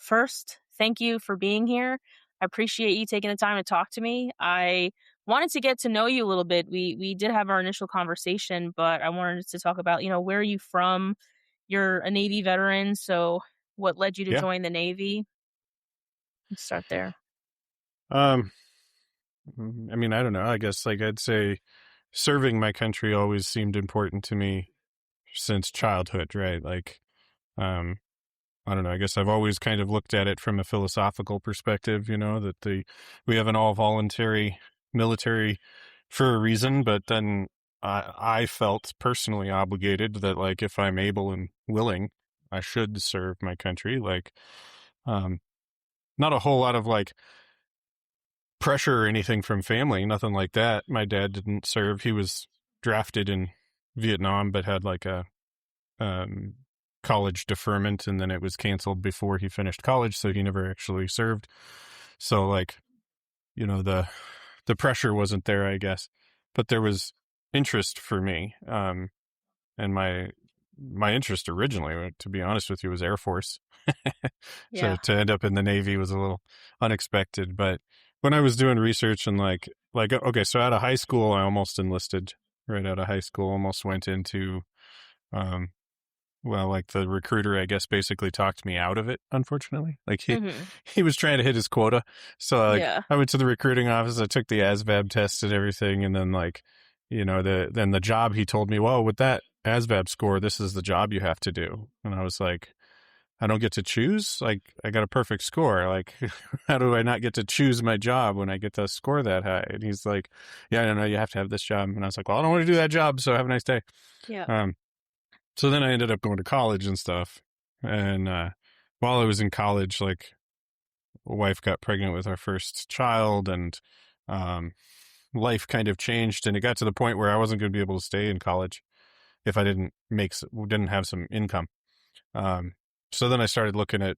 first, thank you for being here. I appreciate you taking the time to talk to me. I wanted to get to know you a little bit. We did have our initial conversation, but I wanted to talk about, where are you from? You're a Navy veteran, so what led you to Yeah. join the Navy? Let's start there. I mean, I don't know. I guess I'd say serving my country always seemed important to me since childhood, right? I don't know. I guess I've always kind of looked at it from a philosophical perspective, that we have an all voluntary military for a reason, but then I felt personally obligated that if I'm able and willing, I should serve my country. Not a whole lot of pressure or anything from family, nothing like that. My dad didn't serve. He was drafted in Vietnam, but had a college deferment, and then it was canceled before he finished college, so he never actually served. So the pressure wasn't there, I guess, but there was interest for me. And my interest originally, to be honest with you, was Air Force. So Yeah. to end up in the Navy was a little unexpected. But when I was doing research and okay, so out of high school, I almost enlisted right out of high school, almost went into, the recruiter, I guess, basically talked me out of it, unfortunately. He was trying to hit his quota. So Yeah. I went to the recruiting office, I took the ASVAB test and everything. And then then the job, he told me, well, with that ASVAB score, this is the job you have to do. And I was like, I don't get to choose? I got a perfect score. How do I not get to choose my job when I get to score that high? And he's like, yeah, no, you have to have this job. And I was like, well, I don't want to do that job, so have a nice day. Yeah. So then I ended up going to college and stuff. And while I was in college, wife got pregnant with our first child, and life kind of changed. And it got to the point where I wasn't going to be able to stay in college if I didn't have some income. So then I started looking at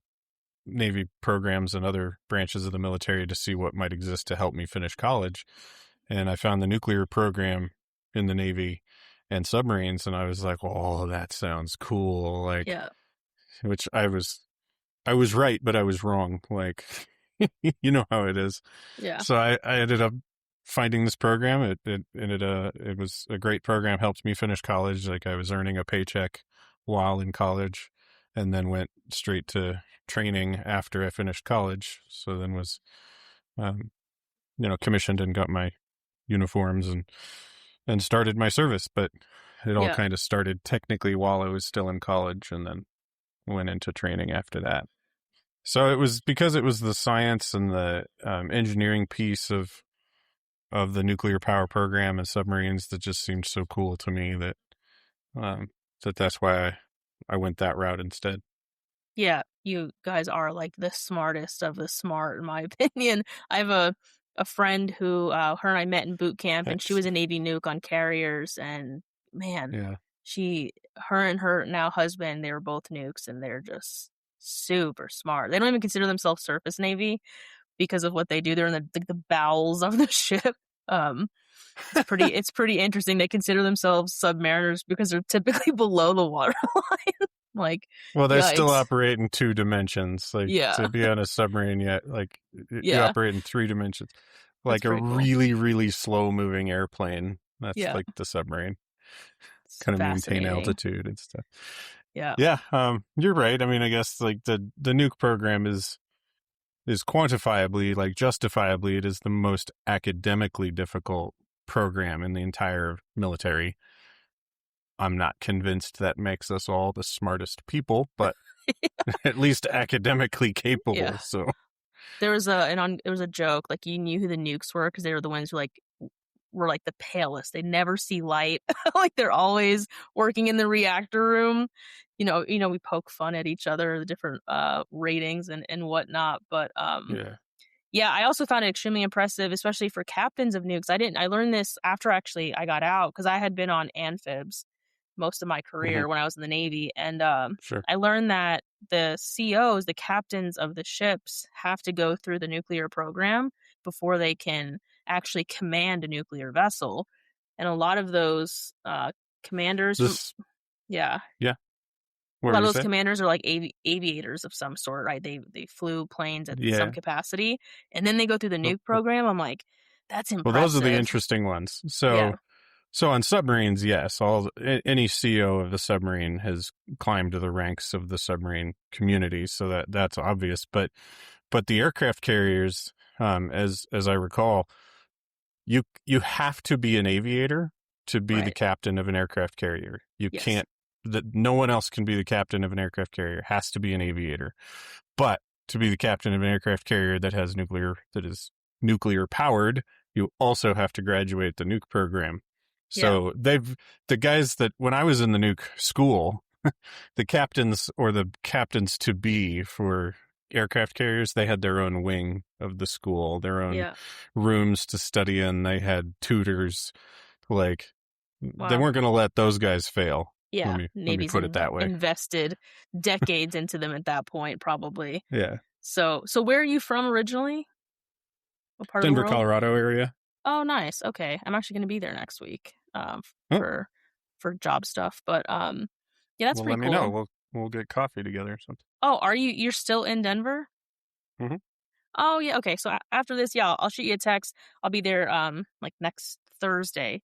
Navy programs and other branches of the military to see what might exist to help me finish college. And I found the nuclear program in the Navy and submarines. And I was like, oh, that sounds cool. Which I was right, but I was wrong. You know how it is. Yeah. So I ended up finding this program. It was a great program, helped me finish college. I was earning a paycheck while in college, and then went straight to training after I finished college. So then was, commissioned and got my uniforms and started my service. But it all kind of started technically while I was still in college, and then went into training after that. So it was because it was the science and the engineering piece of the nuclear power program and submarines that just seemed so cool to me that that's why I went that route instead. Yeah, you guys are the smartest of the smart, in my opinion. I have a friend who her and I met in boot camp, and she was a Navy nuke on carriers, and man, her and her now husband, they were both nukes, and they're just super smart. They don't even consider themselves surface Navy because of what they do. They're in the bowels of the ship. It's pretty interesting. They consider themselves submariners because they're typically below the waterline. Well, they yikes. still operate in 2 dimensions. To be on a submarine, you operate in 3 dimensions. That's a cool. really, really slow moving airplane. That's the submarine. Kind of maintain altitude and stuff. Yeah. Yeah. You're right. I mean, I guess the nuke program is quantifiably, justifiably, it is the most academically difficult program in the entire military. I'm not convinced that makes us all the smartest people, but at least academically capable. Yeah. So there was a joke, you knew who the nukes were because they were the ones who were the palest. They never see light. They're always working in the reactor room. We poke fun at each other, the different ratings and whatnot. But yeah, I also found it extremely impressive, especially for captains of nukes. I learned this after actually I got out, because I had been on amphibs most of my career when I was in the Navy. And I learned that the COs, the captains of the ships, have to go through the nuclear program before they can actually command a nuclear vessel. And a lot of those commanders... Yeah. What A were lot of you those saying? commanders are like aviators of some sort, right? They flew planes at some Yeah. capacity, and then they go through the Well, nuke program. I'm like, that's well, those are the impressive. interesting ones. Yeah, So on submarines, yes, any CEO of the submarine has climbed to the ranks of the submarine community, so that's obvious. But the aircraft carriers, as I recall, you have to be an aviator to be the right. captain of an aircraft carrier. You Yes. can't that no one else can be the captain of an aircraft carrier. It has to be an aviator. But to be the captain of an aircraft carrier that is nuclear powered, you also have to graduate the nuke program. Yeah. So the guys that when I was in the nuke school, the captains or the captains to be for aircraft carriers, they had their own wing of the school, their own Yeah. rooms to study in. They had tutors. Like they Wow. weren't going to let those guys fail. Yeah. Let me Navy's put it that way. invested decades into them at that point, probably. Yeah. So where are you from originally? What part of the Denver, world? Colorado area. Oh, nice. Okay. I'm actually going to be there next week Oh, for job stuff, but yeah, that's well, pretty let me know. cool. We'll get coffee together or something. Oh, you're still in Denver? Mm-hmm. Oh, yeah. Okay. So after this, yeah, I'll shoot you a text. I'll be there like next Thursday.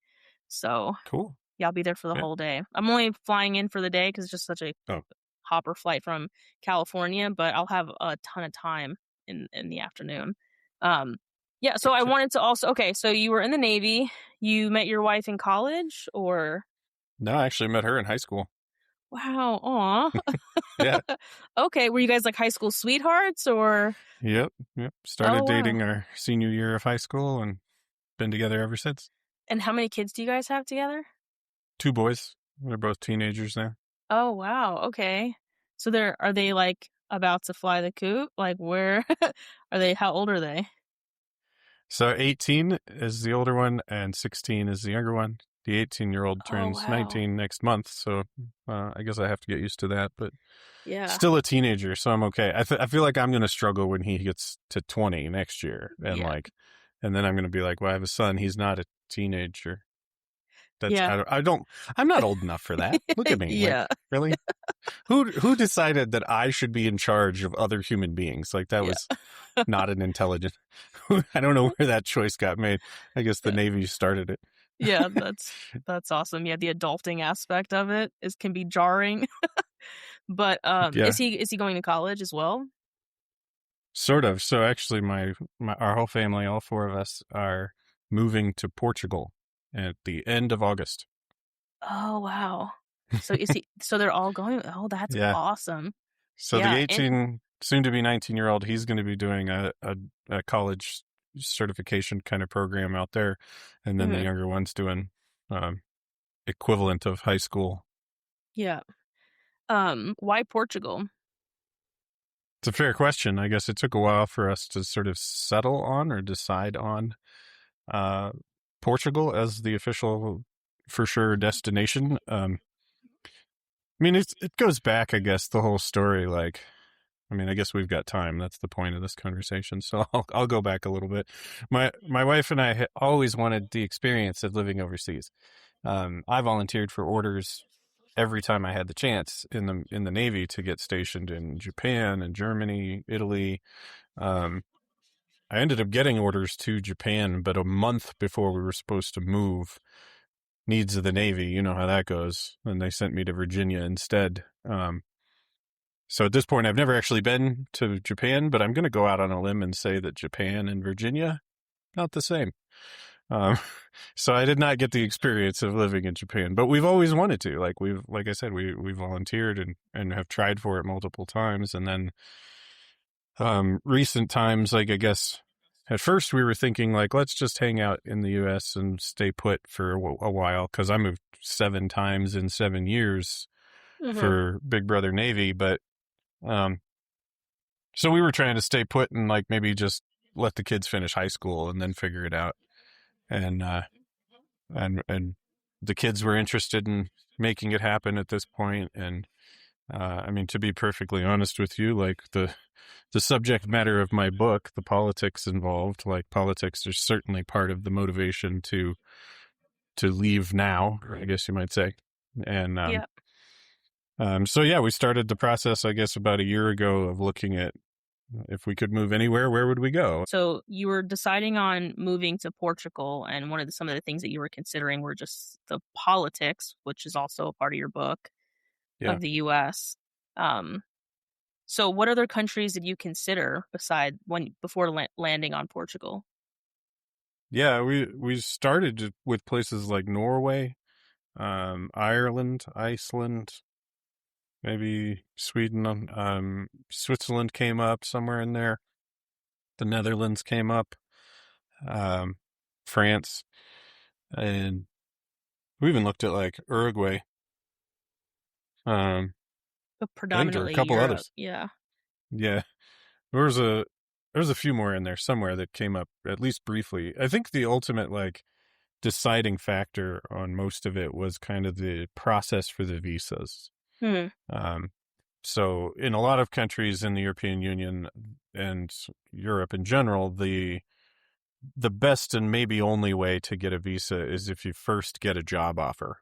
So, Cool. yeah, I'll be there for the Yeah. whole day. I'm only flying in for the day cuz it's just such a Oh, hopper flight from California, but I'll have a ton of time in the afternoon. Um yeah, so I gotcha. wanted to also okay, so you were in the Navy. You met your wife in college or No, I actually met her in high school. wow, aw. Yeah. Okay, were you guys like high school sweethearts or Yep. Yep. oh Started wow. dating our senior year of high school and been together ever since. And how many kids do you guys have together? 2 boys. They're both teenagers now. Oh, wow, okay. So are they, like, about to fly the coop? Like, where are they how old are they? So 18 is the older one and 16 is the younger one. The 18-year-old Oh, turns wow. 19 next month, so I guess I have to get used to that, but Yeah. still a teenager, so I'm okay. I feel like I'm going to struggle when he gets to 20 next year Yeah. and then I'm going to be like, well, I have a son, he's not a teenager. That's Yeah. I'm not old enough for that. Look at me. Like, Yeah. really? Who decided that I should be in charge of other human beings? Like that Yeah. was not an intelligent. I don't know where that choice got made. I guess the Yeah. Navy started it. Yeah, that's awesome. Yeah, the adulting aspect of it can be jarring. But, Yeah, is he going to college as well? sort of. So actually, our whole family, all 4 of us, are moving to Portugal at the end of August. Oh, wow. So they're all going oh, that's Yeah. awesome. So the Yeah, and 18, soon to be 19-year-old, he's going to be doing a college certification kind of program out there, and then the mhm, younger one's doing um, equivalent of high school. yeah. Why Portugal? It's a fair question. I guess it took a while for us to sort of settle on or decide on uh, Portugal as the official, for sure, destination. I mean, it goes back, I guess, the whole story. Like, I mean, I guess we've got time. That's the point of this conversation. So I'll go back a little bit. My wife and I always wanted the experience of living overseas. I volunteered for orders every time I had the chance in the Navy to get stationed in Japan and Germany, Italy. Um, I ended up getting orders to Japan, but a month before we were supposed to move, needs of the Navy, you know how that goes, and they sent me to Virginia instead. So at this point, I've never actually been to Japan, but I'm going to go out on a limb and say that Japan and Virginia, not the same. Um, so I did not get the experience of living in Japan, but we've always wanted to. Like I said, we volunteered and have tried for it multiple times. And then, recent times, like, I guess at first we were thinking like, let's just hang out in the US and stay put for a while. Cause I moved 7 times in 7 years Mhm. for Big Brother Navy. But, so we were trying to stay put and like maybe just let the kids finish high school and then figure it out. And, and the kids were interested in making it happen at this point. And I mean, to be perfectly honest with you, like the subject matter of my book, the politics involved, like politics is certainly part of the motivation to leave now, I guess you might say. And Yeah. So yeah, we started the process, I guess, about a year ago of looking at if we could move anywhere, where would we go? So you were deciding on moving to Portugal, and some of the things that you were considering were just the politics, which is also a part of your book, Yeah. of the U.S. Um, so what other countries did you consider before landing on Portugal? Yeah, we started with places like Norway, Ireland, Iceland, maybe Sweden, Switzerland came up somewhere in there. The Netherlands came up, um, France, and we even looked at like Uruguay. Um, But I think there were a predominantly couple Europe. others. Yeah. Yeah, there was a few more in there somewhere that came up at least briefly. I think the ultimate like deciding factor on most of it was kind of the process for the visas. Hmm. Um, so in a lot of countries in the European Union and Europe in general, the best and maybe only way to get a visa is if you first get a job offer,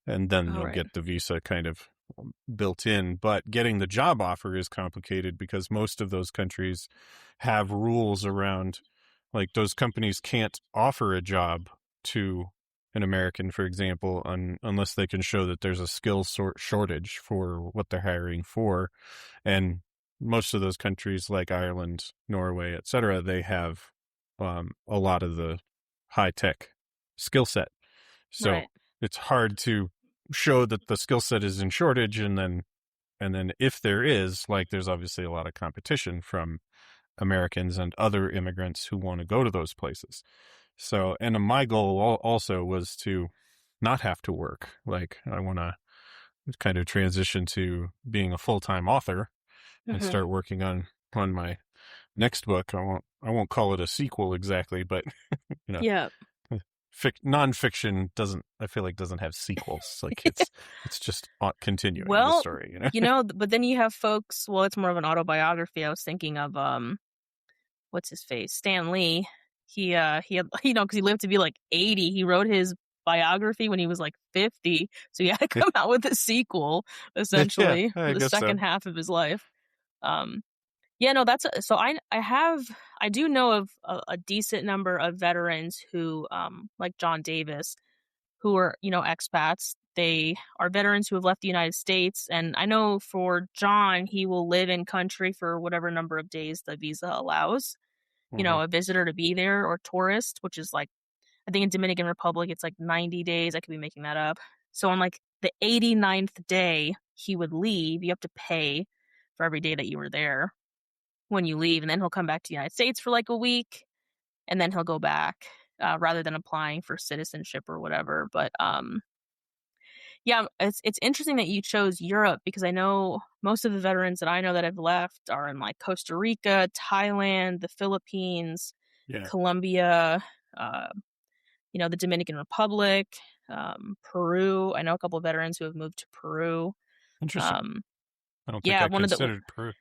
and then All you'll right. get the visa kind of built in. But getting the job offer is complicated because most of those countries have rules around, like, those companies can't offer a job to an American, for example, unless they can show that there's a skills shortage for what they're hiring for. And most of those countries, like Ireland, Norway, etc., they have a lot of the high tech skill set. So Right. it's hard to show that the skill set is in shortage, and then if there is, like, there's obviously a lot of competition from Americans and other immigrants who want to go to those places. So, and my goal also was to not have to work. Like, I want to kind of transition to being a full-time author and Hmm. start working on my next book. I won't call it a sequel exactly, but you know, Yeah. nonfiction doesn't, I feel like, doesn't have sequels. Like, it's just continuing the Well, story, you know. but then you have folks. Well, it's more of an autobiography. I was thinking of what's his face, Stan Lee. He had because he lived to be like 80. He wrote his biography when he was like 50, so he had to come out with a sequel Yeah, essentially for I the guess so. second half of his life. Um, yeah, no, so I do know of a decent number of veterans who like John Davis, who are, expats. They are veterans who have left the United States. And I know for John, he will live in country for whatever number of days the visa allows, Hmm. a visitor to be there, or tourist, which is like, I think in Dominican Republic, it's like 90 days. I could be making that up. So on like the 89th day he would leave, you have to pay for every day that you were there when you leave. And then he'll come back to the United States for like a week, and then he'll go back, rather than applying for citizenship or whatever. But yeah, it's interesting that you chose Europe, because I know most of the veterans that I know that have left are in like Costa Rica, Thailand, the Philippines, Yeah, Colombia, uh, the Dominican Republic, Peru. I know a couple of veterans who have moved to Peru. interesting. Um, I don't think yeah, I considered Peru.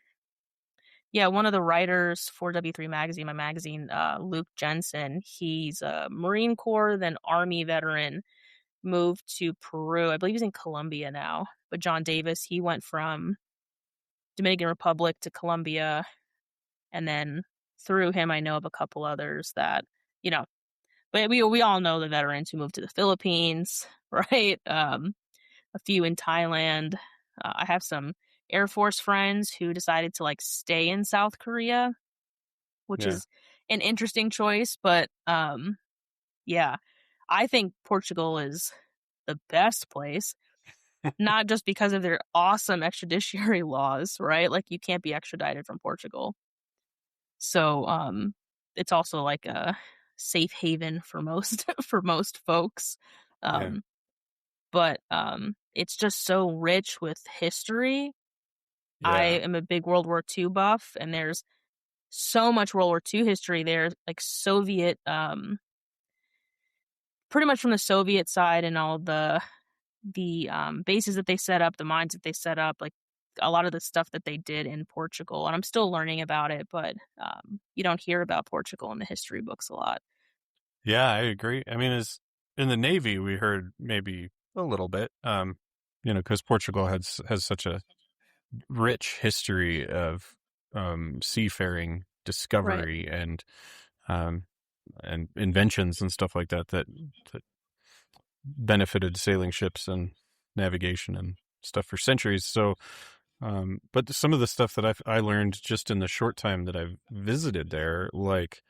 one of the writers for W3 Magazine, my magazine, Luke Jensen, he's a Marine Corps, then Army veteran, moved to Peru. I believe he's in Colombia now. But John Davis, he went from Dominican Republic to Colombia, and then through him, I know of a couple others that, you know, but we all know the veterans who moved to the Philippines, right? A few in Thailand. I have some Air Force friends who decided to like stay in South Korea, which Yeah. is an interesting choice. But yeah, I think Portugal is the best place, not just because of their awesome extraditionary laws, right? Like you can't be extradited from Portugal. So it's also like a safe haven for most for most folks. Yeah. Um but it's just so rich with history. I Yeah. am a big World War II buff, and there's so much World War II history there, like Soviet, pretty much from the Soviet side, and all the bases that they set up, the mines that they set up, like a lot of the stuff that they did in Portugal. And I'm still learning about it, but you don't hear about Portugal in the history books a lot. Yeah, I agree. I mean, as in the Navy, we heard maybe a little bit. because Portugal has such a rich history of seafaring Right. discovery um, and inventions and stuff like that benefited sailing ships and navigation and stuff for centuries. So, but some of the stuff that I learned just in the short time that I've visited there, like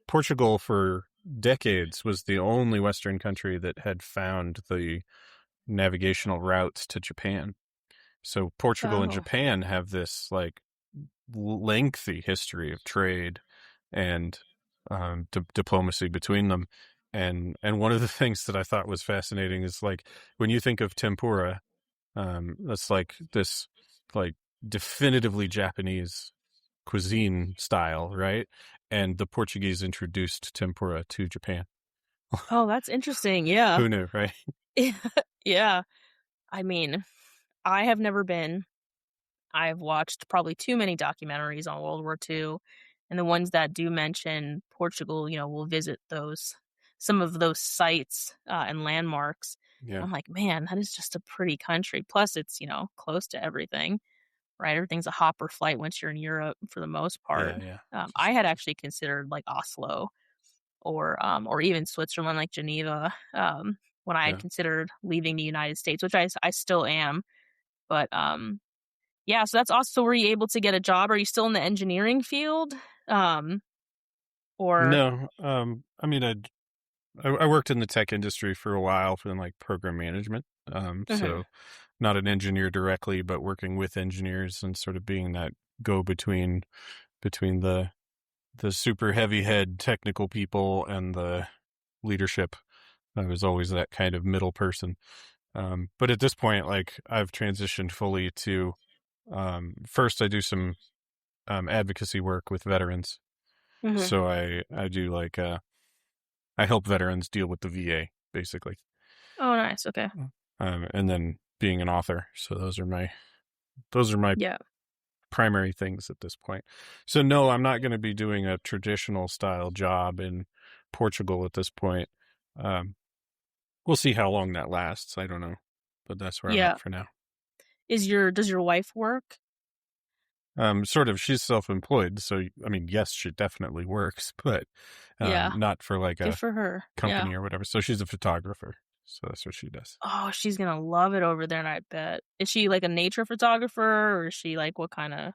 Portugal for decades was the only Western country that had found the navigational routes to Japan. So Portugal and Oh. Japan have this like lengthy history of trade and diplomacy between them. And one of the things that I thought was fascinating is like when you think of tempura, that's like this like definitively Japanese cuisine style, right? And the Portuguese introduced tempura to Japan. Oh, that's interesting. Yeah. Who knew, right? Yeah. I mean, I have never been. I've watched probably too many documentaries on World War II, and the ones that do mention Portugal, will visit some of those sites and landmarks. Yeah, I'm like, man, that is just a pretty country. Plus, it's close to everything, right? Everything's a hop or flight once you're in Europe for the most part. yeah. I had actually considered like Oslo or even Switzerland, like Geneva, when I had Yeah. considered leaving the United States, which I still am. But yeah, so that's also were you able to get a job? Are you still in the engineering field? Um, or No, I mean, I worked in the tech industry for a while for like program management. Mhm. So not an engineer directly, but working with engineers and sort of being that go between the super heavy head technical people and the leadership. I was always that kind of middle person. But at this point, like I've transitioned fully to first I do some advocacy work with veterans. Mhm. So I do like I help veterans deal with the VA basically. Oh, nice. Okay. And then being an author. So those are my Yeah. primary things at this point. So no, I'm not going to be doing a traditional style job in Portugal at this point. Um, we'll see how long that lasts. I don't know, but that's where I'm Yeah. at for now. Does your wife work? Sort of, she's self-employed, so I mean, yes, she definitely works, but Yeah. not for like Good a for her. Yeah. company or whatever. So she's a photographer, so that's what she does. Oh, she's gonna love it over there, and I bet. Is she like a nature photographer, or is she like what kind of?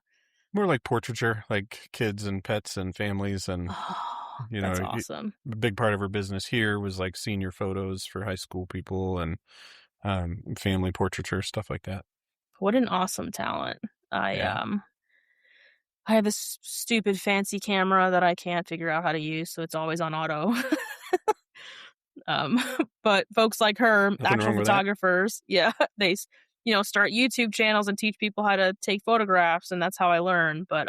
More like portraiture, like kids and pets and families, and Oh, you that's know, awesome. a big part of her business here was like senior photos for high school people and family portraiture, stuff like that. What an awesome talent. I Yeah, um I have this stupid fancy camera that I can't figure out how to use, so it's always on auto. Um, but folks like her, nothing actual wrong with that. photographers, yeah, start YouTube channels and teach people how to take photographs, and that's how I learn. But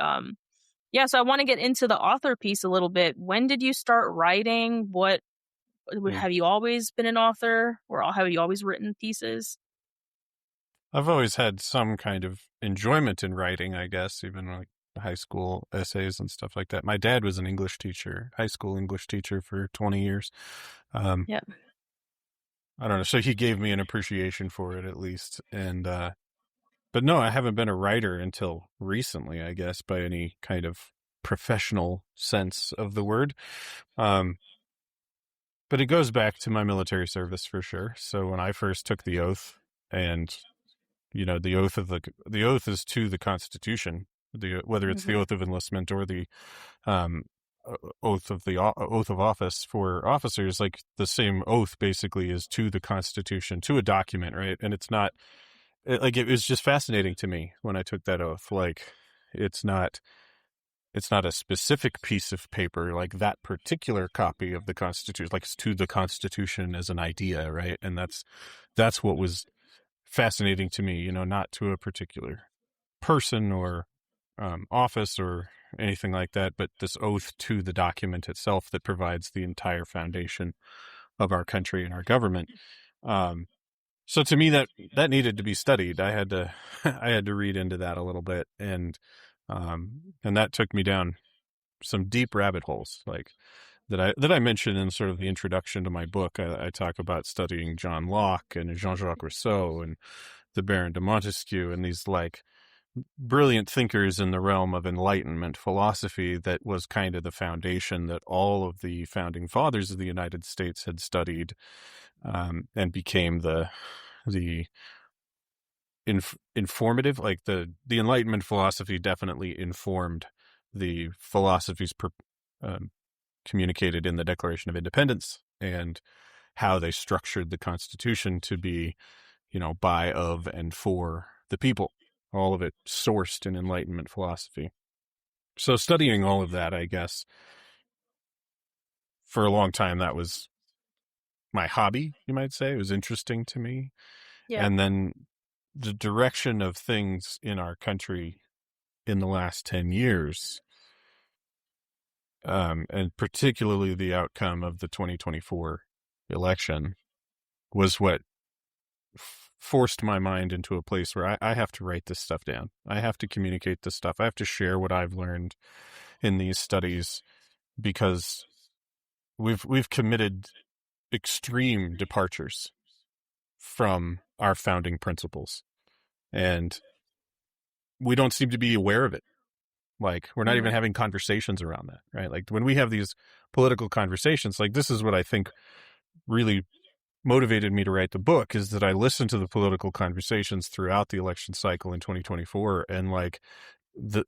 yeah, so I want to get into the author piece a little bit. When did you start writing? What Yeah. have you always been an author, or have you always written pieces? I've always had some kind of enjoyment in writing, I guess, even like high school essays and stuff like that. My dad was an English teacher, high school English teacher for 20 years. Um, Yeah. I don't know. So he gave me an appreciation for it at least. But no, I haven't been a writer until recently, I guess, by any kind of professional sense of the word. Um, but it goes back to my military service for sure. So when I first took the oath and the oath is to the Constitution. Whether it's the Hmm. oath of enlistment or the um, oath of office for officers, like the same oath basically is to the Constitution, to a document, right? And it's not like it was just fascinating to me when I took that oath. Like it's not it's not a specific piece of paper like that particular copy of the Constitution, like it's to the Constitution as an idea, right? And that's what was fascinating to me, not to a particular person or office or anything like that, but this oath to the document itself that provides the entire foundation of our country and our government. Um, so to me, that needed to be studied. I had to I had to read into that a little bit, and that took me down some deep rabbit holes. Like that I mentioned in sort of the introduction to my book. I talk about studying John Locke and Jean-Jacques Rousseau and the Baron de Montesquieu and these like brilliant thinkers in the realm of Enlightenment philosophy that was kind of the foundation that all of the founding fathers of the United States had studied, and became the informative, like the Enlightenment philosophy definitely informed the philosophies communicated in the Declaration of Independence and how they structured the Constitution to be, by, of, and for the people. All of it sourced in Enlightenment philosophy. So studying all of that, I guess, for a long time, that was my hobby, you might say. It was interesting to me. Yeah. And then the direction of things in our country in the last 10 years, and particularly the outcome of the 2024 election, was what forced my mind into a place where I have to write this stuff down. I have to communicate this stuff. I have to share what I've learned in these studies, because we've committed extreme departures from our founding principles, and we don't seem to be aware of it. Like, we're not even having conversations around that, right? Like, when we have these political conversations, like, this is what I think really motivated me to write the book, is that I listened to the political conversations throughout the election cycle in 2024, and like the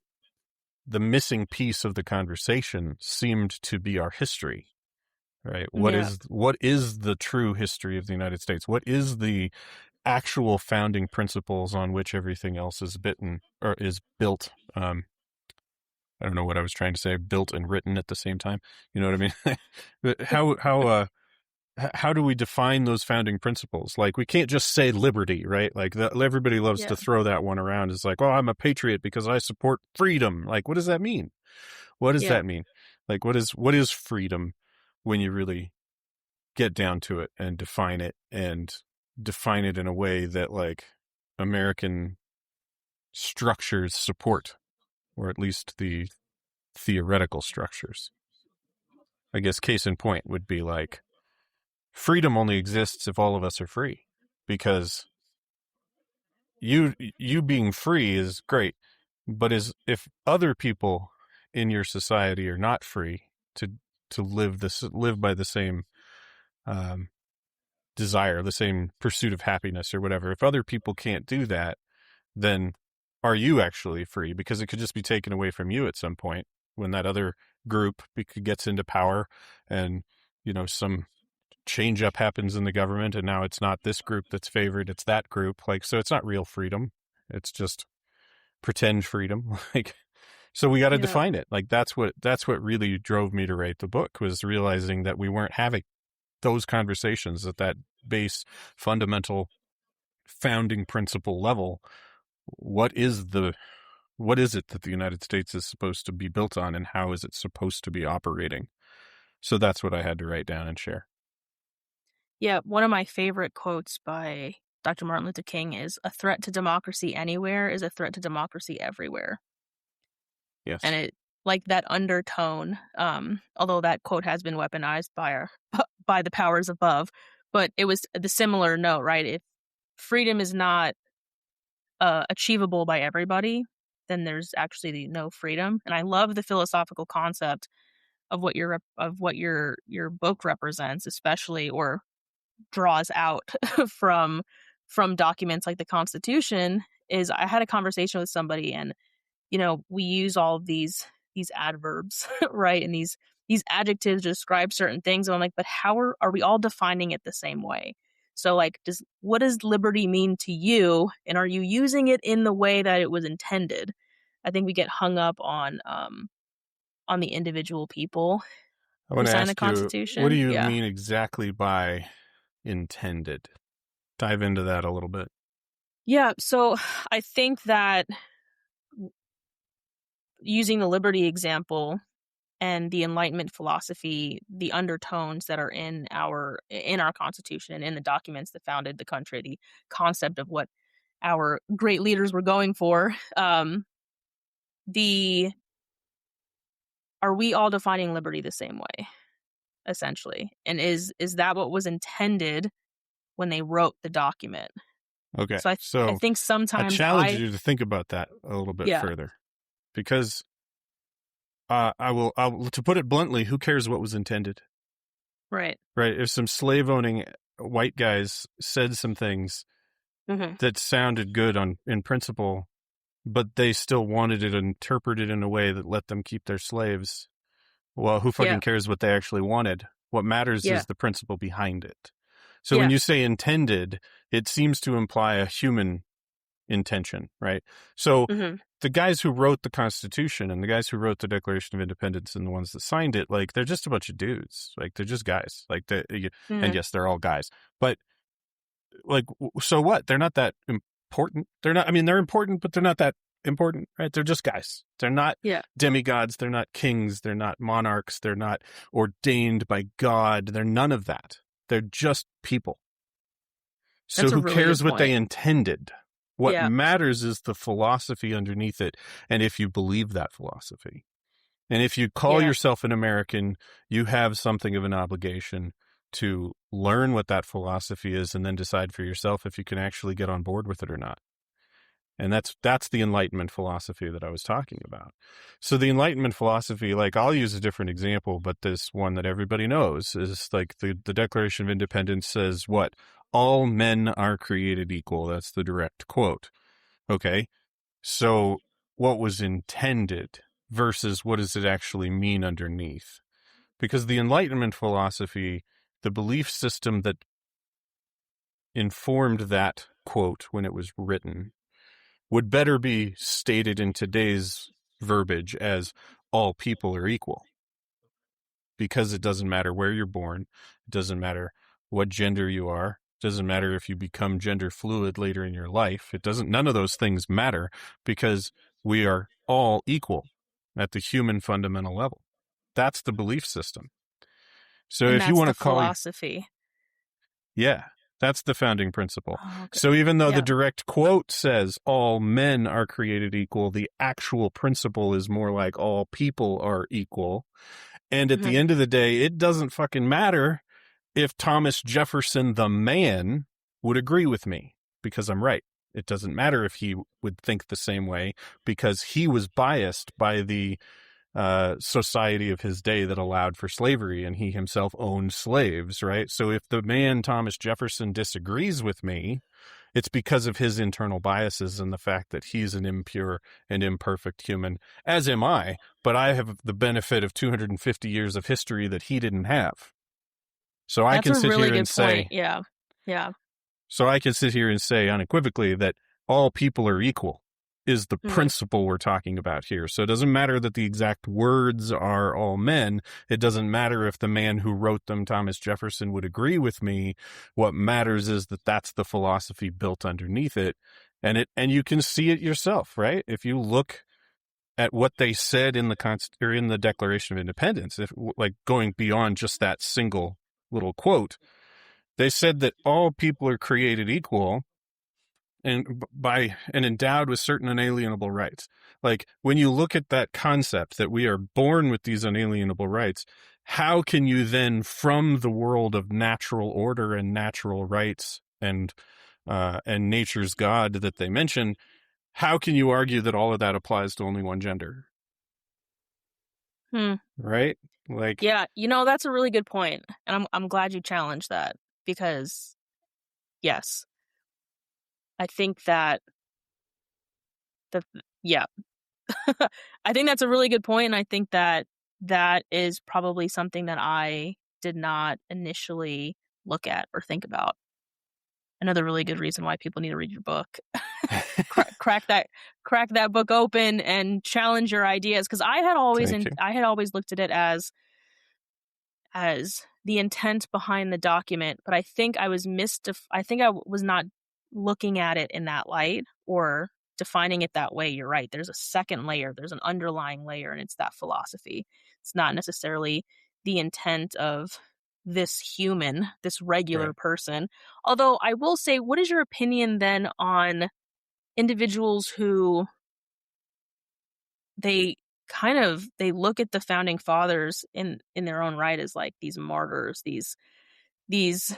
missing piece of the conversation seemed to be our history, right? What is the true history of the United States? What is the actual founding principles on which everything else is built? I don't know what I was trying to say, built and written at the same time. You know what I mean? But how do we define those founding principles? Like, we can't just say liberty, right? Like, everybody loves to throw that one around. It's like, oh, I'm a patriot because I support freedom. Like, what does that mean? What does that mean? Like, what is freedom when you really get down to it and define it in a way that, like, American structures support, or at least the theoretical structures? I guess case in point would be like, freedom only exists if all of us are free, because you being free is great, but if other people in your society are not free to live by the same desire, the same pursuit of happiness or whatever, if other people can't do that, then are you actually free? Because it could just be taken away from you at some point when that other group gets into power, and some change up happens in the government, and now it's not this group that's favored, it's that group. Like, so it's not real freedom, it's just pretend freedom. Like, so we got to define it. Like, that's what really drove me to write the book, was realizing that we weren't having those conversations at that base, fundamental, founding principle level. What is it that the United States is supposed to be built on, and how is it supposed to be operating? So that's what I had to write down and share. Yeah, one of my favorite quotes by Dr. Martin Luther King is, "A threat to democracy anywhere is a threat to democracy everywhere." Yes. And it, like, that undertone, although that quote has been weaponized by the powers above, but it was the similar note, right? If freedom is not achievable by everybody, then there's actually no freedom. And I love the philosophical concept of what your book represents, especially, or draws out from documents like the Constitution. Is, I had a conversation with somebody, and we use all of these adverbs, right, and these adjectives to describe certain things, and I'm like, but how are we all defining it the same way? So, like, what does liberty mean to you, and are you using it in the way that it was intended? I think we get hung up on the individual people I who want to sign the ask you, what do Constitution. you Yeah. mean exactly by intended? Dive into that a little bit. Yeah, so I think that using the liberty example and the Enlightenment philosophy, the undertones that are in our Constitution and in the documents that founded the country, the concept of what our great leaders were going for, are we all defining liberty the same way? essentially. And is that what was intended when they wrote the document? Okay. So I think sometimes challenge you to think about that a little bit further, because I'll to put it bluntly, who cares what was intended? Right. Right. If some slave owning white guys said some things that sounded good in principle, but they still wanted it interpreted in a way that let them keep their slaves, well, who fucking cares what they actually wanted? What matters is the principle behind it. So when you say intended, it seems to imply a human intention, right? So the guys who wrote the Constitution and the guys who wrote the Declaration of Independence and the ones that signed it, like, they're just a bunch of dudes. Like, they're just guys. Like, and yes, they're all guys. But, like, so what? They're not that important. They're not, I mean, they're important, but they're not that important, right? They're just guys. They're not demigods. They're not kings. They're not monarchs. They're not ordained by God. They're none of that. They're just people. So who cares what they intended? What matters is the philosophy underneath it, and if you believe that philosophy. And if you call yourself an American, you have something of an obligation to learn what that philosophy is and then decide for yourself if you can actually get on board with it or not. And that's the Enlightenment philosophy that I was talking about. So the Enlightenment philosophy, like, I'll use a different example, but this one that everybody knows is like the Declaration of Independence says what? All men are created equal. That's the direct quote. Okay. So what was intended versus what does it actually mean underneath? Because the Enlightenment philosophy, the belief system that informed that quote when it was written, would better be stated in today's verbiage as all people are equal. Because it doesn't matter where you're born. It doesn't matter what gender you are. It doesn't matter if you become gender fluid later in your life. None of those things matter because we are all equal at the human fundamental level. That's the belief system. So and if you want to call philosophy. That's the founding principle. Oh, okay. So even though the direct quote says all men are created equal, the actual principle is more like all people are equal. And at the end of the day, it doesn't fucking matter if Thomas Jefferson, the man, would agree with me because I'm right. It doesn't matter if he would think the same way because he was biased by the society of his day that allowed for slavery, and he himself owned slaves, right? So if the man Thomas Jefferson disagrees with me, it's because of his internal biases and the fact that he's an impure and imperfect human, as am I, but I have the benefit of 250 years of history that he didn't have. So I can sit here and say, So I can sit here and say unequivocally that all people are equal is the principle we're talking about here. So it doesn't matter that the exact words are all men. It doesn't matter if the man who wrote them, Thomas Jefferson, would agree with me. What matters is that that's the philosophy built underneath it. And you can see it yourself, right? If you look at what they said in the Declaration of Independence, like going beyond just that single little quote, they said that all people are created equal and endowed with certain unalienable rights. Like, when you look at that concept that we are born with these unalienable rights, how can you then, from the world of natural order and natural rights and nature's God that they mention, how can you argue that all of that applies to only one gender? Right? Like, yeah, that's a really good point, and I'm glad you challenged that because, yes, I think that I think that's a really good point, and I think that is probably something that I did not initially look at or think about. Another really good reason why people need to read your book. crack that book open and challenge your ideas, because I had always looked at it as the intent behind the document, but I think I was I think I was not looking at it in that light or defining it that way. You're right. There's a second layer. There's an underlying layer, and it's that philosophy. It's not necessarily the intent of this human, this regular person. Although I will say, what is your opinion then on individuals who they kind of, they look at the founding fathers in their own right as like these martyrs, these these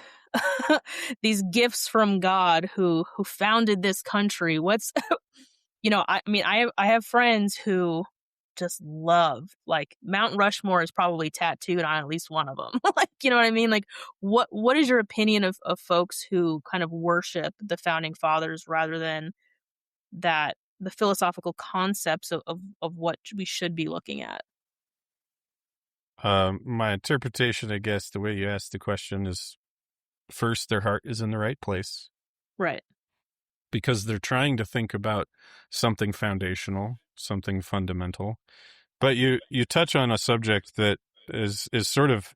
gifts from God who founded this country. What's I mean, I have friends who just love, like, Mount Rushmore is probably tattooed on at least one of them. Like, you know what I mean? Like, what is your opinion of folks who kind of worship the founding fathers rather than the philosophical concepts of what we should be looking at? My interpretation, I guess, the way you asked the question is, first, their heart is in the right place Right. because they're trying to think about something foundational, something fundamental. But you touch on a subject that is sort of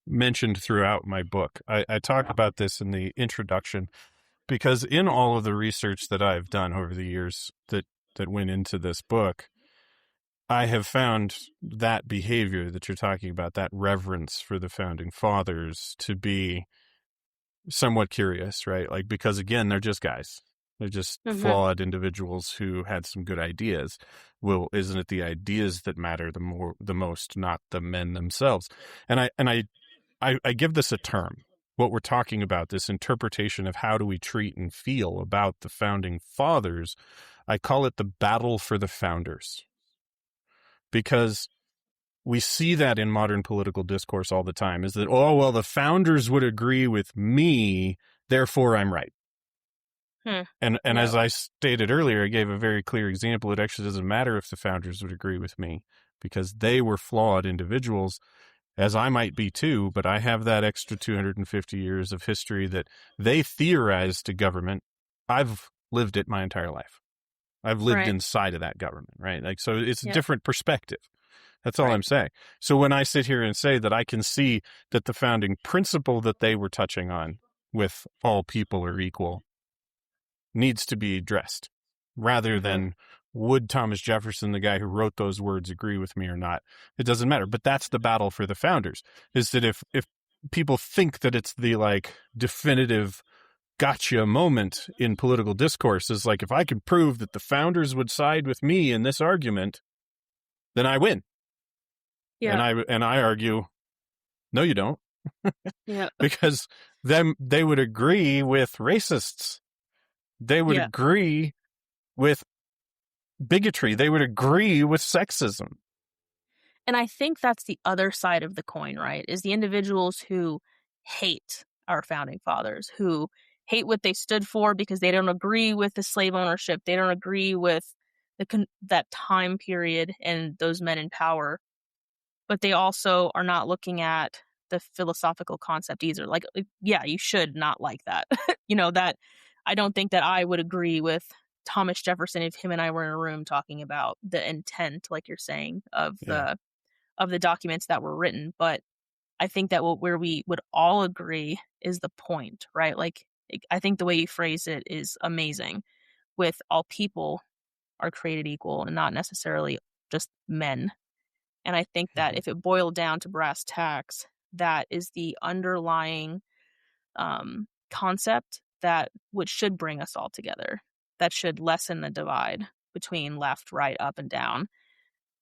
mentioned throughout my book. I talk about this in the introduction because in all of the research that I've done over the years that went into this book, I have found that behavior that you're talking about, that reverence for the founding fathers, to be somewhat curious, right? Like, because again, they're just guys. They're just Mhm. flawed individuals who had some good ideas. Well, isn't it the ideas that matter the most, not the men themselves? And I give this a term. What we're talking about, this interpretation of how do we treat and feel about the founding fathers, I call it the battle for the founders. Because we see that in modern political discourse all the time, is that, oh, well, the founders would agree with me, therefore I'm right. Hmm. And Yeah. as I stated earlier, I gave a very clear example. It actually doesn't matter if the founders would agree with me because they were flawed individuals, as I might be too, but I have that extra 250 years of history that they theorized to government. I've lived it my entire life. I've lived Right. inside of that government, right? Like, so it's a Yep. different perspective. That's all Right. I'm saying. So when I sit here and say that I can see that the founding principle that they were touching on with all people are equal needs to be addressed rather Mhm. than would Thomas Jefferson, the guy who wrote those words, agree with me or not? It doesn't matter. But that's the battle for the founders, is that if people think that it's the like definitive gotcha moment in political discourse, is like, if I can prove that the founders would side with me in this argument, then I win. Yeah. And I argue, no, you don't, Yeah. because they would agree with racists. They would Yeah. agree with bigotry. They would agree with sexism. And I think that's the other side of the coin, right? Is the individuals who hate our founding fathers, who hate what they stood for because they don't agree with the slave ownership, they don't agree with that time period and those men in power, but they also are not looking at the philosophical concept either. Like, yeah, you should not like that. That I don't think that I would agree with Thomas Jefferson if him and I were in a room talking about the intent, like you're saying, Yeah. of the documents that were written. But I think that where we would all agree is the point, right? Like, I think the way you phrase it is amazing. With all people are created equal and not necessarily just men. And I think that Mhm. if it boiled down to brass tacks, that is the underlying concept that which should bring us all together. That should lessen the divide between left, right, up, and down.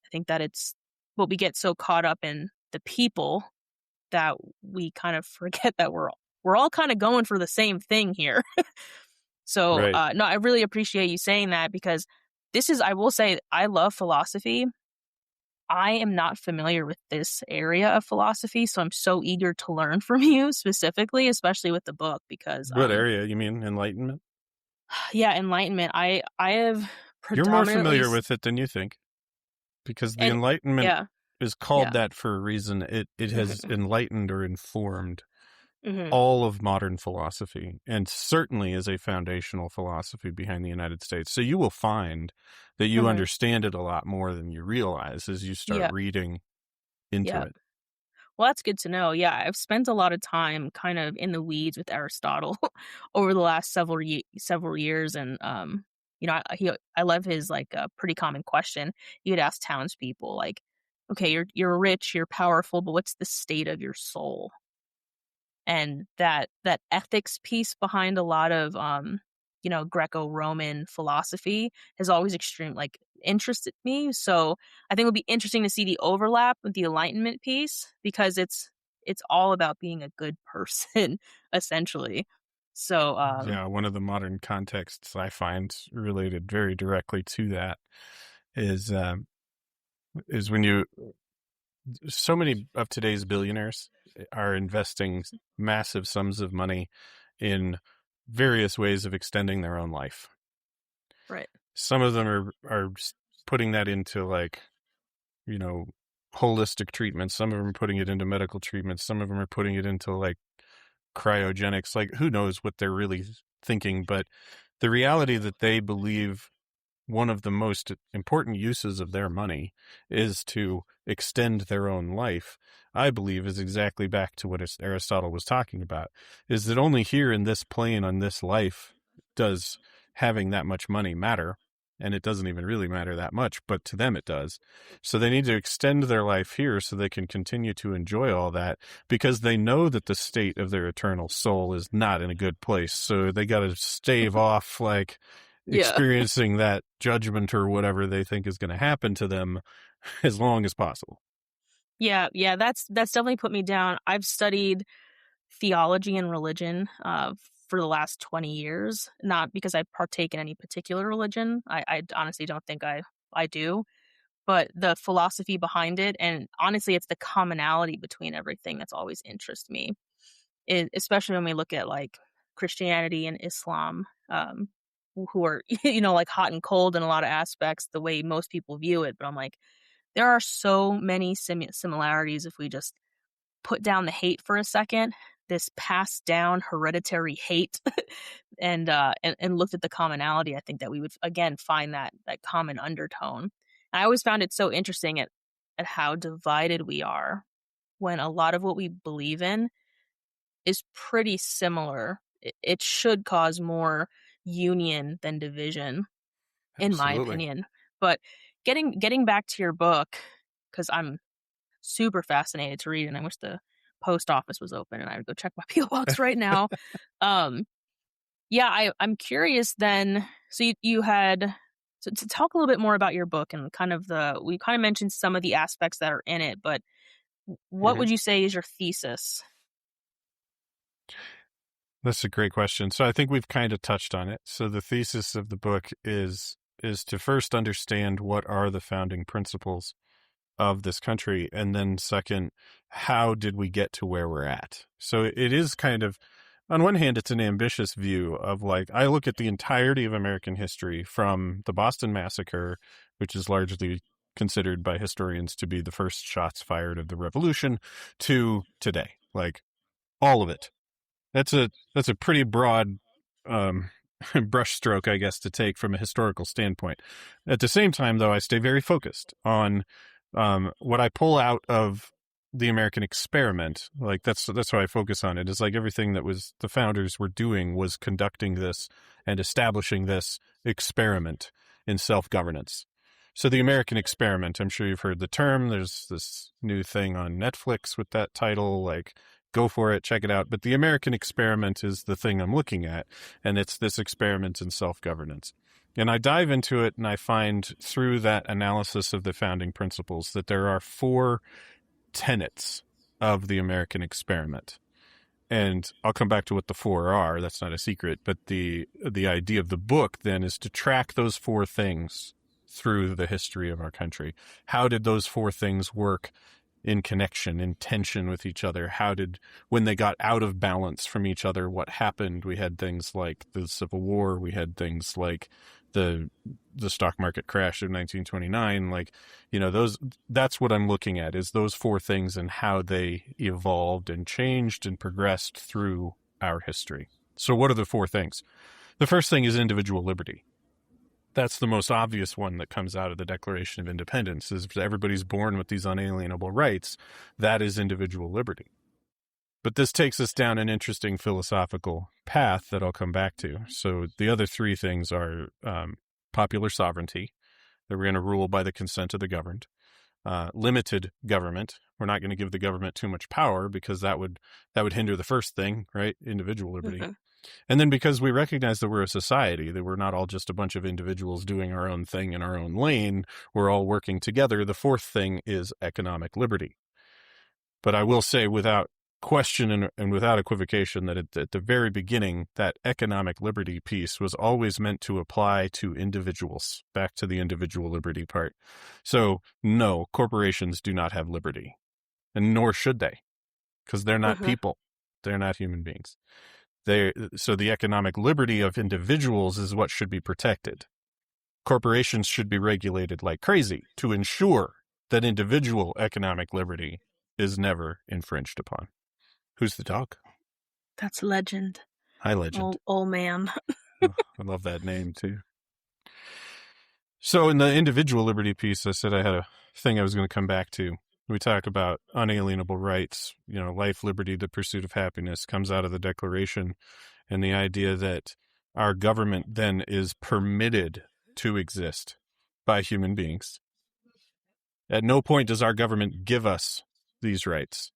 I think that it's what we get so caught up in the people that we kind of forget that we're all kind of going for the same thing here. So, Right. no, I really appreciate you saying that because I will say, I love philosophy. I am not familiar with this area of philosophy, so I'm so eager to learn from you specifically, especially with the book because, What area? You mean Enlightenment? yeah, Enlightenment. I have You're more predominantly familiar with it than you think, because the and Enlightenment yeah, is called yeah. that for a reason. It has Mhm, enlightened or informed mhm, all of modern philosophy, and certainly is a foundational philosophy behind the United States. So you will find that you mhm. understand it a lot more than you realize as you start Yeah, reading into yeah. it. Well, that's good to know. Yeah, I've spent a lot of time kind of in the weeds with Aristotle over the last several years, and I love his like pretty common question. He would ask townspeople like, "Okay, you're rich, you're powerful, but what's the state of your soul?" And that ethics piece behind a lot of Greco-Roman philosophy has always interested me. So I think it'll be interesting to see the overlap with the Enlightenment piece, because it's all about being a good person, essentially. So Yeah, one of the modern contexts I find related very directly to that is when you so many of today's billionaires are investing massive sums of money in various ways of extending their own life. right. Some of them are putting that into, like, holistic treatments. Some of them are putting it into medical treatments. Some of them are putting it into, like, cryogenics. Like, who knows what they're really thinking, but the reality that they believe one of the most important uses of their money is to extend their own life, I believe, is exactly back to what Aristotle was talking about, is that only here in this plane on this life does having that much money matter. And it doesn't even really matter that much, but to them it does. So they need to extend their life here so they can continue to enjoy all that, because they know that the state of their eternal soul is not in a good place. So they got to stave off, like, Yeah. experiencing that judgment or whatever they think is going to happen to them as long as possible. Yeah, that's definitely put me down. I've studied theology and religion for the last 20 years, not because I partake in any particular religion. I honestly don't think I do, but the philosophy behind it, and honestly, it's the commonality between everything that's always interested me. Especially when we look at like Christianity and Islam, who are like hot and cold in a lot of aspects, the way most people view it. But I'm like, there are so many similarities if we just put down the hate for a second, this passed down hereditary hate, and looked at the commonality. I think that we would again find that common undertone. And I always found it so interesting at how divided we are, when a lot of what we believe in is pretty similar. It should cause more union than division, in my Absolutely. opinion. But getting back to your book, because I'm super fascinated to read, and I wish the post office was open and I would go check my PO box right now. Yeah, I'm curious then. So you had to talk a little bit more about your book, and we kind of mentioned some of the aspects that are in it, but what Mhm. would you say is your thesis? That's a great question. So I think we've kind of touched on it. So the thesis of the book is to first understand what are the founding principles of this country, and then second, how did we get to where we're at? So it is kind of, on one hand, it's an ambitious view of, like, I look at the entirety of American history from the Boston Massacre, which is largely considered by historians to be the first shots fired of the revolution, to today, like, all of it. That's a pretty broad brushstroke, I guess, to take from a historical standpoint. At the same time, though, I stay very focused on what I pull out of the American experiment. Like, that's why I focus on it. Is like everything that was the founders were doing was conducting this and establishing this experiment in self-governance. So the American experiment, I'm sure you've heard the term. There's this new thing on Netflix with that title, like, go for it, check it out. But the American experiment is the thing I'm looking at, and it's this experiment in self-governance. And I dive into it, and I find through that analysis of the founding principles that there are 4 tenets of the American experiment. And I'll come back to what the 4 are. That's not a secret. But the idea of the book then is to track those 4 things through the history of our country. How did those 4 things work in connection, in tension with each other? When they got out of balance from each other, what happened? We had things like the Civil War. We had things like the stock market crash of 1929. Like, that's what I'm looking at, is those 4 things and how they evolved and changed and progressed through our history. So what are the 4 things? The first thing is individual liberty. That's the most obvious one that comes out of the Declaration of Independence, is everybody's born with these unalienable rights. That is individual liberty. But this takes us down an interesting philosophical path that I'll come back to. So the other 3 things are popular sovereignty, that we're going to rule by the consent of the governed. Limited government. We're not going to give the government too much power, because that would hinder the first thing, right? Individual liberty. Mhm. And then because we recognize that we're a society, that we're not all just a bunch of individuals doing our own thing in our own lane, we're all working together. The fourth thing is economic liberty. But I will say without question and without equivocation that at the very beginning, that economic liberty piece was always meant to apply to individuals, back to the individual liberty part. So no, corporations do not have liberty, and nor should they, because they're not people. They're not human beings. So the economic liberty of individuals is what should be protected. Corporations should be regulated like crazy to ensure that individual economic liberty is never infringed upon. Who's the dog? That's Legend. Hi, Legend. Old man. Oh, I love that name, too. So in the individual liberty piece, I said I had a thing I was going to come back to. We talk about unalienable rights, life, liberty, the pursuit of happiness comes out of the Declaration, and the idea that our government then is permitted to exist by human beings. At no point does our government give us these rights.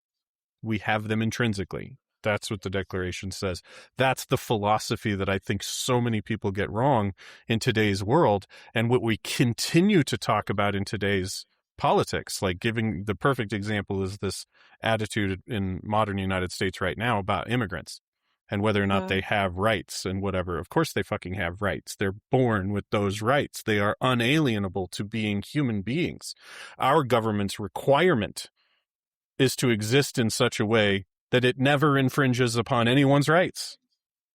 We have them intrinsically. That's what the Declaration says. That's the philosophy that I think so many people get wrong in today's world, and what we continue to talk about in today's politics. Like, giving the perfect example is this attitude in modern United States right now about immigrants and whether or not they have rights and whatever. Of course they fucking have rights. They're born with those rights. They are unalienable to being human beings. Our government's requirement is to exist in such a way that it never infringes upon anyone's rights.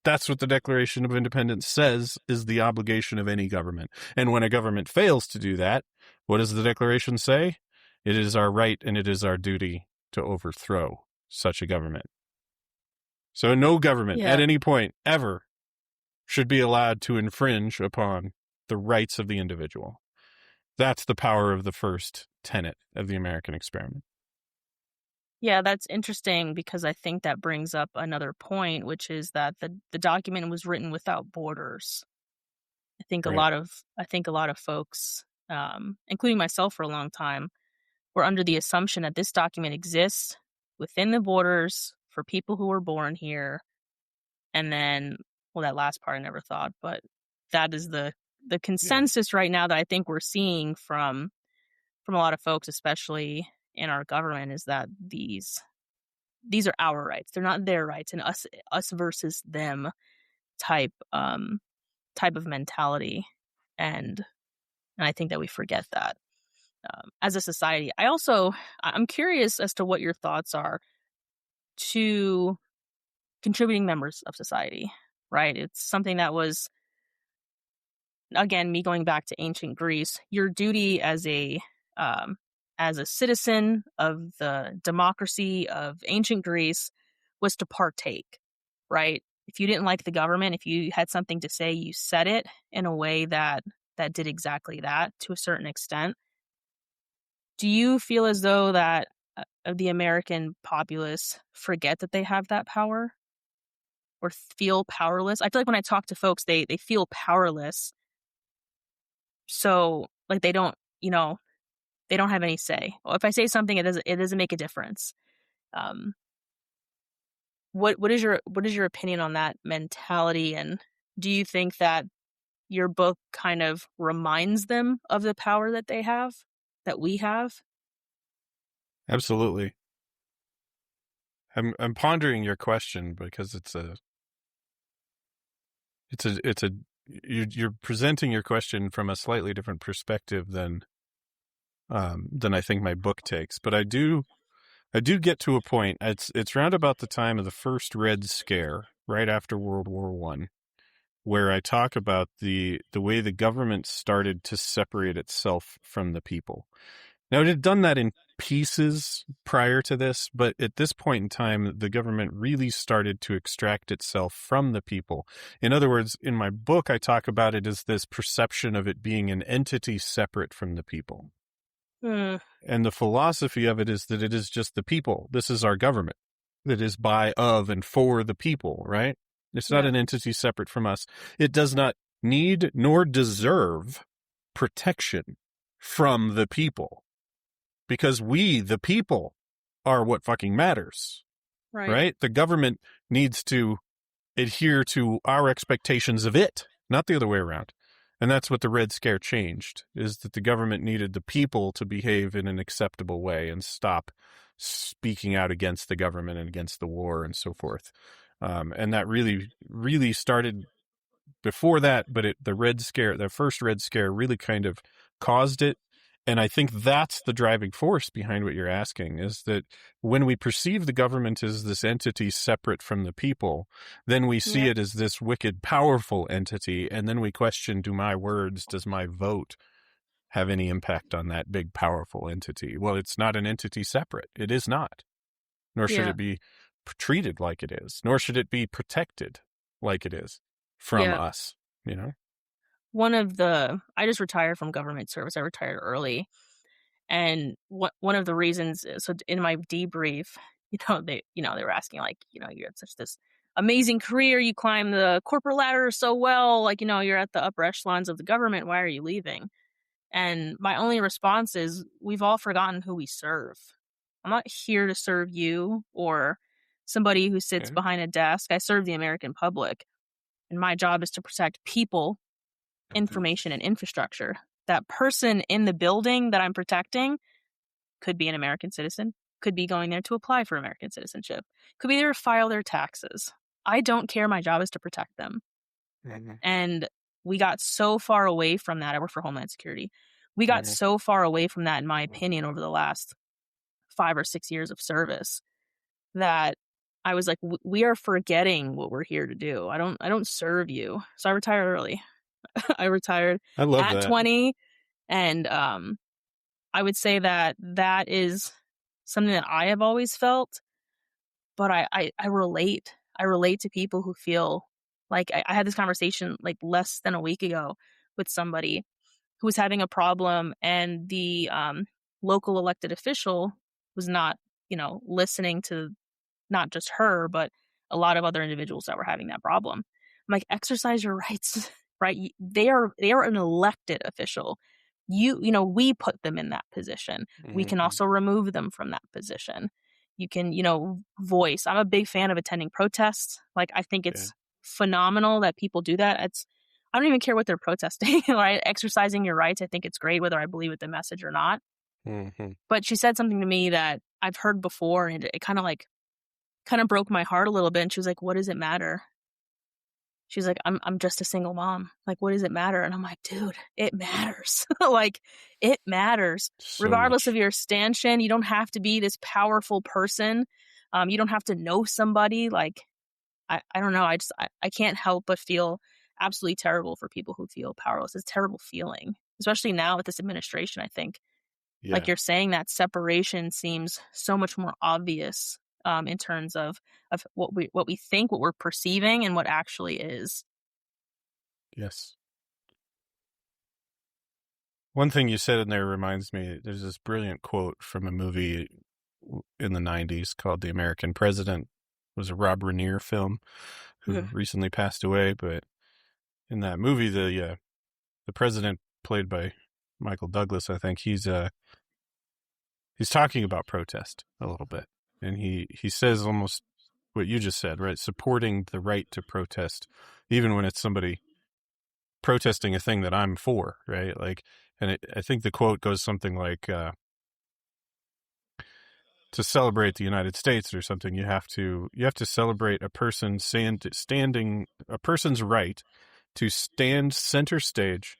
That's what the Declaration of Independence says is the obligation of any government. And when a government fails to do that, what does the Declaration say? It is our right and it is our duty to overthrow such a government. So no government at any point ever should be allowed to infringe upon the rights of the individual. That's the power of the first tenet of the American experiment. Yeah, that's interesting because I think that brings up another point, which is that the document was written without borders. I think a lot of folks, including myself for a long time, were under the assumption that this document exists within the borders for people who were born here. And then, well, that last part I never thought, but that is the consensus right now that I think we're seeing from a lot of folks, especially in our government, is that these are our rights. They're not their rights, and us versus them type of mentality. And I think that we forget that as a society. I'm curious as to what your thoughts are to contributing members of society, right? It's something that was, again, me going back to ancient Greece, your duty as a citizen of the democracy of ancient Greece was to partake, right? If you didn't like the government, if you had something to say, you said it in a way that did exactly that to a certain extent. Do you feel as though that the American populace forget that they have that power or feel powerless? I feel like when I talk to folks, they feel powerless. So like they don't have any say. Well, if I say something, it doesn't make a difference. What is your opinion on that mentality? And do you think that your book kind of reminds them of the power that they have, that we have? Absolutely. I'm pondering your question because you're presenting your question from a slightly different perspective than I think my book takes. But I do get to a point. It's round about the time of the first Red Scare, right after World War I, where I talk about the way the government started to separate itself from the people. Now, it had done that in pieces prior to this, but at this point in time, the government really started to extract itself from the people. In other words, in my book, I talk about it as this perception of it being an entity separate from the people. And the philosophy of it is that it is just the people. This is our government that is by, of, and for the people, right? It's not an entity separate from us. It does not need nor deserve protection from the people because we, the people, are what fucking matters, right? The government needs to adhere to our expectations of it, not the other way around. And that's what the Red Scare changed, is that the government needed the people to behave in an acceptable way and stop speaking out against the government and against the war and so forth. And that really, really started before that, but the Red Scare, the first Red Scare really kind of caused it. And I think that's the driving force behind what you're asking, is that when we perceive the government as this entity separate from the people, then we see it as this wicked, powerful entity. And then we question, do my words, does my vote have any impact on that big, powerful entity? Well, it's not an entity separate. It is not. Nor should it be treated like it is. Nor should it be protected like it is from us, you know? I just retired from government service. I retired early. And one of the reasons, so in my debrief, they were asking, like, you had such this amazing career. You climbed the corporate ladder so well. Like, you're at the upper echelons of the government. Why are you leaving? And my only response is, we've all forgotten who we serve. I'm not here to serve you or somebody who sits behind a desk. I serve the American public. And my job is to protect people, information, and infrastructure. That person in the building that I'm protecting could be an American citizen, could be going there to apply for American citizenship, could be there to file their taxes. I don't care. My job is to protect them. And we got so far away from that. I work for Homeland Security. We got so far away from that, in my opinion, over the last 5 or 6 years of service, that I was like, we are forgetting what we're here to do. I don't serve you. So I retired early. I retired at 20. And I would say that is something that I have always felt. But I relate. I relate to people who feel like I had this conversation like less than a week ago with somebody who was having a problem, and the local elected official was not, listening to not just her, but a lot of other individuals that were having that problem. I'm like, exercise your rights, right? They are an elected official. We put them in that position. We can also remove them from that position. You can, voice. I'm a big fan of attending protests. Like, I think it's phenomenal that people do that. I don't even care what they're protesting, right? Exercising your rights. I think it's great, whether I believe with the message or not. But she said something to me that I've heard before, and it kind of broke my heart a little bit. And she was like, what does it matter? She's like, I'm just a single mom. Like, what does it matter? And I'm like, dude, it matters. Like, it matters. So regardless of your stanchion, you don't have to be this powerful person. You don't have to know somebody. Like, I don't know. I can't help but feel absolutely terrible for people who feel powerless. It's a terrible feeling, especially now with this administration. I think, like you're saying, that separation seems so much more obvious in terms of what we think, what we're perceiving, and what actually is. Yes. One thing you said in there reminds me, there's this brilliant quote from a movie in the 90s called The American President. It was a Rob Reiner film who recently passed away, but in that movie, the president, played by Michael Douglas, I think, he's talking about protest a little bit. And he says almost what you just said, right? Supporting the right to protest, even when it's somebody protesting a thing that I'm for, right? Like, and I think the quote goes something like, to celebrate the United States or something, you have to celebrate a person's right to stand center stage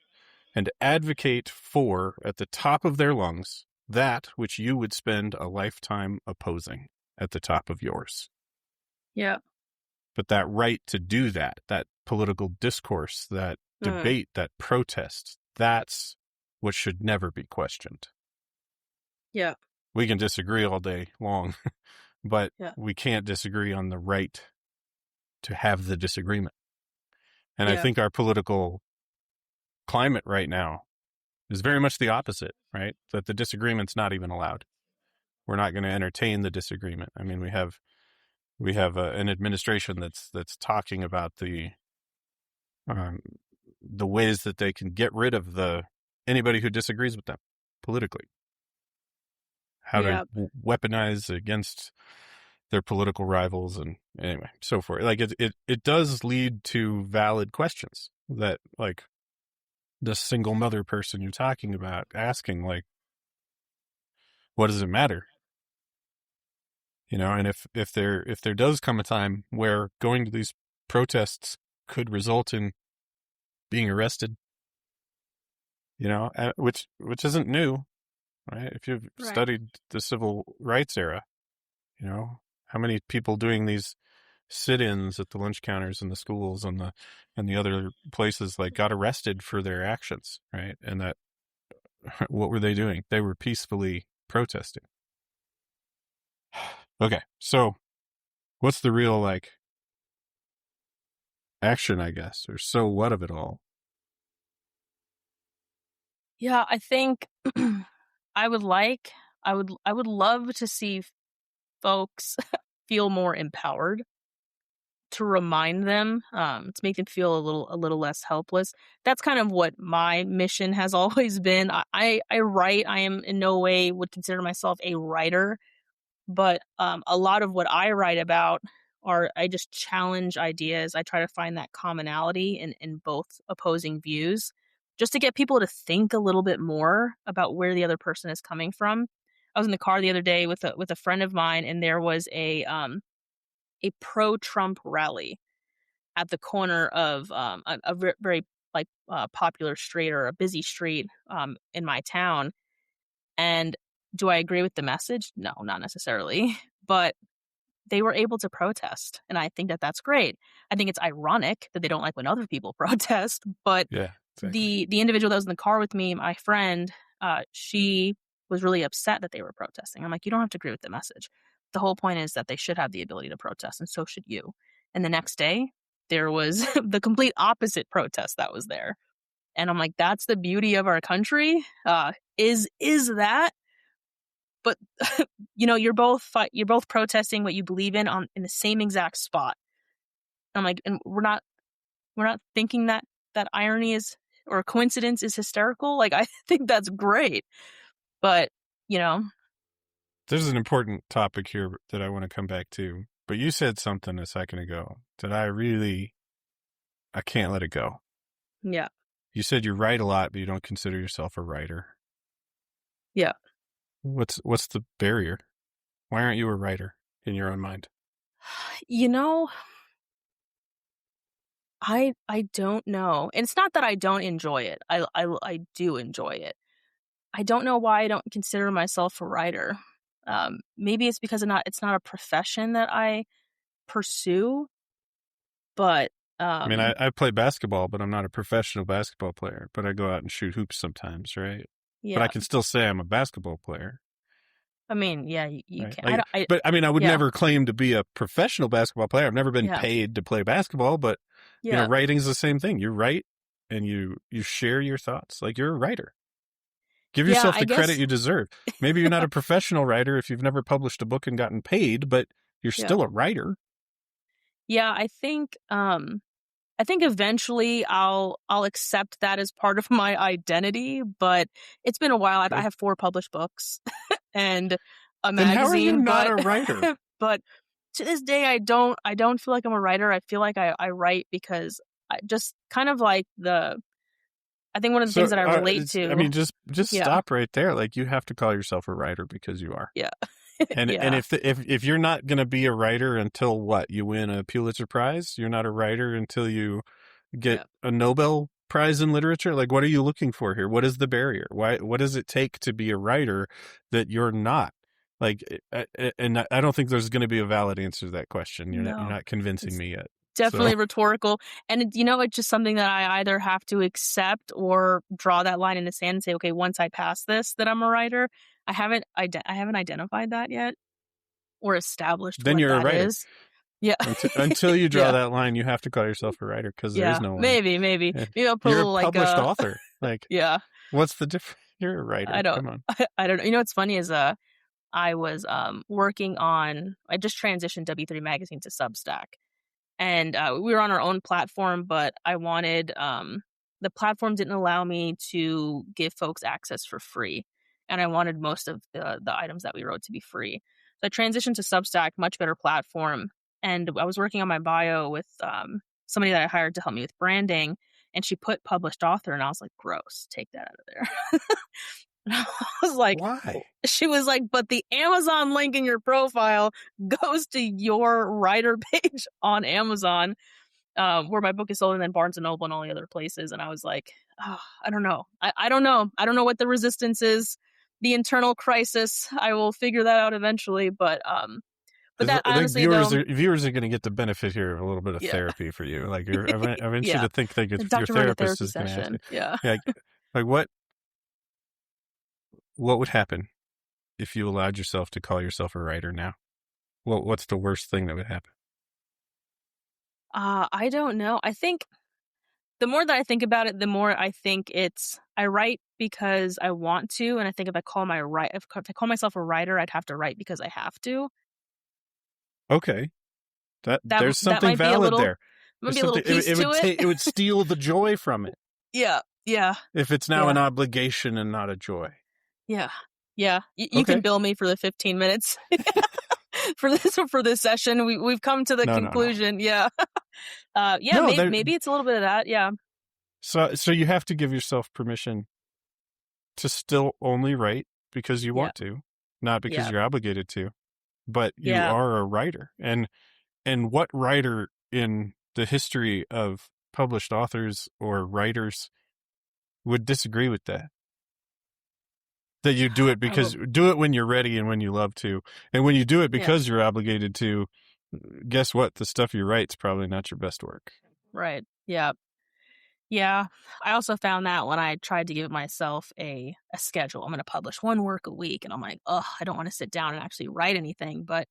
and advocate for, at the top of their lungs, that which you would spend a lifetime opposing at the top of yours. Yeah. But that right to do that political discourse, that debate, that protest, that's what should never be questioned. Yeah. We can disagree all day long, but we can't disagree on the right to have the disagreement. And I think our political climate right now is very much the opposite, right? That the disagreement's not even allowed. We're not going to entertain the disagreement. I mean, we have an administration that's talking about the ways that they can get rid of anybody who disagrees with them politically. How to weaponize against their political rivals, and anyway, so forth. Like it does lead to valid questions that, like, the single mother person you're talking about asking, like, what does it matter? And if there does come a time where going to these protests could result in being arrested, which isn't new, right? If you've Right. studied the civil rights era, how many people doing these sit-ins at the lunch counters in the schools and the other places, like, got arrested for their actions, right? And that, what were they doing? They were peacefully protesting. Okay, so what's the real, like, action, I guess, or so what of it all? Yeah, I think I would love to see folks feel more empowered, to remind them, to make them feel a little less helpless. That's kind of what my mission has always been. I write. I am in no way would consider myself a writer, but a lot of what I write about I just challenge ideas. I try to find that commonality in both opposing views, just to get people to think a little bit more about where the other person is coming from. I was in the car the other day with a friend of mine, and there was a pro-Trump rally at the corner of very like popular street, or a busy street in my town. And do I agree with the message? No, not necessarily. But they were able to protest, and I think that that's great. I think it's ironic that they don't like when other people protest, but Yeah, exactly. the individual that was in the car with me, my friend, she was really upset that they were protesting. I'm like, you don't have to agree with the message. The whole point is that they should have the ability to protest, and so should you. And the next day, there was the complete opposite protest that was there. And I'm like, that's the beauty of our country. Is that? But you're both protesting what you believe in the same exact spot. I'm like, and we're not thinking that irony is, or coincidence is, hysterical. Like, I think that's great. But There's an important topic here that I want to come back to, but you said something a second ago that I can't let it go. yeah. You said you write a lot, but you don't consider yourself a writer. Yeah. What's the barrier? Why aren't you a writer in your own mind? I don't know. And it's not that I don't enjoy it. I do enjoy it. I don't know why I don't consider myself a writer. Maybe it's because it's not a profession that I pursue. But I mean, I play basketball, but I'm not a professional basketball player. But I go out and shoot hoops sometimes, right? But I yeah. can still say I'm a basketball player. I mean, yeah, you Right? can. But I mean, I would yeah. never claim to be a professional basketball player. I've never been Yeah. paid to play basketball, but Yeah. writing's the same thing. You write and you share your thoughts. Like, you're a writer. Give Yeah, yourself I the credit guess. you deserve. Maybe you're not a professional writer if you've never published a book and gotten paid, but you're Yeah. still a writer. Yeah, I think eventually I'll accept that as part of my identity, but it's been a while. I have 4 published books and a Then how are you magazine, not a writer? but to this day I don't feel like I'm a writer. I feel like I write because I just kind of like I think one of the things that I relate to. I mean, just Yeah. stop right there. Like, you have to call yourself a writer because you are. Yeah. And yeah. and if you're not going to be a writer until what, you win a Pulitzer Prize, you're not a writer until you get a Nobel Prize in literature. Like, what are you looking for here? What is the barrier? What does it take to be a writer that you're not? Like, and I don't think there's going to be a valid answer to that question. You're not convincing me yet. Definitely rhetorical. And it's just something that I either have to accept or draw that line in the sand and say, okay, once I pass this, that I'm a writer. I haven't identified that yet, or established then what you're a that writer. is. Yeah. Until you draw Yeah. that line, you have to call yourself a writer, because there is no line. Maybe. Yeah. Maybe I'll put You're a little a published author. Like, yeah. what's the difference? You're a writer. Come on. I don't know. What's funny is I was working on. I just transitioned W3 Magazine to Substack, and we were on our own platform, but I wanted the platform didn't allow me to give folks access for free. and I wanted most of the items that we wrote to be free. So I transitioned to Substack, much better platform, and I was working on my bio with somebody that I hired to help me with branding, and she put published author, and I was like, gross, take that out of there. I was like, Why? she was like, but the Amazon link in your profile goes to your writer page on Amazon, where my book is sold, and then Barnes and Noble and all the other places. And I was like, oh, I don't know. I don't know. I don't know what the resistance is, the internal crisis. I will figure that out eventually. But that I think honestly, viewers though, are going to get the benefit here of a little bit of yeah, therapy for you. Like I want you yeah, to think that your Dr. Virga therapist therapy is going to ask you, session. Yeah. yeah, like what would happen if you allowed yourself to call yourself a writer now? What's the worst thing that would happen? I don't know. I think the more that I think about it, the more I think I write because I want to, and I think if I call myself a writer, I'd have to write because I have to. Okay, there's That something might be a valid little, there. maybe a little piece It to would it. it would steal the joy from it Yeah, yeah, if it's now yeah, an obligation and not a joy. yeah, yeah. You can Okay. bill me for the 15 minutes for this session. We've come to the No. conclusion. Yeah, yeah. No, Maybe it's a little bit of that. Yeah, so you have to give yourself permission to still only write because you yeah, want to, not because yeah, you're obligated to, but you yeah. are a writer. And what writer in the history of published authors or writers would disagree with that? That you do it because do it when you're ready and when you love to. And when you do it because you're obligated to, guess what? The stuff you write's probably not your best work. Right. Yeah. Yeah. I also found that when I tried to give myself a schedule, I'm going to publish one work a week, and I'm like, oh, I don't want to sit down and actually write anything. But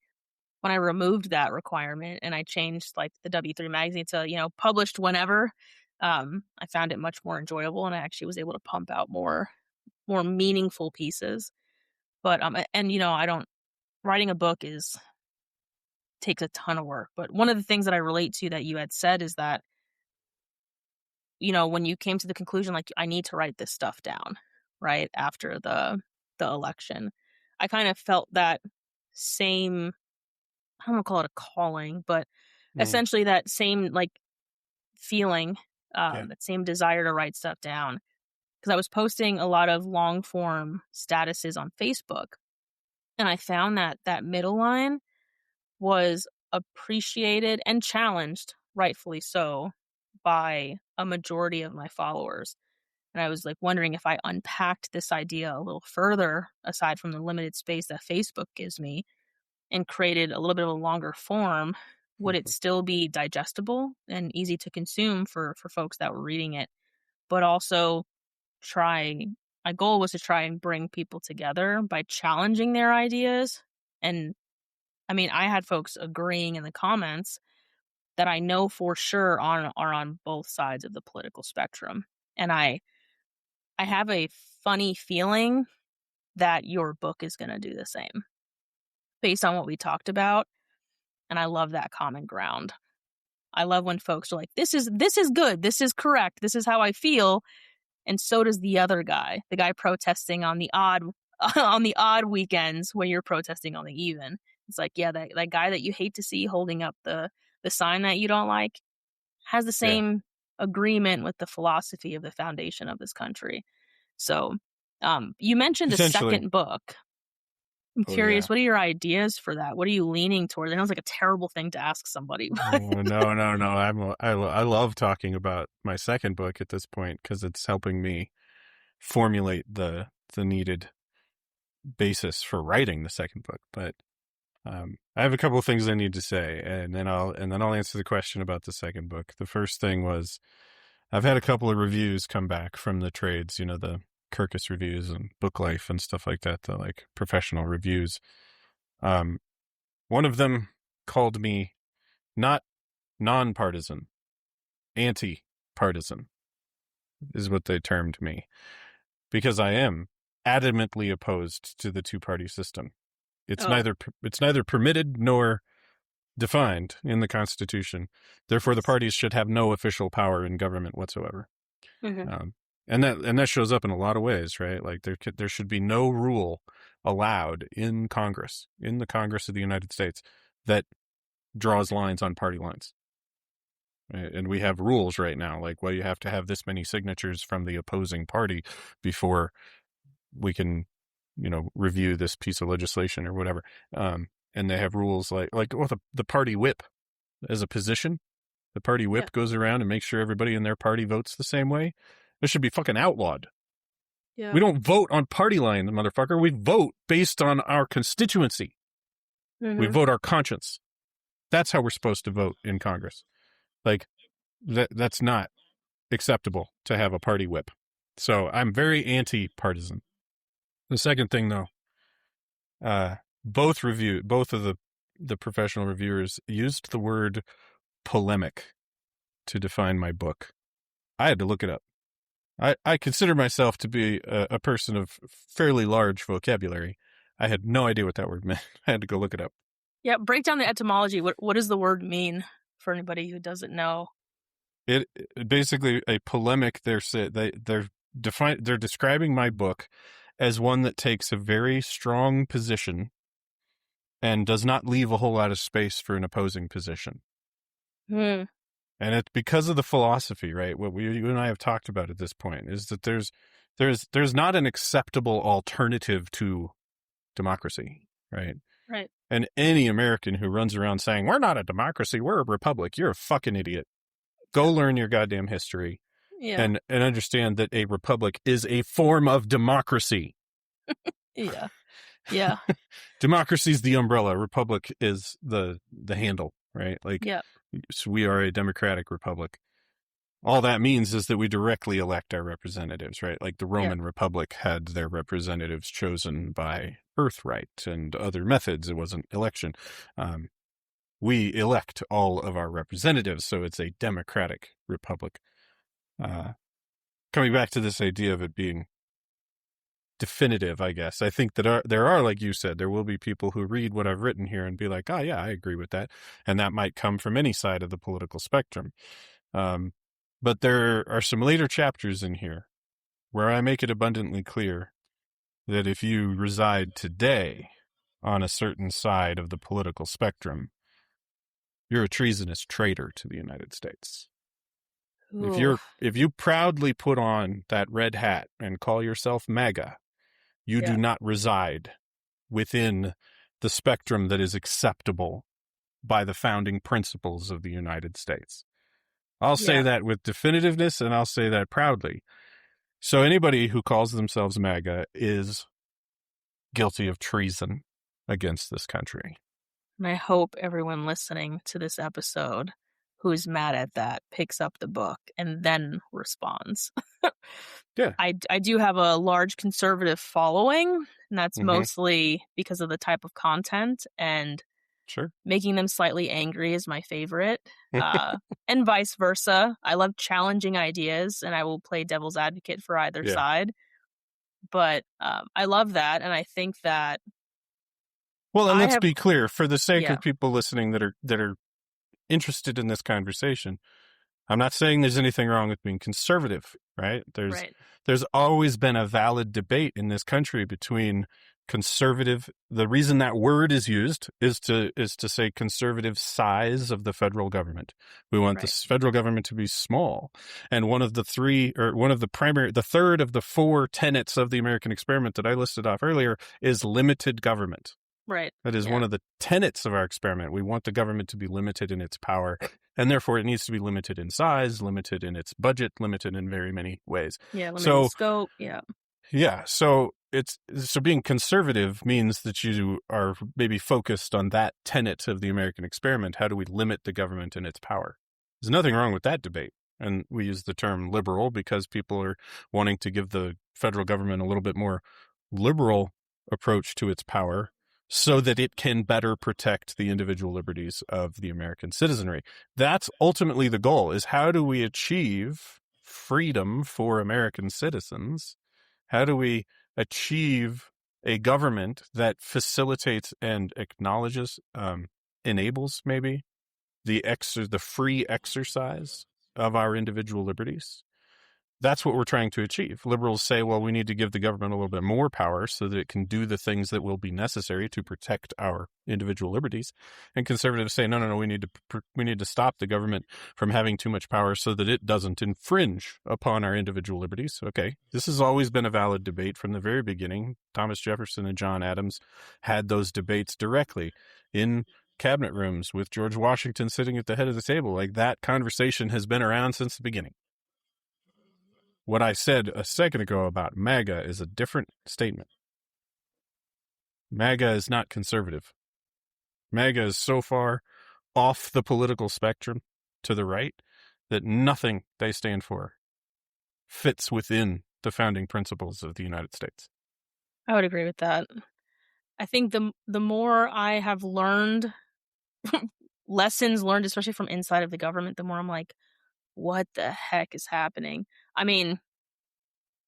when I removed that requirement and I changed like the W3 magazine to, published whenever, I found it much more enjoyable, and I actually was able to pump out more meaningful pieces. But and I don't writing a book takes a ton of work. But one of the things that I relate to that you had said is that, when you came to the conclusion, like, I need to write this stuff down, right after the election, I kind of felt that same, I don't want to call it a calling, but essentially that same like feeling, Yeah. that same desire to write stuff down, because I was posting a lot of long form statuses on Facebook, and I found that that middle line was appreciated and challenged, rightfully so, by a majority of my followers. And I was like wondering if I unpacked this idea a little further, aside from the limited space that Facebook gives me, and created a little bit of a longer form, would it still be digestible and easy to consume for folks that were reading it? But also my goal was to try and bring people together by challenging their ideas. And I mean, I had folks agreeing in the comments that I know for sure are on both sides of the political spectrum. And I have a funny feeling that your book is going to do the same based on what we talked about. And I love that common ground. I love when folks are like, this is good. This is correct. This is how I feel. And so does the other guy, the guy protesting on the odd weekends when you're protesting on the even. It's like, yeah, that guy that you hate to see holding up the sign that you don't like has the Yeah. same agreement with the philosophy of the foundation of this country. So, you mentioned a second book. I'm curious, what are your ideas for that? What are you leaning towards? I know it's like a terrible thing to ask somebody. Oh, no. I love talking about my second book at this point because it's helping me formulate the needed basis for writing the second book. But I have a couple of things I need to say, and then I'll answer the question about the second book. The first thing was, I've had a couple of reviews come back from the trades, the Kirkus reviews and Book Life and stuff like that, the like professional reviews. One of them called me not nonpartisan, anti-partisan is what they termed me, because I am adamantly opposed to the two-party system. It's neither permitted nor defined in the Constitution. Therefore, the parties should have no official power in government whatsoever. Mm-hmm. And that shows up in a lot of ways, right? Like there should be no rule allowed in Congress, in the Congress of the United States, that draws lines on party lines. Right? And we have rules right now, like, well, you have to have this many signatures from the opposing party before we can, review this piece of legislation or whatever. And they have rules like the party whip as a position. The party whip goes around and makes sure everybody in their party votes the same way. This should be fucking outlawed. Yeah. We don't vote on party line, motherfucker. We vote based on our constituency. Mm-hmm. We vote our conscience. That's how we're supposed to vote in Congress. Like, that's not acceptable to have a party whip. So I'm very anti-partisan. The second thing, though, both of the professional reviewers used the word polemic to define my book. I had to look it up. I consider myself to be a person of fairly large vocabulary. I had no idea what that word meant. I had to go look it up. Yeah, break down the etymology. What does the word mean for anybody who doesn't know? It basically a polemic. They're describing my book as one that takes a very strong position and does not leave a whole lot of space for an opposing position. Hmm. And it's because of the philosophy, right? What you and I have talked about at this point is that there's not an acceptable alternative to democracy, right? Right. And any American who runs around saying, we're not a democracy, we're a republic, you're a fucking idiot. Go learn your goddamn history and understand that a republic is a form of democracy. Yeah. Yeah. Democracy is the umbrella. Republic is the handle, right? Like, so we are a democratic republic. All that means is that we directly elect our representatives, right? Like the Roman Republic had their representatives chosen by birthright and other methods. It wasn't election. We elect all of our representatives, so it's a democratic republic. Coming back to this idea of it being definitive, I guess, I think that there are, like you said, there will be people who read what I've written here and be like, oh, yeah, I agree with that. And that might come from any side of the political spectrum. But there are some later chapters in here where I make it abundantly clear that if you reside today on a certain side of the political spectrum, you're a treasonous traitor to the United States. Ooh. If you proudly put on that red hat and call yourself MAGA, you do not reside within the spectrum that is acceptable by the founding principles of the United States. I'll say that with definitiveness, and I'll say that proudly. So anybody who calls themselves MAGA is guilty of treason against this country. And I hope everyone listening to this episode who is mad at that picks up the book and then responds. Yeah. I do have a large conservative following, and that's mostly because of the type of content, and making them slightly angry is my favorite. And vice versa. I love challenging ideas, and I will play devil's advocate for either side. But I love that, and I think that. Well, and let's be clear, for the sake of people listening that are interested in this conversation, I'm not saying there's anything wrong with being conservative, right? There's always been a valid debate in this country between conservative. The reason that word is used is to say conservative size of the federal government. We want the federal government to be small. And the third of the four tenets of the American experiment that I listed off earlier is limited government. Right. That is one of the tenets of our experiment. We want the government to be limited in its power, and therefore it needs to be limited in size, limited in its budget, limited in very many ways. Yeah, limited scope. Yeah. Yeah. So being conservative means that you are maybe focused on that tenet of the American experiment. How do we limit the government and its power? There's nothing wrong with that debate. And we use the term liberal because people are wanting to give the federal government a little bit more liberal approach to its power, so that it can better protect the individual liberties of the American citizenry. That's ultimately the goal, is how do we achieve freedom for American citizens? How do we achieve a government that facilitates and acknowledges, enables maybe, the free exercise of our individual liberties? That's what we're trying to achieve. Liberals say, well, we need to give the government a little bit more power so that it can do the things that will be necessary to protect our individual liberties. And conservatives say, no, we need to stop the government from having too much power so that it doesn't infringe upon our individual liberties. Okay, this has always been a valid debate from the very beginning. Thomas Jefferson and John Adams had those debates directly in cabinet rooms with George Washington sitting at the head of the table. Like, that conversation has been around since the beginning. What I said a second ago about MAGA is a different statement. MAGA is not conservative. MAGA is so far off the political spectrum to the right that nothing they stand for fits within the founding principles of the United States. I would agree with that. I think the more I have learned, lessons learned, especially from inside of the government, the more I'm like, what the heck is happening? I mean,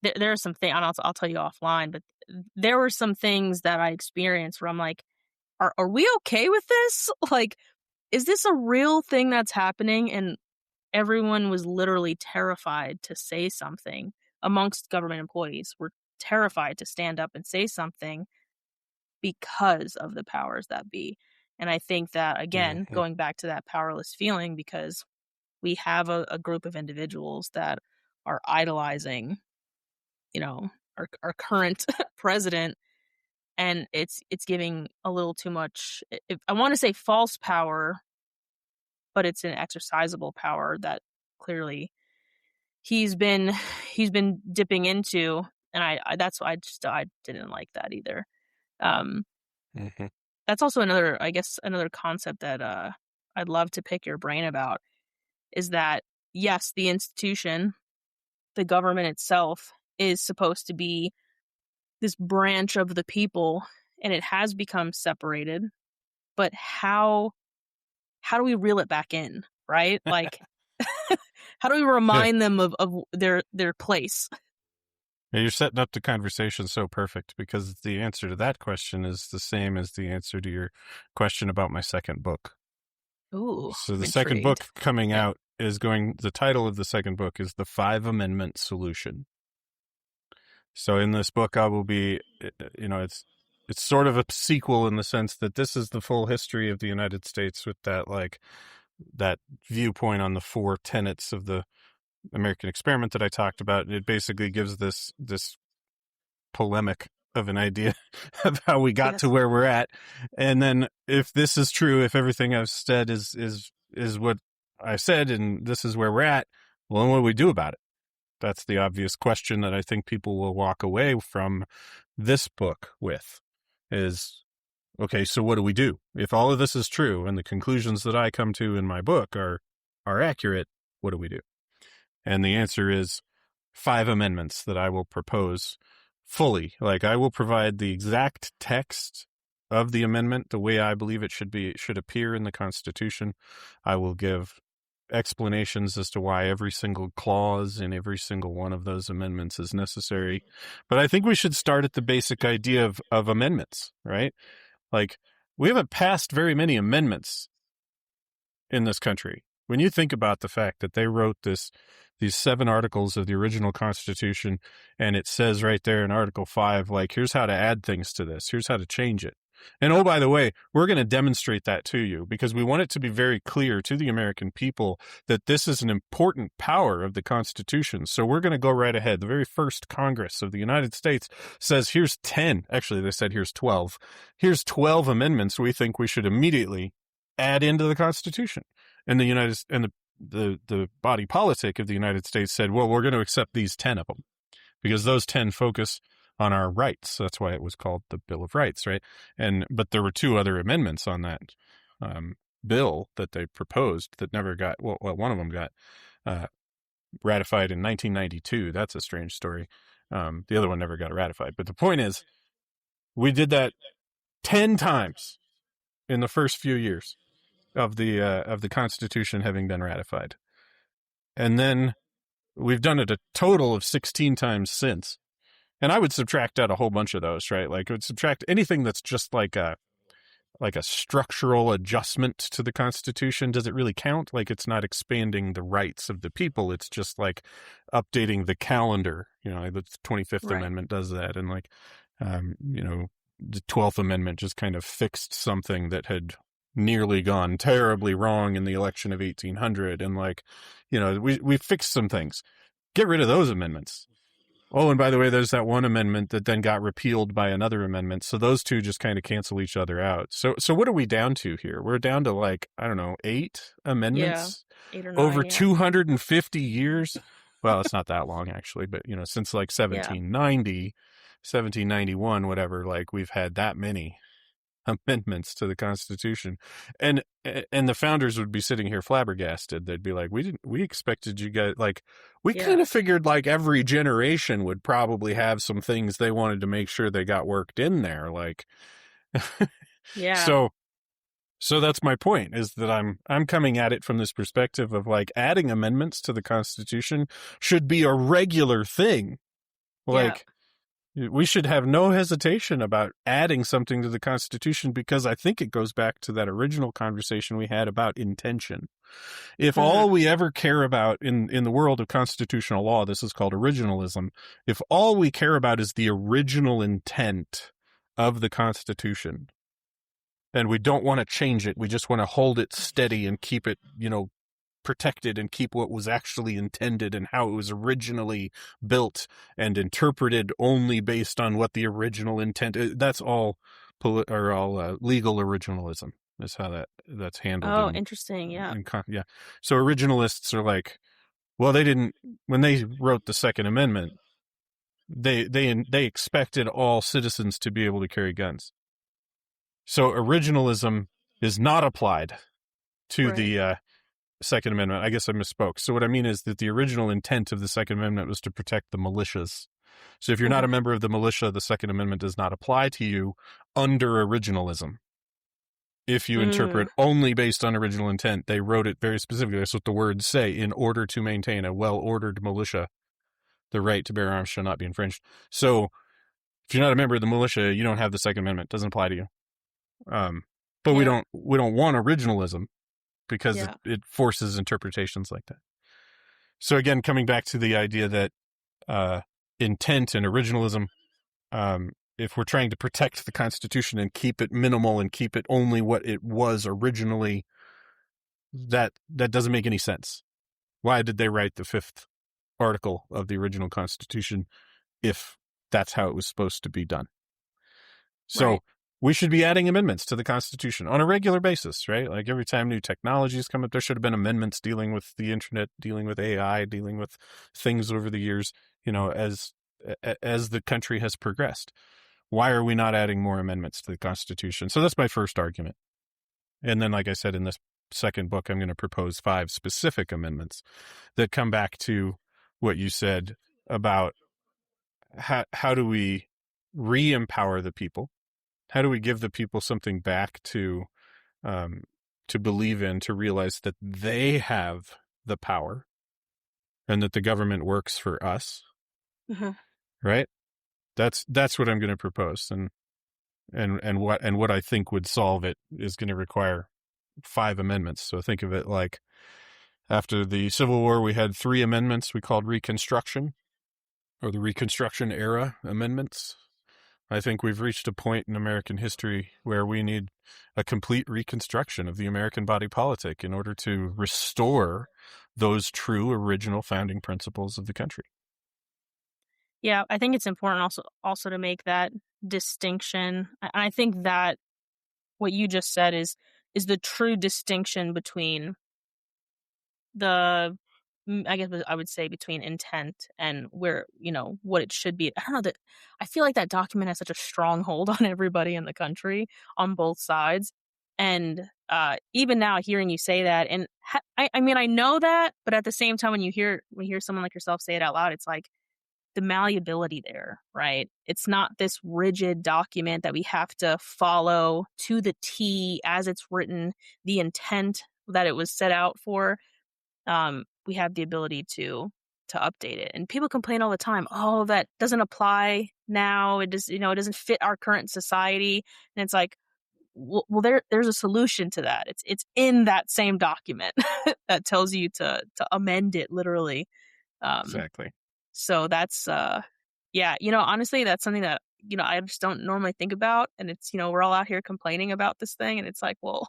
there are some things, and I'll tell you offline, but there were some things that I experienced where I'm like, are we okay with this? Like, is this a real thing that's happening? And everyone was literally terrified to say something. Amongst government employees were terrified to stand up and say something because of the powers that be. And I think that, again, going back to that powerless feeling, because we have a group of individuals that are idolizing, our current president, and it's giving a little too much. I want to say false power, but it's an exercisable power that clearly he's been dipping into, and I that's why I didn't like that either. That's also another concept that I'd love to pick your brain about, is that yes, the institution, the government itself, is supposed to be this branch of the people, and it has become separated, but how do we reel it back in, right? Like, how do we remind them of their place? Yeah, you're setting up the conversation so perfect, because the answer to that question is the same as the answer to your question about my second book. Ooh, so the second book coming out the title of the second book is The Five Amendment Solution. So in this book, I will be, it's sort of a sequel in the sense that this is the full history of the United States with that viewpoint on the four tenets of the American experiment that I talked about. It basically gives this polemic of an idea of how we got to where we're at. And then if this is true, if everything I've said is what I said, and this is where we're at, well, what do we do about it? That's the obvious question that I think people will walk away from this book with is, okay, so what do we do? If all of this is true and the conclusions that I come to in my book are accurate, what do we do? And the answer is 5 amendments that I will propose fully. Like, I will provide the exact text of the amendment the way I believe it should appear in the Constitution. I will give explanations as to why every single clause in every single one of those amendments is necessary. But I think we should start at the basic idea of amendments, right? Like, we haven't passed very many amendments in this country. When you think about the fact that they wrote these 7 articles of the original Constitution, and it says right there in Article 5, like, here's how to add things to this, here's how to change it. And oh, by the way, we're going to demonstrate that to you because we want it to be very clear to the American people that this is an important power of the Constitution. So we're going to go right ahead. The very first Congress of the United States says, here's 10. Actually, they said, here's 12. Here's 12 amendments we think we should immediately add into the Constitution. And the body politic of the United States said, well, we're going to accept these 10 of them because those 10 focus on our rights. That's why it was called the Bill of Rights, right? But there were 2 other amendments on that bill that they proposed that never got, well, one of them got ratified in 1992. That's a strange story. The other one never got ratified. But the point is, we did that 10 times in the first few years of the Constitution having been ratified. And then we've done it a total of 16 times since. And I would subtract out a whole bunch of those, right? Like, I would subtract anything that's just like a like a structural adjustment to the Constitution, does it really count? Like, it's not expanding the rights of the people. It's just like updating the calendar. You know, the 25th Right. Amendment does that. And like, you know, the 12th Amendment just kind of fixed something that had nearly gone terribly wrong in the election of 1800. And like, you know, we fixed some things. Get rid of those amendments. Oh, and by the way, there's that one amendment that then got repealed by another amendment. So those two just kind of cancel each other out. So what are we down to here? We're down to like, I don't know, 8 amendments 8 or 9, over yeah. 250 years. Well, it's not that long actually, but you know, since like 1790, 1791, whatever, like we've had that many amendments to the Constitution, and the founders would be sitting here flabbergasted. They'd be like, we expected you guys, like, we kind of figured like every generation would probably have some things they wanted to make sure they got worked in there, like. So that's my point, is that I'm coming at it from this perspective of like adding amendments to the Constitution should be a regular thing. Like, we should have no hesitation about adding something to the Constitution, because I think it goes back to that original conversation we had about intention. If all we ever care about in the world of constitutional law, this is called originalism, if all we care about is the original intent of the Constitution, and we don't want to change it, we just want to hold it steady and keep it, you know, protected, and keep what was actually intended and how it was originally built and interpreted only based on what the original intent is. That's all legal originalism is how that's handled. Oh, interesting. Yeah. So originalists are like, well, they didn't, when they wrote the Second Amendment, they expected all citizens to be able to carry guns. So originalism is not applied to the Second Amendment. I guess I misspoke. So what I mean is that the original intent of the Second Amendment was to protect the militias. So if you're not a member of the militia, the Second Amendment does not apply to you under originalism. If you interpret only based on original intent, they wrote it very specifically. That's what the words say: in order to maintain a well-ordered militia, the right to bear arms shall not be infringed. So if you're not a member of the militia, you don't have the Second Amendment. It doesn't apply to you. But we don't want originalism, because it forces interpretations like that. So again, coming back to the idea that intent and originalism, if we're trying to protect the Constitution and keep it minimal and keep it only what it was originally, that doesn't make any sense. Why did they write the 5th article of the original Constitution if that's how it was supposed to be done? So we should be adding amendments to the Constitution on a regular basis, right? Like every time new technologies come up, there should have been amendments dealing with the internet, dealing with AI, dealing with things over the years, you know, as the country has progressed. Why are we not adding more amendments to the Constitution? So that's my first argument. And then, like I said, in this second book, I'm going to propose 5 specific amendments that come back to what you said about how do we re-empower the people? How do we give the people something back to believe in, to realize that they have the power and that the government works for us? Right? That's what I'm going to propose, and what I think would solve it is going to require 5 amendments. So think of it like, after the Civil War, we had 3 amendments we called Reconstruction, or the Reconstruction era amendments. I think we've reached a point in American history where we need a complete reconstruction of the American body politic in order to restore those true original founding principles of the country. Yeah, I think it's important also to make that distinction. I think that what you just said is the true distinction between I guess I would say between intent and where, you know, what it should be. I don't know, that I feel like that document has such a strong hold on everybody in the country on both sides. And even now, hearing you say that, and I mean, I know that, but at the same time, when you hear someone like yourself say it out loud, it's like the malleability there, right? It's not this rigid document that we have to follow to the T as it's written, the intent that it was set out for. We have the ability to update it. And people complain all the time, oh, that doesn't apply now. It doesn't fit our current society. And it's like, there's a solution to that. It's in that same document that tells you to amend it literally. Exactly. So that's yeah, honestly, that's something that I just don't normally think about, and it's we're all out here complaining about this thing, and it's like, well,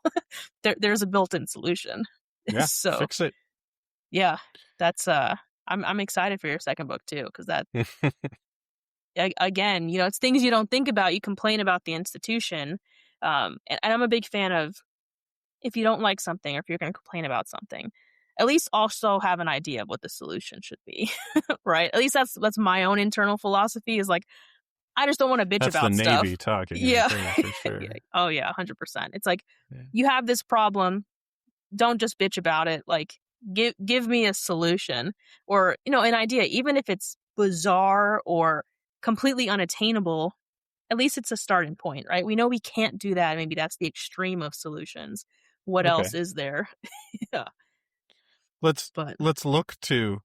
there's a built-in solution. Yeah, So fix it. yeah, that's I'm excited for your second book too, because that again, it's things you don't think about. You complain about the institution, and I'm a big fan of, if you don't like something or if you're going to complain about something, at least also have an idea of what the solution should be, right? At least that's my own internal philosophy, is like, I just don't want to bitch That's the about stuff. Navy talking right Yeah. there, for sure. Yeah. Oh yeah, 100%. It's like, Yeah. you have this problem, don't just bitch about it. Like, give me a solution, or an idea, even if it's bizarre or completely unattainable. At least it's a starting point, right? We know we can't do that. Maybe that's the extreme of solutions. What Okay. else is there? Yeah. Let's But look to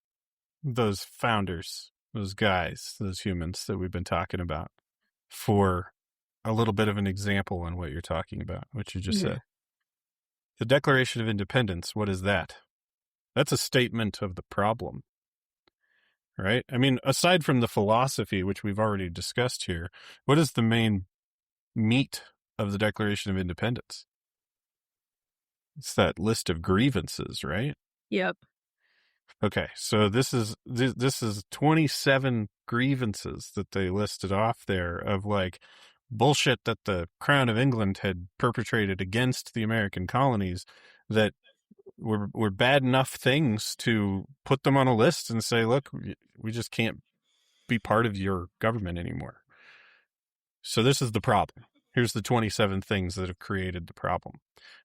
those founders, those guys, those humans that we've been talking about, for a little bit of an example on what you're talking about, what you just yeah. said. The Declaration of Independence, what is that? That's a statement of the problem, right? I mean, aside from the philosophy, which we've already discussed here, what is the main meat of the Declaration of Independence? It's that list of grievances, right? Yep. Okay, so this is 27 grievances that they listed off there, of like bullshit that the Crown of England had perpetrated against the American colonies, that were bad enough things to put them on a list and say, look, we just can't be part of your government anymore. So this is the problem. Here's the 27 things that have created the problem.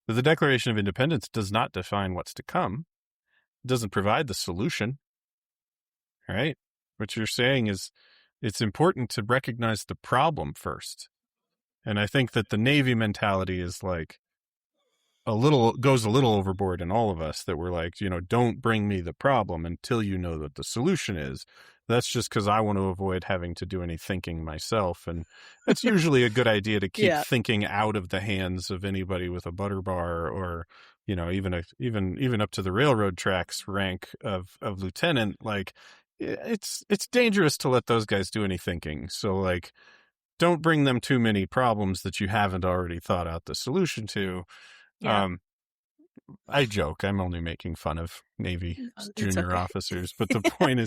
But the Declaration of Independence does not define what's to come. It doesn't provide the solution. Right? What you're saying is, it's important to recognize the problem first. And I think that the Navy mentality is like goes a little overboard in all of us, that we're like, don't bring me the problem until you know what the solution is. That's just because I want to avoid having to do any thinking myself. And it's usually a good idea to keep Yeah. thinking out of the hands of anybody with a butter bar, or, even up to the railroad tracks rank of lieutenant. Like, it's dangerous to let those guys do any thinking. So, like, don't bring them too many problems that you haven't already thought out the solution to. Yeah. I joke. I'm only making fun of Navy It's junior okay. officers, but the point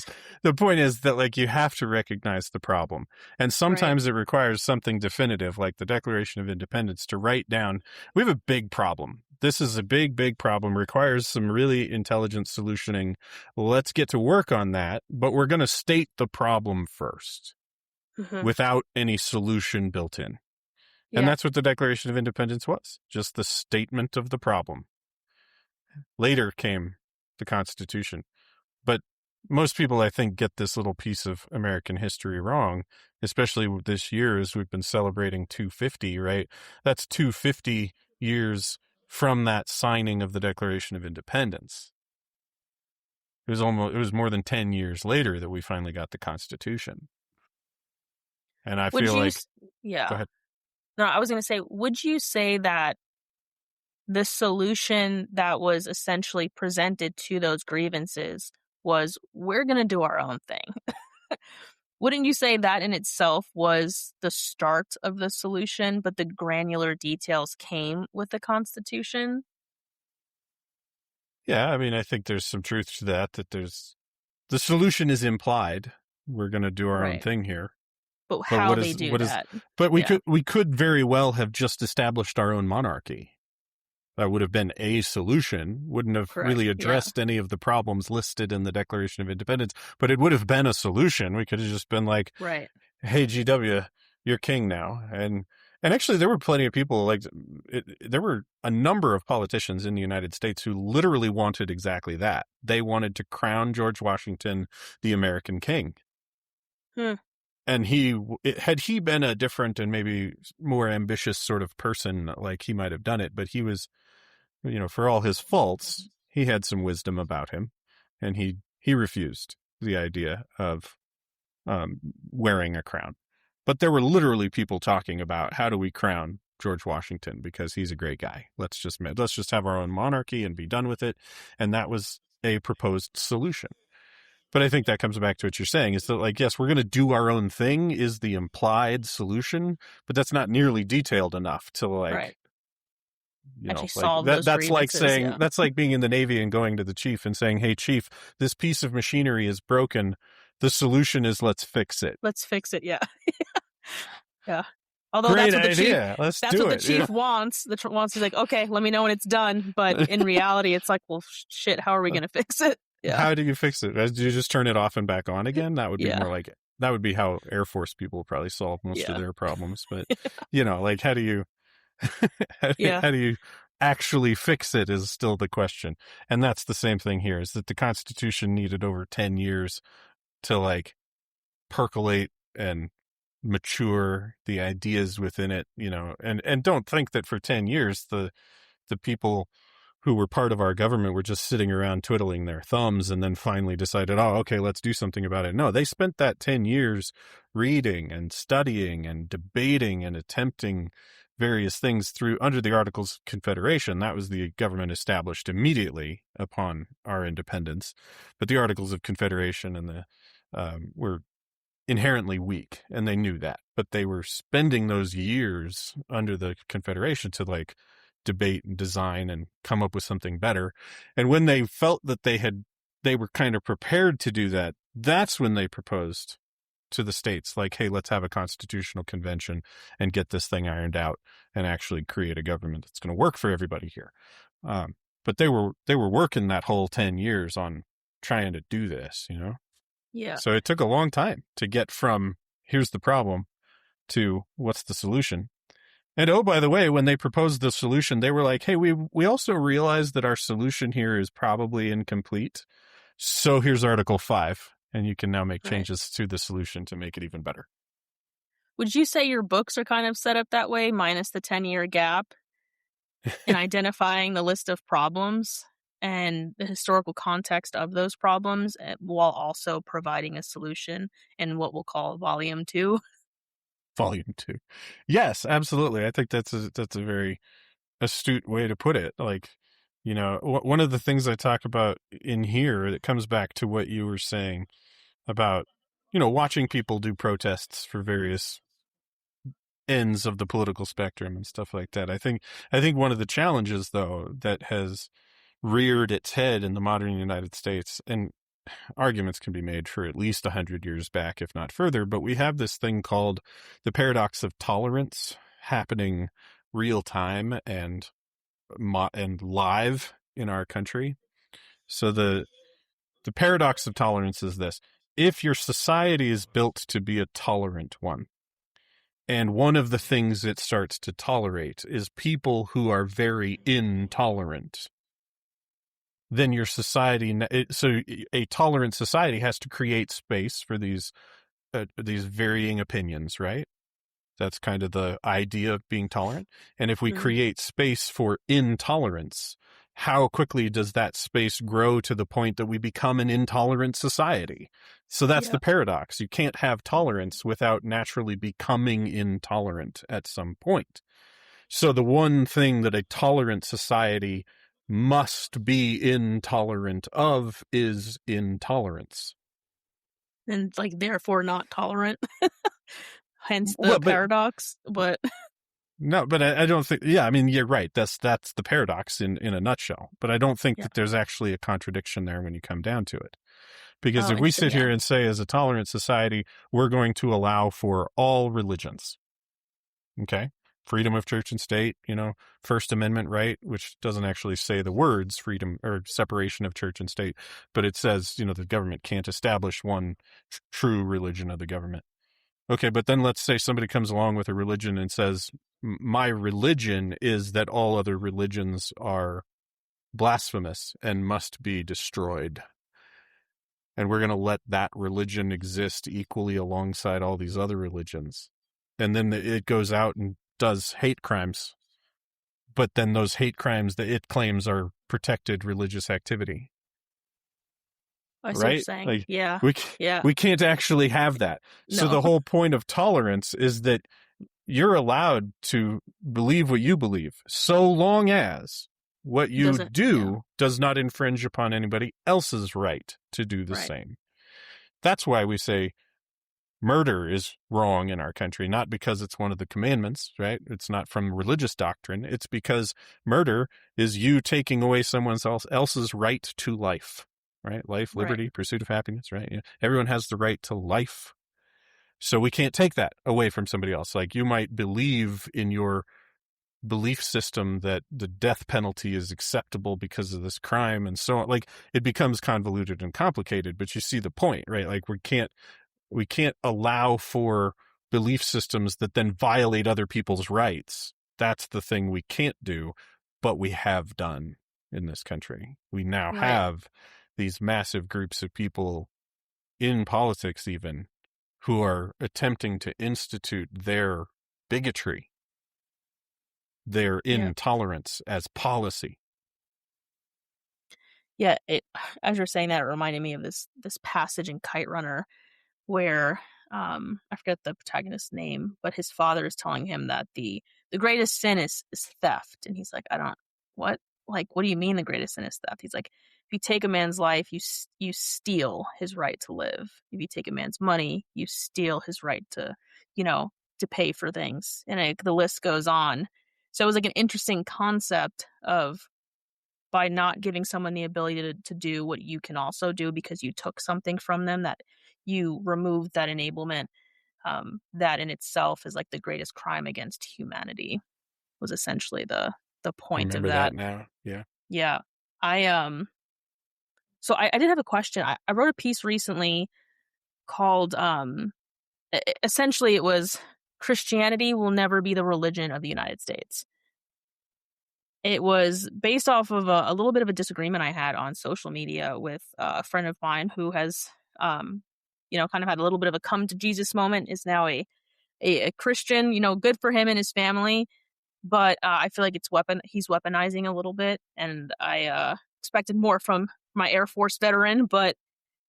is that, like, you have to recognize the problem, and sometimes it requires something definitive, like the Declaration of Independence, to write down. We have a big problem. This is a big, big problem. Requires some really intelligent solutioning. Let's get to work on that, but we're going to state the problem first, Mhm. without any solution built in. And Yeah. that's what the Declaration of Independence was, just the statement of the problem. Later came the Constitution. But most people, I think, get this little piece of American history wrong, especially this year as we've been celebrating 250, right? That's 250 years from that signing of the Declaration of Independence. It was more than 10 years later that we finally got the Constitution. And I Would feel you? like, go Yeah. ahead. No, I was going to say, would you say that the solution that was essentially presented to those grievances was, we're going to do our own thing? Wouldn't you say that in itself was the start of the solution, but the granular details came with the Constitution? Yeah, I mean, I think there's some truth to that the solution is implied. We're going to do our own Right. thing here. But But how they do that. but Yeah. we could very well have just established our own monarchy. That would have been a solution, wouldn't have Correct. really Yeah. addressed any of the problems listed in the Declaration of Independence, but it would have been a solution. We could have just been like, Right. hey, GW, you're king now. And actually, there were plenty of people, like, there were a number of politicians in the United States who literally wanted exactly that. They wanted to crown George Washington the American king. Hmm. And had he been a different and maybe more ambitious sort of person, like, he might have done it. But he was, for all his faults, he had some wisdom about him, and he refused the idea of wearing a crown. But there were literally people talking about, how do we crown George Washington because he's a great guy. Let's just have our own monarchy and be done with it. And that was a proposed solution. But I think that comes back to what you're saying is that, like, yes, we're going to do our own thing is the implied solution, but that's not nearly detailed enough to, like, right. Actually like solve those that's like grievances, saying, that's like being in the Navy and going to the chief and saying, hey, chief, this piece of machinery is broken. The solution is let's fix it. Let's fix it. Yeah. Yeah. Although Great that's what the idea. chief, Let's that's do what it. the chief wants. The wants is like, okay, let me know when it's done. But in reality, it's like, well, shit, how are we going to fix it? Yeah. How do you fix it? Do you just turn it off and back on again? That would be more like it. That would be how Air Force people probably solve most of their problems. But, like, how do you, how do you actually fix it is still the question. And that's the same thing here, is that the Constitution needed over 10 years to, like, percolate and mature the ideas within it, and don't think that for 10 years the people who were part of our government were just sitting around twiddling their thumbs and then finally decided, oh, okay, let's do something about it. No, they spent that 10 years reading and studying and debating and attempting various things under the Articles of Confederation. That was the government established immediately upon our independence. But the Articles of Confederation and were inherently weak, and they knew that. But they were spending those years under the Confederation to, like, debate and design and come up with something better. And when they felt that they were kind of prepared to do that, that's when they proposed to the states, like, hey, let's have a constitutional convention and get this thing ironed out and actually create a government that's going to work for everybody here. But they were working that whole 10 years on trying to do this, Yeah. So it took a long time to get from here's the problem to what's the solution. And oh, by the way, when they proposed the solution, they were like, hey, we also realize that our solution here is probably incomplete. So here's Article 5, and you can now make changes to the solution to make it even better. Would you say your books are kind of set up that way, minus the 10-year gap, in identifying the list of problems and the historical context of those problems, while also providing a solution in what we'll call Volume 2? Volume 2. Yes, absolutely. I think that's a very astute way to put it. Like, one of the things I talk about in here that comes back to what you were saying about, watching people do protests for various ends of the political spectrum and stuff like that. I think one of the challenges, though, that has reared its head in the modern United States, and arguments can be made for at least 100 years back, if not further, but we have this thing called the paradox of tolerance happening real time and live in our country. So the paradox of tolerance is this: if your society is built to be a tolerant one, and one of the things it starts to tolerate is people who are very intolerant, then your society, so a tolerant society has to create space for these varying opinions, right? That's kind of the idea of being tolerant. And if we create space for intolerance, how quickly does that space grow to the point that we become an intolerant society? So that's the paradox. You can't have tolerance without naturally becoming intolerant at some point. So the one thing that a tolerant society must be intolerant of is intolerance. And, like, therefore not tolerant. Hence the paradox. But no, but I don't think, I mean, you're right. That's the paradox in a nutshell. But I don't think that there's actually a contradiction there when you come down to it. Because if we sit here and say, as a tolerant society, we're going to allow for all religions, okay? Freedom of church and state, First Amendment right, which doesn't actually say the words freedom or separation of church and state, but it says, the government can't establish one true religion of the government. Okay, but then let's say somebody comes along with a religion and says, my religion is that all other religions are blasphemous and must be destroyed. And we're going to let that religion exist equally alongside all these other religions. And then it goes out and does hate crimes. But then those hate crimes that it claims are protected religious activity. I see what you're saying. Like, we can't actually have that. No. So the whole point of tolerance is that, you're allowed to believe what you believe, so long as what you do does not infringe upon anybody else's right to do the same. That's why we say murder is wrong in our country, not because it's one of the commandments, right? It's not from religious doctrine. It's because murder is you taking away someone else's right to life, right? Life, liberty, pursuit of happiness, right? Yeah. Everyone has the right to life. So we can't take that away from somebody else. Like, you might believe in your belief system that the death penalty is acceptable because of this crime and so on. Like, it becomes convoluted and complicated, but you see the point, right? Like, we can't allow for belief systems that then violate other people's rights. That's the thing we can't do, but we have done in this country. We now have these massive groups of people in politics even who are attempting to institute their bigotry, their intolerance as policy. Yeah, as you're saying that, it reminded me of this passage in Kite Runner where I forget the protagonist's name, but his father is telling him that the greatest sin is theft, and he's like, what? Like, what do you mean the greatest sin is theft? He's like, if you take a man's life, you steal his right to live. If you take a man's money, you steal his right to, to pay for things, and the list goes on. So it was like an interesting concept of, by not giving someone the ability to do what you can also do because you took something from them, that you removed that enablement, that in itself is like the greatest crime against humanity, was essentially the point of that. Now. Yeah. Yeah. So I did have a question. I wrote a piece recently called, essentially it was, Christianity will never be the religion of the United States. It was based off of a little bit of a disagreement I had on social media with a friend of mine who has, kind of had a little bit of a come to Jesus moment, is now a Christian, good for him and his family. But I feel like he's weaponizing a little bit, and I expected more from my Air Force veteran. But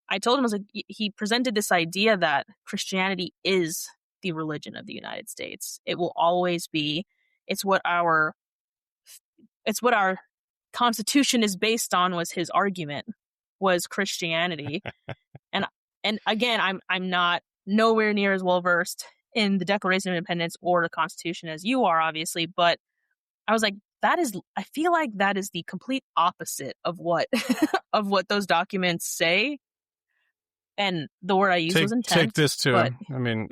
I told him, I was like, he presented this idea that Christianity is the religion of the United States. It will always be. It's what our Constitution is based on, was his argument, was Christianity. and again, I'm not nowhere near as well versed in the Declaration of Independence or the Constitution as you are, obviously, but I was like, I feel like that is the complete opposite of what of what those documents say. And the word I used was intent. Take this to him. I mean,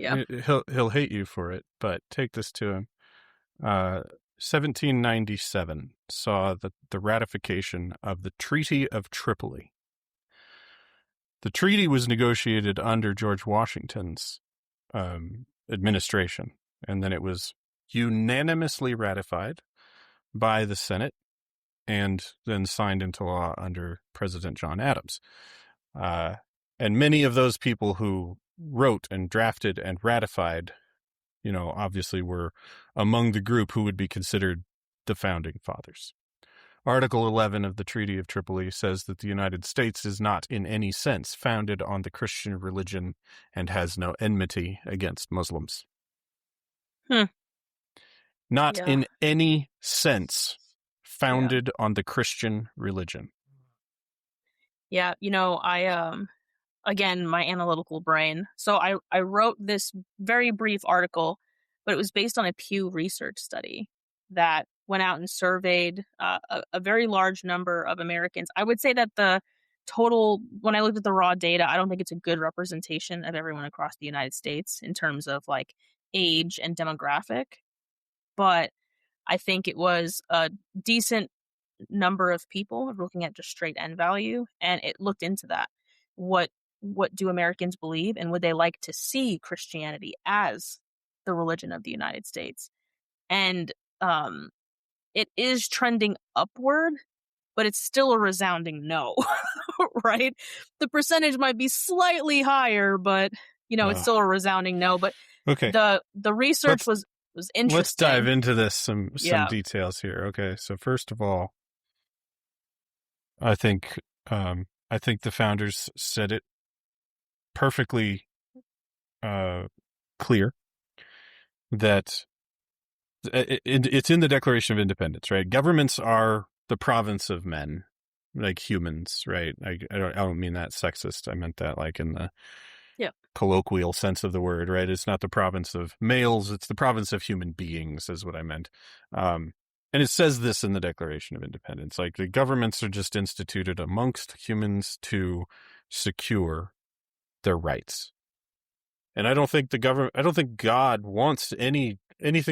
he'll hate you for it, but take this to him. 1797 saw the ratification of the Treaty of Tripoli. The treaty was negotiated under George Washington's administration, and then it was unanimously ratified by the Senate and then signed into law under President John Adams. And many of those people who wrote and drafted and ratified, obviously were among the group who would be considered the founding fathers. Article 11 of the Treaty of Tripoli says that the United States is not in any sense founded on the Christian religion and has no enmity against Muslims. Not in any sense founded on the Christian religion. Yeah, again, my analytical brain. So I wrote this very brief article, but it was based on a Pew Research study that went out and surveyed a very large number of Americans. I would say that the total, when I looked at the raw data, I don't think it's a good representation of everyone across the United States in terms of like age and demographic. But I think it was a decent number of people looking at just straight end value, and it looked into that. What do Americans believe, and would they like to see Christianity as the religion of the United States? And it is trending upward, but it's still a resounding no, right? The percentage might be slightly higher, but it's still a resounding no. But okay, the research was interesting. Let's dive into this some details here. Okay, so first of all, I think the founders said it perfectly clear that It's in the Declaration of Independence, right? Governments are the province of men, like humans, right? I don't mean that sexist. I meant that like in the colloquial sense of the word, right? It's not the province of males. It's the province of human beings is what I meant. And it says this in the Declaration of Independence, like the governments are just instituted amongst humans to secure their rights. And I don't think God wants anything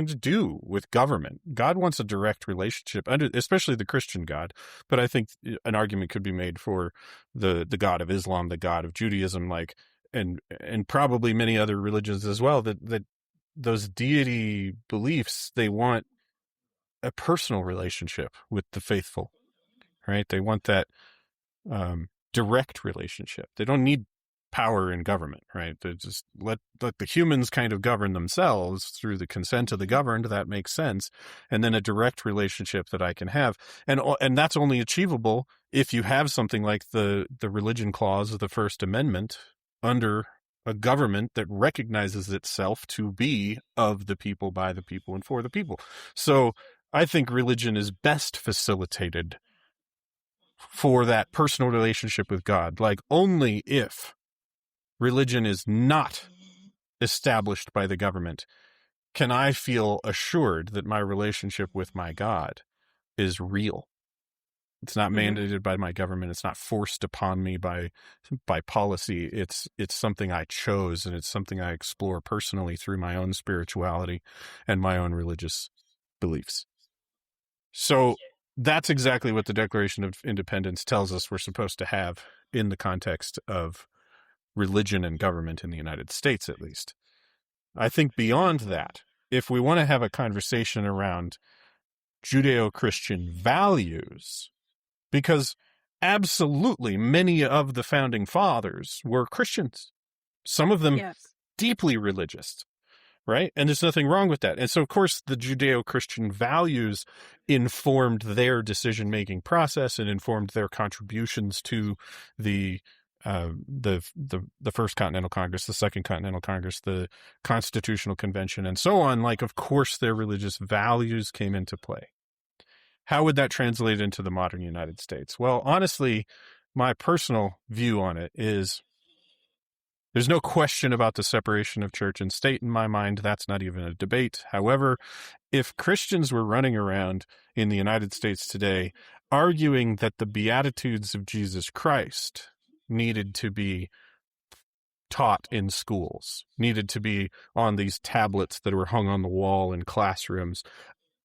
to do with government. God wants a direct relationship, especially the Christian God. But I think an argument could be made for the God of Islam, the God of Judaism, like, and probably many other religions as well, that those deity beliefs, they want a personal relationship with the faithful, right? They want that direct relationship. They don't need power in government, right? They just let the humans kind of govern themselves through the consent of the governed. That makes sense. And then a direct relationship that I can have. And that's only achievable if you have something like the religion clause of the First Amendment under a government that recognizes itself to be of the people, by the people, and for the people. So I think religion is best facilitated for that personal relationship with God, like only if religion is not established by the government can I feel assured that my relationship with my God is real. It's not mandated by my government. It's not forced upon me by policy. It's something I chose, and it's something I explore personally through my own spirituality and my own religious beliefs. So that's exactly what the Declaration of Independence tells us we're supposed to have in the context of religion and government in the United States, at least. I think beyond that, if we want to have a conversation around Judeo-Christian values, because absolutely many of the founding fathers were Christians, some of them deeply religious, right? And there's nothing wrong with that. And so, of course, the Judeo-Christian values informed their decision-making process and informed their contributions to the First Continental Congress, the Second Continental Congress, the Constitutional Convention, and so on. Like, of course, their religious values came into play. How would that translate into the modern United States? Well, honestly, my personal view on it is there's no question about the separation of church and state in my mind. That's not even a debate. However, if Christians were running around in the United States today arguing that the Beatitudes of Jesus Christ needed to be taught in schools, needed to be on these tablets that were hung on the wall in classrooms,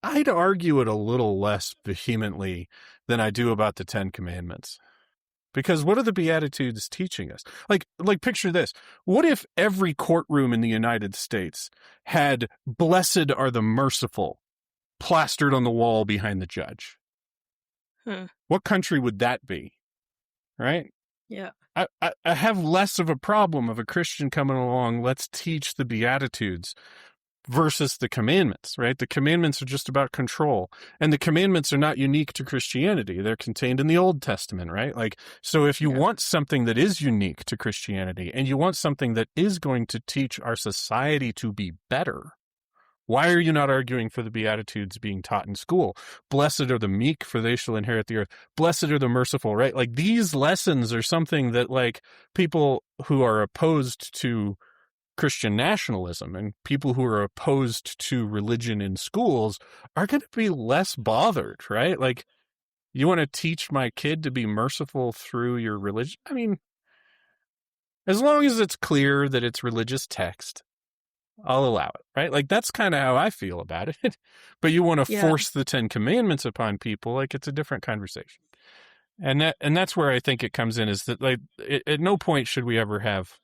I'd argue it a little less vehemently than I do about the Ten Commandments. Because what are the Beatitudes teaching us? Like picture this. What if every courtroom in the United States had "Blessed are the merciful" plastered on the wall behind the judge? What country would that be? Right? Yeah. I have less of a problem of a Christian coming along, let's teach the Beatitudes, versus the commandments, right? The commandments are just about control. And the commandments are not unique to Christianity. They're contained in the Old Testament, right? Like, so if you want something that is unique to Christianity and you want something that is going to teach our society to be better, why are you not arguing for the Beatitudes being taught in school? Blessed are the meek, for they shall inherit the earth. Blessed are the merciful, right? Like, these lessons are something that, like, people who are opposed to Christian nationalism and people who are opposed to religion in schools are going to be less bothered, right? Like, you want to teach my kid to be merciful through your religion? I mean, as long as it's clear that it's religious text, I'll allow it, right? Like, that's kind of how I feel about it. But you want to force the Ten Commandments upon people, like, it's a different conversation. And that's where I think it comes in, is that, like, at no point should we ever have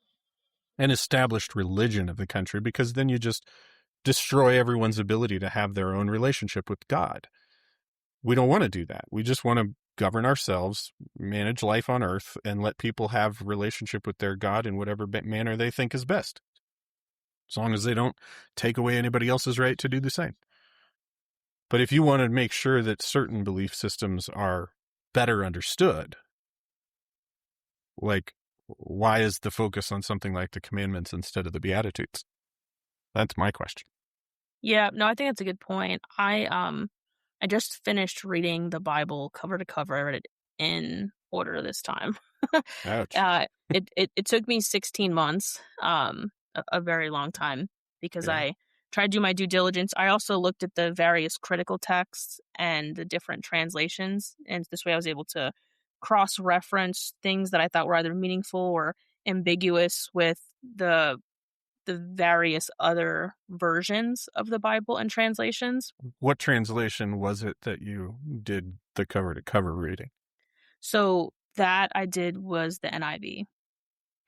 an established religion of the country, because then you just destroy everyone's ability to have their own relationship with God. We don't want to do that. We just want to govern ourselves, manage life on earth, and let people have relationship with their God in whatever manner they think is best, as long as they don't take away anybody else's right to do the same. But if you want to make sure that certain belief systems are better understood, like, why is the focus on something like the commandments instead of the Beatitudes? That's my question. Yeah, no, I think that's a good point. I just finished reading the Bible cover to cover. I read it in order this time. Ouch. It took me 16 months, a very long time, because Yeah. I tried to do my due diligence. I also looked at the various critical texts and the different translations, and this way I was able to cross-reference things that I thought were either meaningful or ambiguous with the various other versions of the Bible and translations. What translation was it that you did the cover to cover reading? So that I did was the NIV,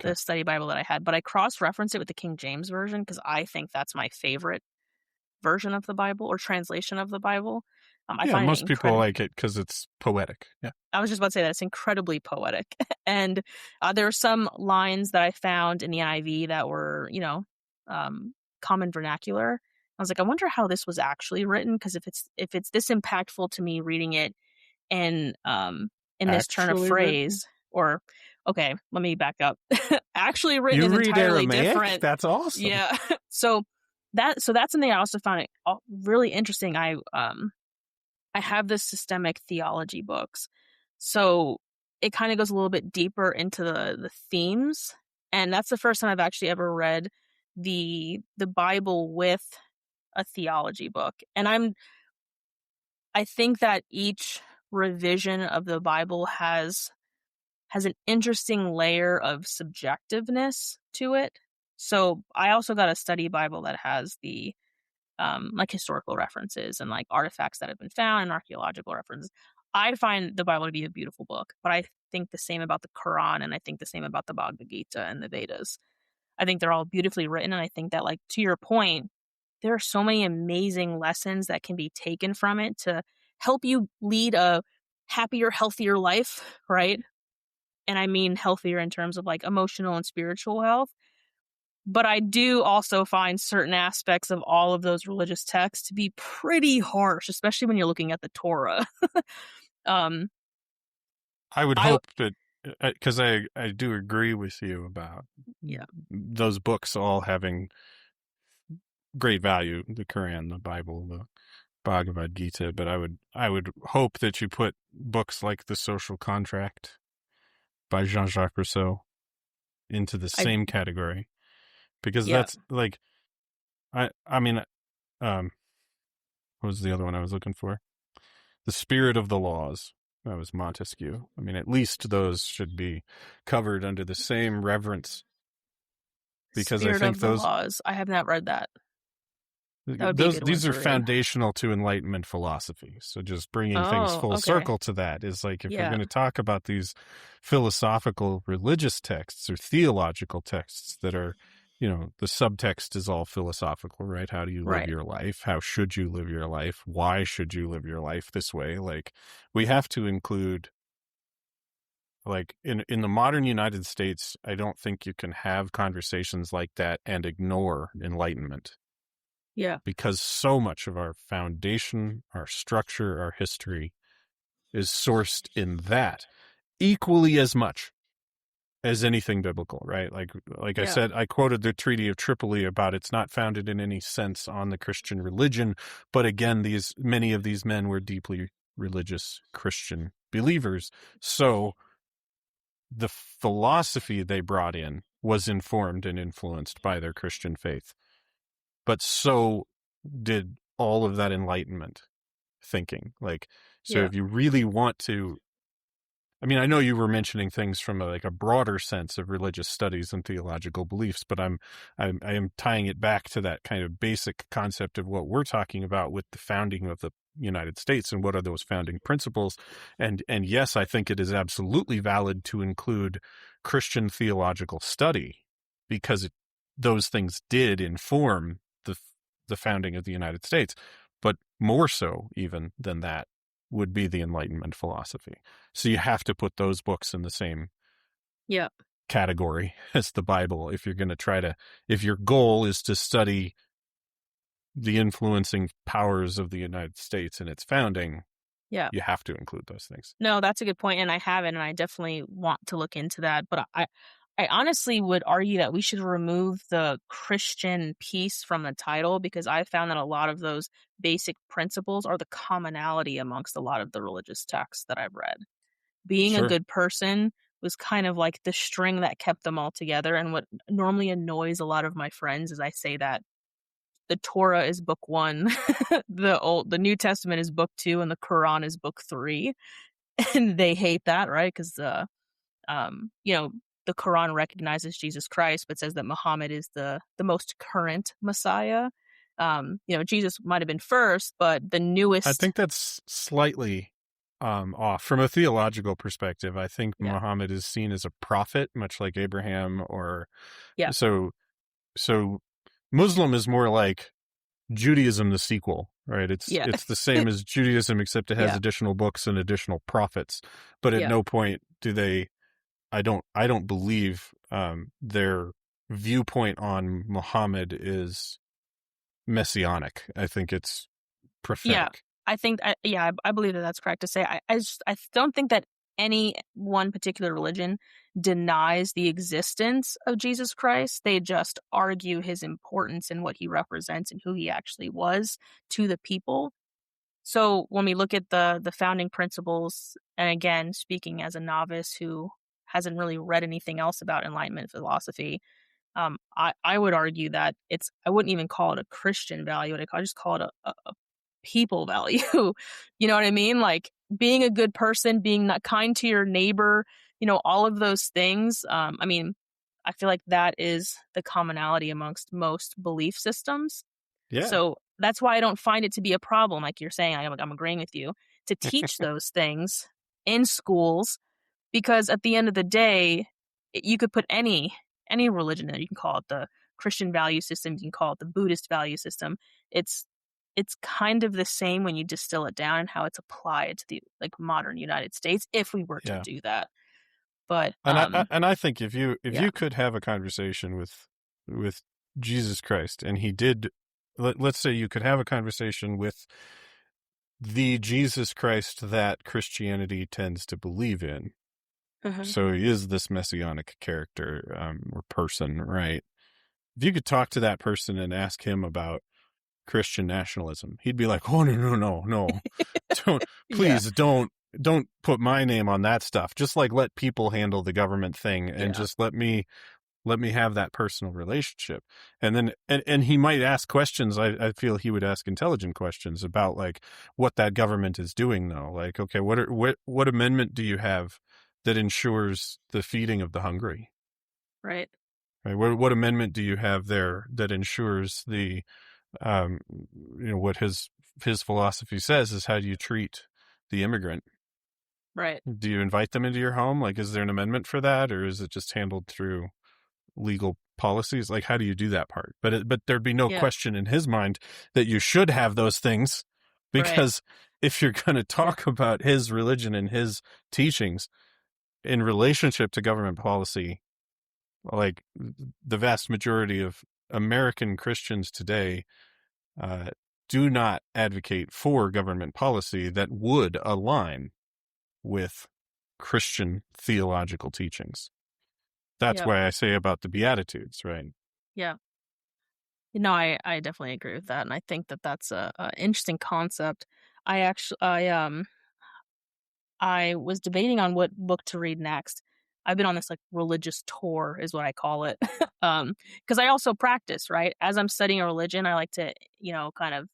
Okay. the study Bible that I had, but I cross-referenced it with the King James version because I think that's my favorite version of the Bible or translation of the Bible. I Yeah, find it most people incredible. like it because it's poetic. Yeah. I was just about to say that it's incredibly poetic, and there are some lines that I found in the NIV that were, common vernacular. I was like, I wonder how this was actually written, because if it's this impactful to me reading it in this turn of Actually written? phrase, or okay, let me back up. Actually written You is read entirely Aramaic? different. That's awesome. Yeah. So that's something I also found it really interesting. I have this systemic theology books. So it kind of goes a little bit deeper into the themes. And that's the first time I've actually ever read the Bible with a theology book. And I think that each revision of the Bible has an interesting layer of subjectiveness to it. So I also got a study Bible that has the like historical references and like artifacts that have been found and archaeological references. I find the Bible to be a beautiful book, but I think the same about the Quran, and I think the same about the Bhagavad Gita and the Vedas. I think they're all beautifully written, and I think that, like, to your point, there are so many amazing lessons that can be taken from it to help you lead a happier, healthier life, right? And I mean healthier in terms of like emotional and spiritual health. But I do also find certain aspects of all of those religious texts to be pretty harsh, especially when you're looking at the Torah. um, I would I hope that, because I do agree with you about yeah, those books all having great value, the Quran, the Bible, the Bhagavad Gita, but I would hope that you put books like The Social Contract by Jean-Jacques Rousseau into the I same category, because yeah, that's like I mean what was the other one I was looking for? The Spirit of the Laws. That was Montesquieu. I mean, at least those should be covered under the same reverence, because I Spirit think of the those Laws. I have not read that. That would be a those good one these are to read. foundational to Enlightenment philosophy. So just bringing things Oh, full okay. circle to that is like, if we're Yeah, going to talk about these philosophical religious texts or theological texts that are, the subtext is all philosophical, right? How do you live right. your life? How should you live your life? Why should you live your life this way? Like, we have to include, like, in the modern United States, I don't think you can have conversations like that and ignore Enlightenment, Yeah, because so much of our foundation, our structure, our history is sourced in that, equally as much as anything biblical, right? Like I yeah. said, I quoted the Treaty of Tripoli about it's not founded in any sense on the Christian religion, but again, many of these men were deeply religious Christian believers. So the philosophy they brought in was informed and influenced by their Christian faith. But so did all of that Enlightenment thinking. Like, so Yeah, if you really want to, I mean, I know you were mentioning things from a broader sense of religious studies and theological beliefs, but I am tying it back to that kind of basic concept of what we're talking about with the founding of the United States and what are those founding principles. And yes, I think it is absolutely valid to include Christian theological study, because those things did inform the founding of the United States, but more so even than that would be the Enlightenment philosophy. So you have to put those books in the same yeah, category as the Bible if you're going to if your goal is to study the influencing powers of the United States and its founding, yeah. you have to include those things. No, that's a good point, and I haven't, and I definitely want to look into that. But I honestly would argue that we should remove the Christian piece from the title, because I found that a lot of those basic principles are the commonality amongst a lot of the religious texts that I've read. Being a Sure. good person was kind of like the string that kept them all together. And what normally annoys a lot of my friends is I say that the Torah is book 1, the New Testament is book 2, and the Quran is book 3. And they hate that, right? Because you know, the Quran recognizes Jesus Christ, but says that Muhammad is the most current Messiah. You know, Jesus might have been first, but the I newest. think that's slightly off from a theological perspective. I think Yeah, Muhammad is seen as a prophet, much like Abraham, or yeah, so. So Muslim is more like Judaism, the sequel, right? yeah, It's the same as Judaism, except it has yeah, additional books and additional prophets. But at yeah, no point do they. I don't believe their viewpoint on Muhammad is messianic. I think it's yeah. prophetic. I think, I believe that that's correct to say. I don't think that any one particular religion denies the existence of Jesus Christ. They just argue his importance and what he represents and who he actually was to the people. So when we look at the founding principles, and again, speaking as a novice who hasn't really read anything else about Enlightenment philosophy, I would argue that I wouldn't even call it a Christian value. I just call it a people value. You know what I mean? Like being a good person, being not kind to your neighbor, you know, all of those things. I mean, I feel like that is the commonality amongst most belief systems. Yeah. So that's why I don't find it to be a problem, like you're saying. I'm agreeing with you, to teach those things in schools, because at the end of the day, you could put any religion in there. You can call it the Christian value system. You can call it the Buddhist value system. It's it's kind of the same when you distill it down and how it's applied to the like modern United States, if we were to Yeah. do that. But And I think if yeah, you could have a conversation with Jesus Christ, and he did, let's say you could have a conversation with the Jesus Christ that Christianity tends to believe in. mhm, So he is this messianic character or person, right? If you could talk to that person and ask him about Christian nationalism, he'd be like, "Oh no, don't yeah, please don't put my name on that stuff. Just like let people handle the government thing, and yeah, just let me have that personal relationship." And then and he might ask questions. I feel he would ask intelligent questions about like what that government is doing, though. Like, okay, what amendment do you have that ensures the feeding of the hungry? right, Right? What amendment do you have there that ensures the um what his philosophy says is how do you treat the immigrant? right, Do you invite them into your home? Like, is there an amendment for that, or is it just handled through legal policies? Like, how do you do that part? But there'd be no yeah, question in his mind that you should have those things, right, because if you're going to yeah, talk about his religion and his teachings in relationship to government policy, like the vast majority of American Christians today uh, do not advocate for government policy that would align with Christian theological teachings. That's yeah, why I say about the Beatitudes, right? yeah. No, I definitely agree with that, and I think that that's a interesting concept. I was debating on what book to read next. I've been on this like religious tour, is what I call it. Because I also practice, right? As I'm studying a religion, I like to, you know, kind of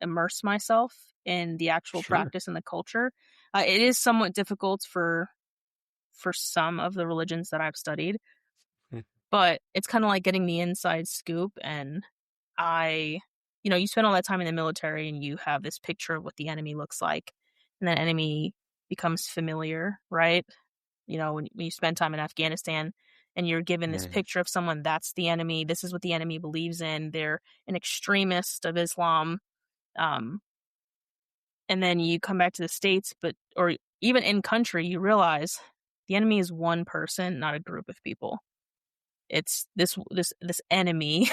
immerse myself in the actual Sure. practice and the culture. It is somewhat difficult for some of the religions that I've studied, Hmm. but it's kind of like getting the inside scoop. And I, you know, you spend all that time in the military and you have this picture of what the enemy looks like, and that enemy becomes familiar, right? You know, when you spend time in Afghanistan and you're given this Mm. picture of someone, that's the enemy. This is what the enemy believes in. They're an extremist of Islam. Um, and then you come back to the States, or even in country, you realize the enemy is one person, not a group of people. It's this enemy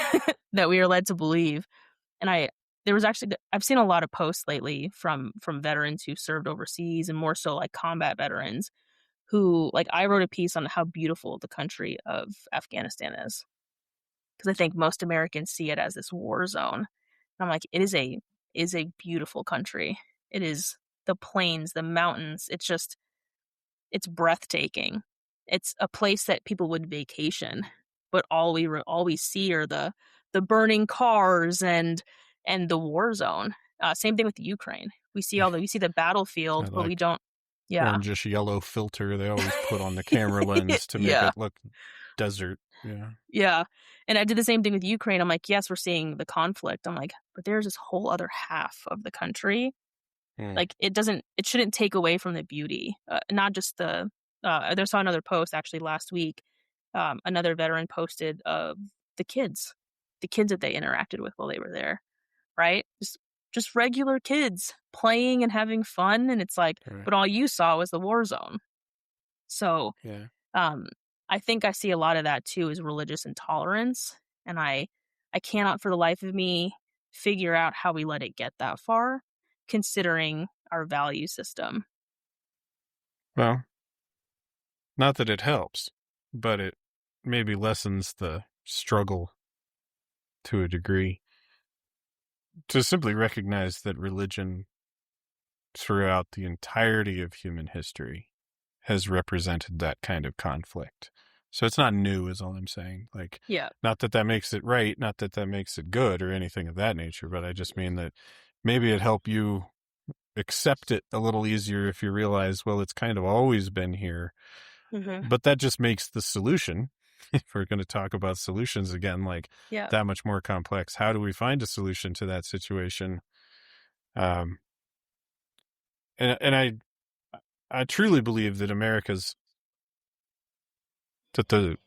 that we are led to believe. And there was actually, I've seen a lot of posts lately from veterans who served overseas, and more so like combat veterans who, like, I wrote a piece on how beautiful the country of Afghanistan is, because I think most Americans see it as this war zone. And I'm like, it is a beautiful country. It is the plains, the mountains. It's breathtaking. It's a place that people would vacation, but all we see are the burning cars and the war zone. Same thing with Ukraine. We see the battlefield, That but we like don't. Yeah, orangish yellow filter they always put on the camera lens to make yeah, it look desert. Yeah. yeah. And I did the same thing with Ukraine. I'm like, yes, we're seeing the conflict. I'm like, but there's this whole other half of the country. Mm. Like, it shouldn't take away from the beauty. Not just I saw another post actually last week. Another veteran posted of the kids, the kids that they interacted with while they were there, right? Just regular kids playing and having fun. And it's like, Right. but all you saw was the war zone. So, Yeah. um, I think I see a lot of that too is religious intolerance. And I cannot for the life of me figure out how we let it get that far, considering our value system. Well, not that it helps, but it maybe lessens the struggle to a degree to simply recognize that religion throughout the entirety of human history has represented that kind of conflict. So it's not new, is all I'm saying. Like, Yeah. not that that makes it right, not that that makes it good or anything of that nature, but I just mean that maybe it helped you accept it a little easier if you realize, well, it's kind of always been here. Mm-hmm. But that just makes the solution, if we're going to talk about solutions again, like Yeah. that much more complex. How do we find a solution to that situation? Um, and I truly believe that that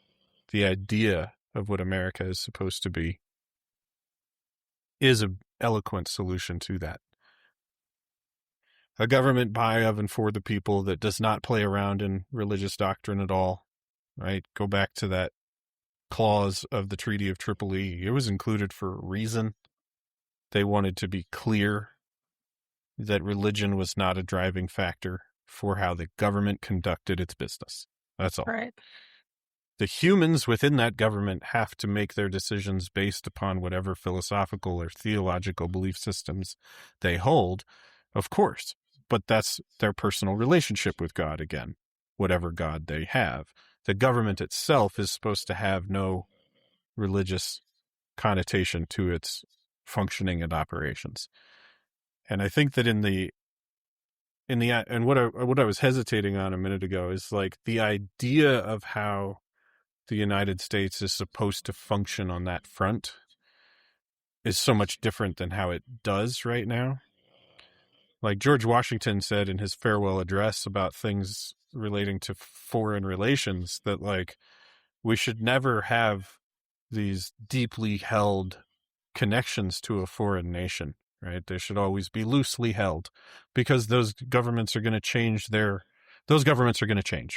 the idea of what America is supposed to be is an eloquent solution to that. A government by, of, and for the people that does not play around in religious doctrine at all, right? Go back to that clause of the Treaty of Tripoli. It was included for a reason. They wanted to be clear that religion was not a driving factor for how the government conducted its business. That's all. Right. The humans within that government have to make their decisions based upon whatever philosophical or theological belief systems they hold, of course. But that's their personal relationship with God again, whatever God they have. The government itself is supposed to have no religious connotation to its functioning and operations. And I think that and what I was hesitating on a minute ago is like the idea of how the United States is supposed to function on that front is so much different than how it does right now. Like George Washington said in his farewell address about things relating to foreign relations, that like we should never have these deeply held connections to a foreign nation, right? They should always be loosely held because those governments are going to change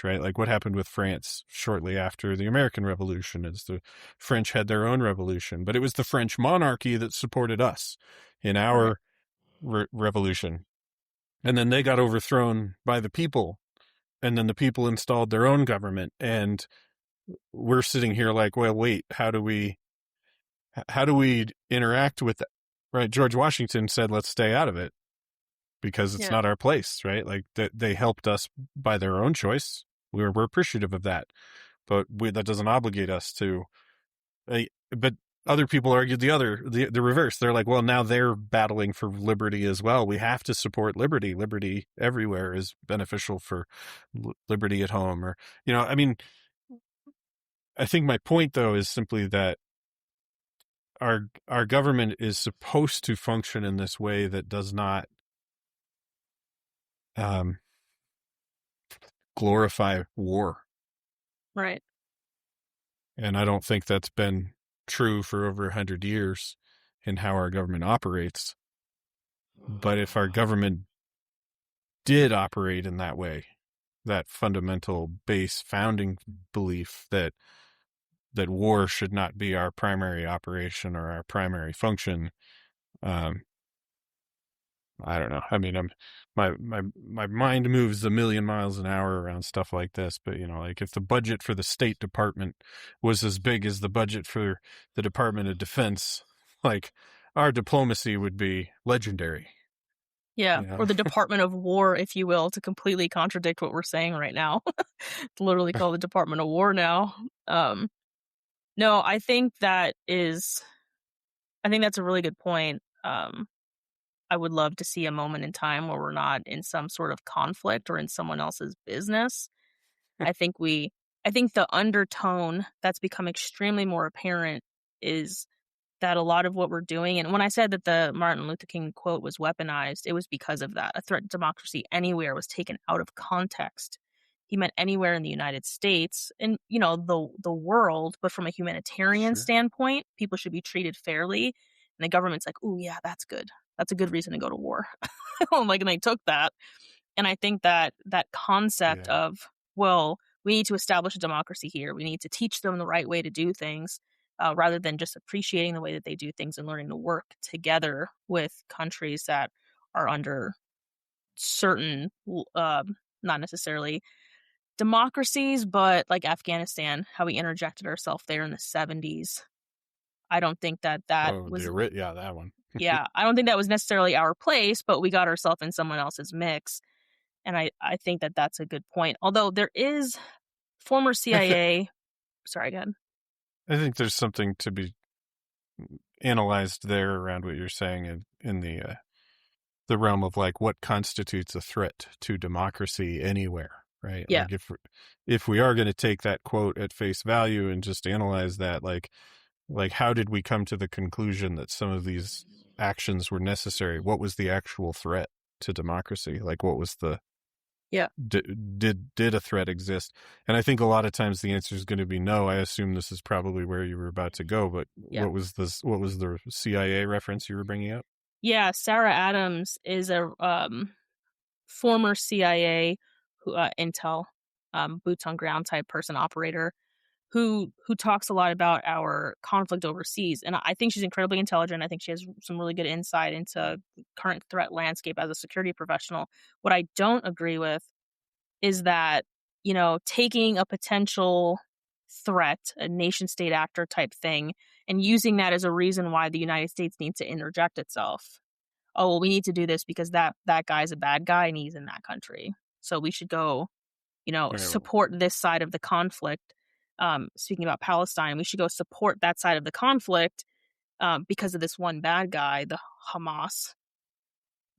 right? Like what happened with France shortly after the American Revolution is the French had their own revolution, but it was the French monarchy that supported us in our revolution. And then they got overthrown by the people, and then the people installed their own government. And we're sitting here like, well, wait, how do we interact with that? Right? George Washington said, let's stay out of it because it's Yeah. not our place, right? Like they helped us by their own choice. We're appreciative of that, but that doesn't obligate us to. But other people argued the reverse. They're like, well, now they're battling for liberty as well. We have to support liberty. Liberty everywhere is beneficial for liberty at home, or I mean, I think my point though is simply that our government is supposed to function in this way that does not glorify war. Right. And I don't think that's been true for over 100 years in how our government operates. But if our government did operate in that way, that fundamental base founding belief that war should not be our primary operation or our primary function, I don't know. I mean, my mind moves a million miles an hour around stuff like this, but like if the budget for the State Department was as big as the budget for the Department of Defense, like our diplomacy would be legendary. Yeah, or the Department of War, if you will, to completely contradict what we're saying right now. It's literally called the Department of War now. No, I think that's a really good point. I would love to see a moment in time where we're not in some sort of conflict or in someone else's business. I think the undertone that's become extremely more apparent is that a lot of what we're doing, and when I said that the Martin Luther King quote was weaponized, it was because of that. A threat to democracy anywhere was taken out of context. He meant anywhere in the United States and, the world, but from a humanitarian Sure. standpoint, people should be treated fairly. And the government's like, "Oh yeah, that's good. That's a good reason to go to war." And they took that. And I think that concept Yeah. of, well, we need to establish a democracy here. We need to teach them the right way to do things, rather than just appreciating the way that they do things and learning to work together with countries that are under certain, not necessarily democracies, but like Afghanistan, how we interjected ourselves there in the 70s. I don't think that was, that one. yeah, I don't think that was necessarily our place, but we got ourselves in someone else's mix. And I think that that's a good point. Although there is former CIA. Sorry, go ahead. I think there's something to be analyzed there around what you're saying in the realm of like what constitutes a threat to democracy anywhere, right? Yeah. Like if we are going to take that quote at face value and just analyze that, like how did we come to the conclusion that some of these actions were necessary? What was the actual threat to democracy? Like what was the did a threat exist? And I think a lot of times the answer is going to be no. I assume this is probably where you were about to go, but what was the CIA reference you were bringing up? Yeah, Sarah Adams is a former CIA intel, boots on ground type person, operator, who talks a lot about our conflict overseas. And I think she's incredibly intelligent. I think she has some really good insight into the current threat landscape as a security professional. What I don't agree with is that, taking a potential threat, a nation state actor type thing, and using that as a reason why the United States needs to interject itself. Oh, well, we need to do this because that guy's a bad guy and he's in that country. So we should go, support this side of the conflict. Speaking about Palestine, we should go support that side of the conflict because of this one bad guy, the Hamas.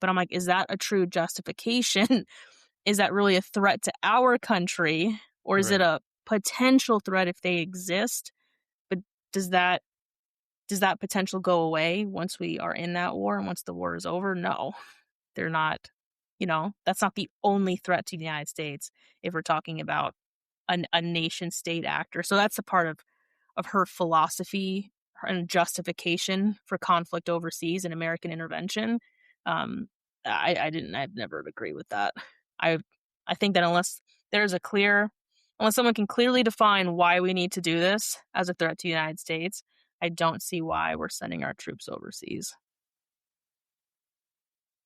But I'm like, is that a true justification? Is that really a threat to our country? Or is it a potential threat if they exist? But does that potential go away once we are in that war and once the war is over? No, they're not. That's not the only threat to the United States if we're talking about a nation state actor. So that's a part of her philosophy and justification for conflict overseas and American intervention. I've never agreed with that. I think that unless someone can clearly define why we need to do this as a threat to the United States, I don't see why we're sending our troops overseas.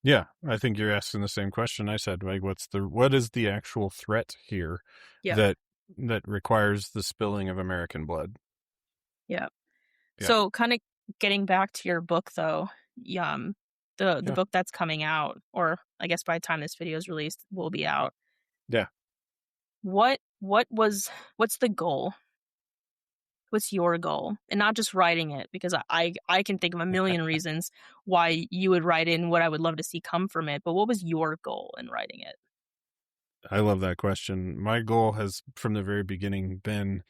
Yeah, I think you're asking the same question I said. Like, what is the actual threat here that requires the spilling of American blood? Yeah. So, kind of getting back to your book, though, the book that's coming out, or I guess by the time this video is released, will be out. Yeah. What's the goal? What's your goal? And not just writing it, because I can think of a million reasons why you would write it and what I would love to see come from it. But what was your goal in writing it? I love that question. My goal has, from the very beginning, been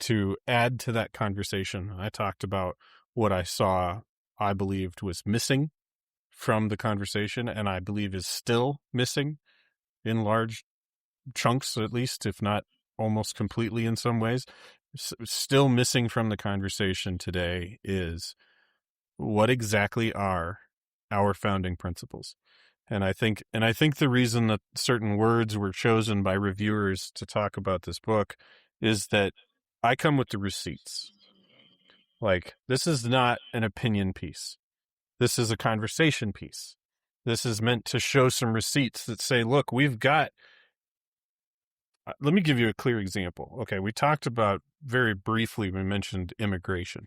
to add to that conversation. I talked about what I believed was missing from the conversation, and I believe is still missing in large chunks, at least, if not almost completely in some ways. Still missing from the conversation today is what exactly are our founding principles. And I think the reason that certain words were chosen by reviewers to talk about this book is that I come with the receipts. Like, this is not an opinion piece. This is a conversation piece. This is meant to show some receipts that say, look, we've got... let me give you a clear example. Okay, we talked about, very briefly, we mentioned immigration.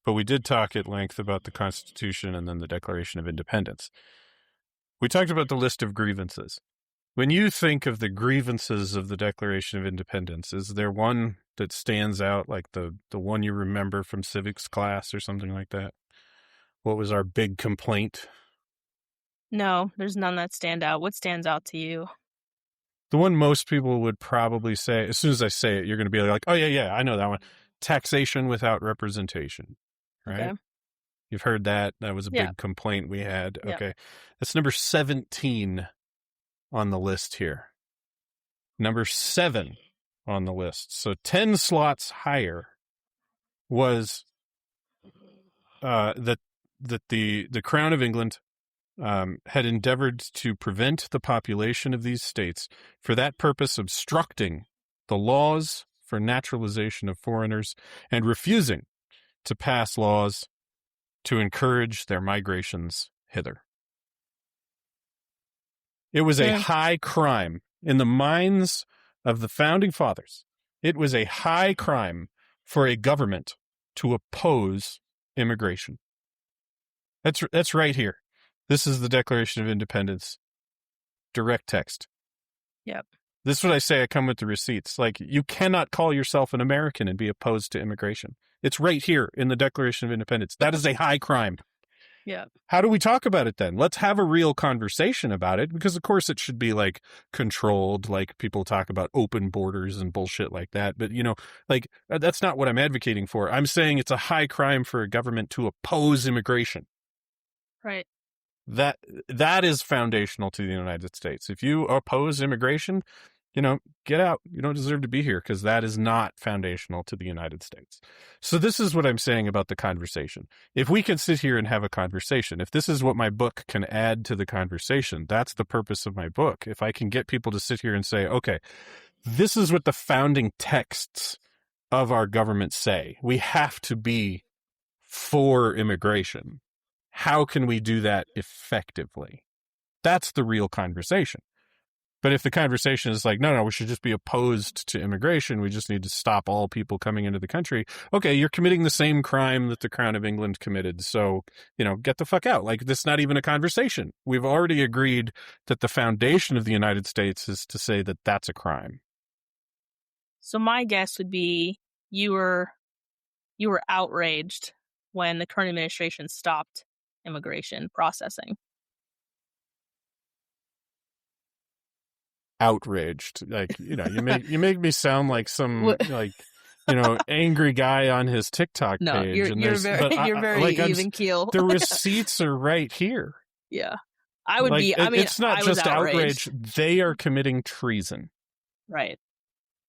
But we did talk at length about the Constitution and then the Declaration of Independence. We talked about the list of grievances. When you think of the grievances of the Declaration of Independence, is there one that stands out, like the one you remember from civics class or something like that? What was our big complaint? No, there's none that stand out. What stands out to you? The one most people would probably say, as soon as I say it, you're going to be like, oh, yeah, I know that one. Taxation without representation, right? Okay. You've heard that. That was a big complaint we had. Yeah. Okay. That's number 17 on the list here. Number 7 on the list. So 10 slots higher was that the Crown of England had endeavored to prevent the population of these states, for that purpose obstructing the laws for naturalization of foreigners and refusing to pass laws to encourage their migrations hither. It was a high crime in the minds of the founding fathers. It was a high crime for a government to oppose immigration. That's right here. This is the Declaration of Independence. Direct text. Yep. This is what I say. I come with the receipts. Like, you cannot call yourself an American and be opposed to immigration. It's right here in the Declaration of Independence. That is a high crime. Yeah. How do we talk about it then? Let's have a real conversation about it, because of course it should be like controlled, like people talk about open borders and bullshit like that. But, you know, like, that's not what I'm advocating for. I'm saying it's a high crime for a government to oppose immigration. Right. That is foundational to the United States. If you oppose immigration, you know, get out. You don't deserve to be here, because that is not foundational to the United States. So this is what I'm saying about the conversation. If we can sit here and have a conversation, if this is what my book can add to the conversation, that's the purpose of my book. If I can get people to sit here and say, okay, this is what the founding texts of our government say. We have to be for immigration. How can we do that effectively? That's the real conversation. But if the conversation is like, no, we should just be opposed to immigration, we just need to stop all people coming into the country. Okay, you're committing the same crime that the Crown of England committed. So, you know, get the fuck out. Like, this is not even a conversation. We've already agreed that the foundation of the United States is to say that that's a crime. So my guess would be you were outraged when the current administration stopped immigration processing. Outraged, like, you know, you make me sound like some like, you know, angry guy on his TikTok no, page. You're very like, even keel. The receipts are right here. Yeah, I would like, be. I mean, it's not just outrage; they are committing treason. Right.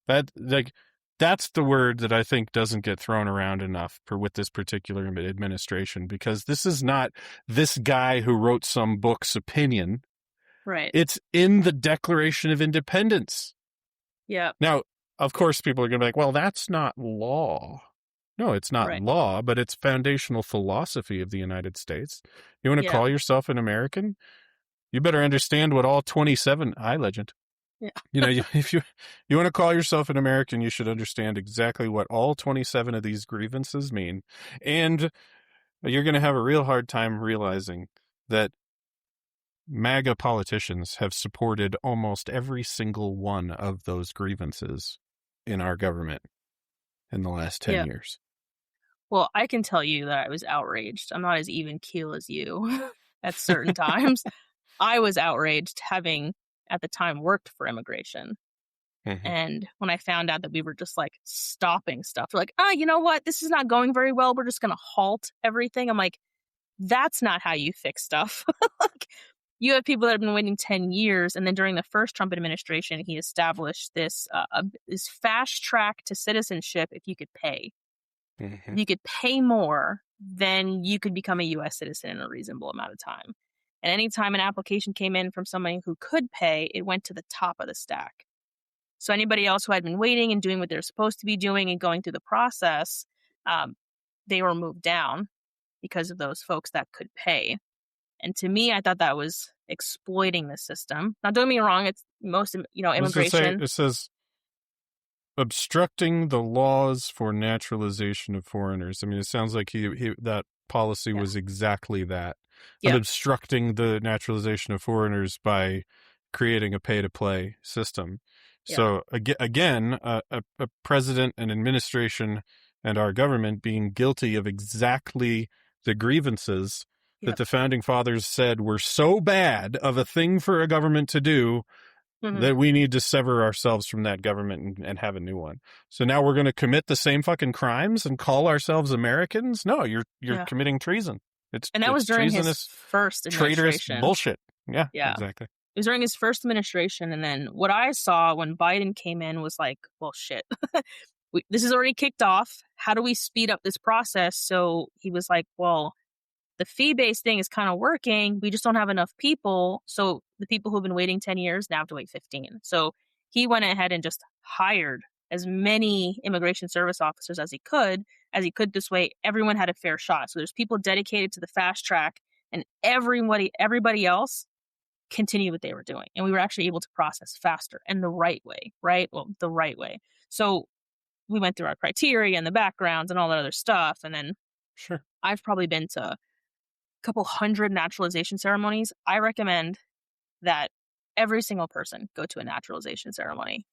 That's the word that I think doesn't get thrown around enough with this particular administration, because this is not this guy who wrote some book's opinion. Right. It's in the Declaration of Independence. Yeah. Now, of course, people are going to be like, well, that's not law. No, it's not law, but it's foundational philosophy of the United States. You want to call yourself an American? You better understand what all 27... legend. Yeah. You know, if you want to call yourself an American, you should understand exactly what all 27 of these grievances mean. And you're going to have a real hard time realizing that MAGA politicians have supported almost every single one of those grievances in our government in the last 10 years. Well, I can tell you that I was outraged. I'm not as even keel as you at certain times. I was outraged, having at the time worked for immigration. Mm-hmm. And when I found out that we were just like stopping stuff, like, you know what? This is not going very well. We're just going to halt everything. I'm like, that's not how you fix stuff. Like, you have people that have been waiting 10 years. And then during the first Trump administration, he established this fast track to citizenship if you could pay. Mm-hmm. If you could pay more, then you could become a U.S. citizen in a reasonable amount of time. And anytime an application came in from somebody who could pay, it went to the top of the stack. So anybody else who had been waiting and doing what they're supposed to be doing and going through the process, they were moved down because of those folks that could pay. And to me, I thought that was exploiting the system. Now, don't get me wrong, it's most, What does it say? immigration. It says obstructing the laws for naturalization of foreigners. I mean, it sounds like he that policy was exactly that. I'm Yeah. obstructing the naturalization of foreigners by creating a pay-to-play system. So again, a president, an administration, and our government being guilty of exactly the grievances that the founding fathers said were so bad of a thing for a government to do that we need to sever ourselves from that government and have a new one. So now we're going to commit the same fucking crimes and call ourselves Americans? No, you're committing treason. And that was during his first traitorous administration. Bullshit. Yeah, exactly. It was during his first administration, and then what I saw when Biden came in was like, well, shit. This is already kicked off. How do we speed up this process? So he was like, well, the fee-based thing is kind of working. We just don't have enough people. So the people who've been waiting 10 years now have to wait 15. So he went ahead and just hired as many immigration service officers as he could. This way, everyone had a fair shot. So there's people dedicated to the fast track, and everybody else continue what they were doing. And we were actually able to process faster and the right way, right? Well, the right way. So we went through our criteria and the backgrounds and all that other stuff. And then I've probably been to a couple hundred naturalization ceremonies. I recommend that every single person go to a naturalization ceremony.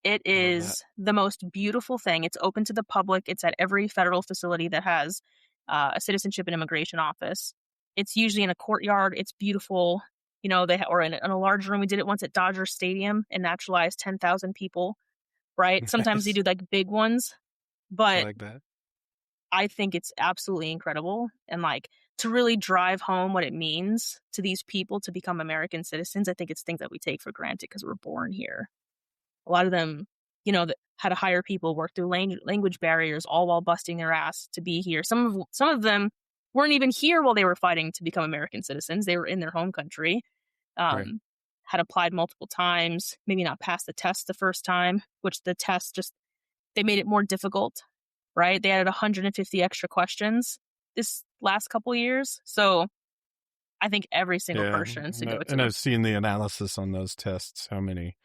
It is the most beautiful thing. It's open to the public. It's at every federal facility that has a citizenship and immigration office. It's usually in a courtyard. It's beautiful. Or in a large room. We did it once at Dodger Stadium and naturalized 10,000 people, right? Sometimes they do like big ones, but I like that. I think it's absolutely incredible. And like to really drive home what it means to these people to become American citizens, I think it's things that we take for granted because we're born here. A lot of them, that had to hire people, work through language barriers, all while busting their ass to be here. Some of them weren't even here while they were fighting to become American citizens. They were in their home country, had applied multiple times, maybe not passed the test the first time, which the test they made it more difficult, right? They added 150 extra questions this last couple years. So I think every single person should go to. And I've seen the analysis on those tests. How many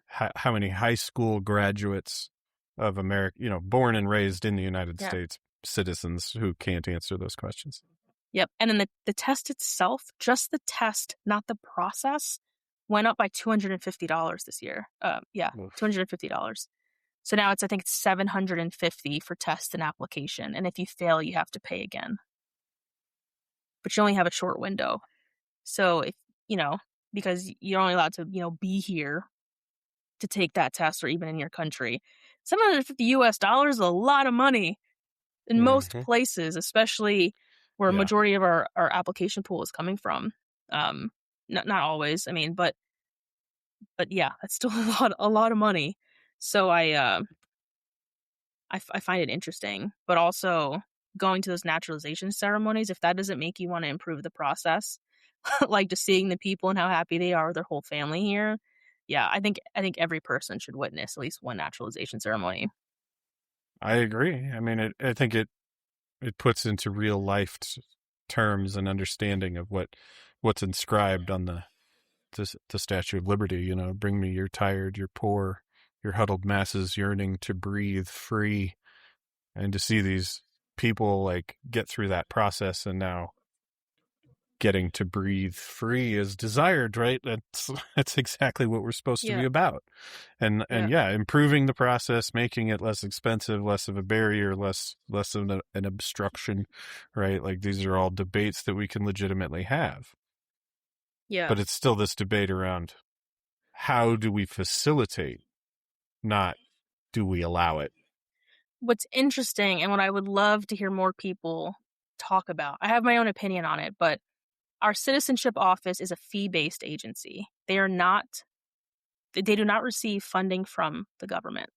high school graduates of America, born and raised in the United States, citizens who can't answer those questions. Yep. And then the test itself, just the test, not the process, went up by $250 this year. $250. So now I think it's $750 for test and application. And if you fail, you have to pay again. But you only have a short window. So if, because you're only allowed to, be here to take that test or even in your country, $750 is a lot of money in most places, especially where a majority of our application pool is coming from. Not always, but yeah, it's still a lot of money. So I find it interesting, but also going to those naturalization ceremonies, if that doesn't make you want to improve the process, like just seeing the people and how happy they are with their whole family here. Yeah, I think every person should witness at least one naturalization ceremony. I agree. I think it puts into real life terms an understanding of what's inscribed on the Statue of Liberty. Bring me your tired, your poor, your huddled masses yearning to breathe free, and to see these people like get through that process and now getting to breathe free is desired, right? That's exactly what we're supposed to be about. And improving the process, making it less expensive, less of a barrier, less of an obstruction, right? Like these are all debates that we can legitimately have. Yeah. But it's still this debate around how do we facilitate, not do we allow it? What's interesting and what I would love to hear more people talk about, I have my own opinion on it, but our citizenship office is a fee-based agency. They do not receive funding from the government.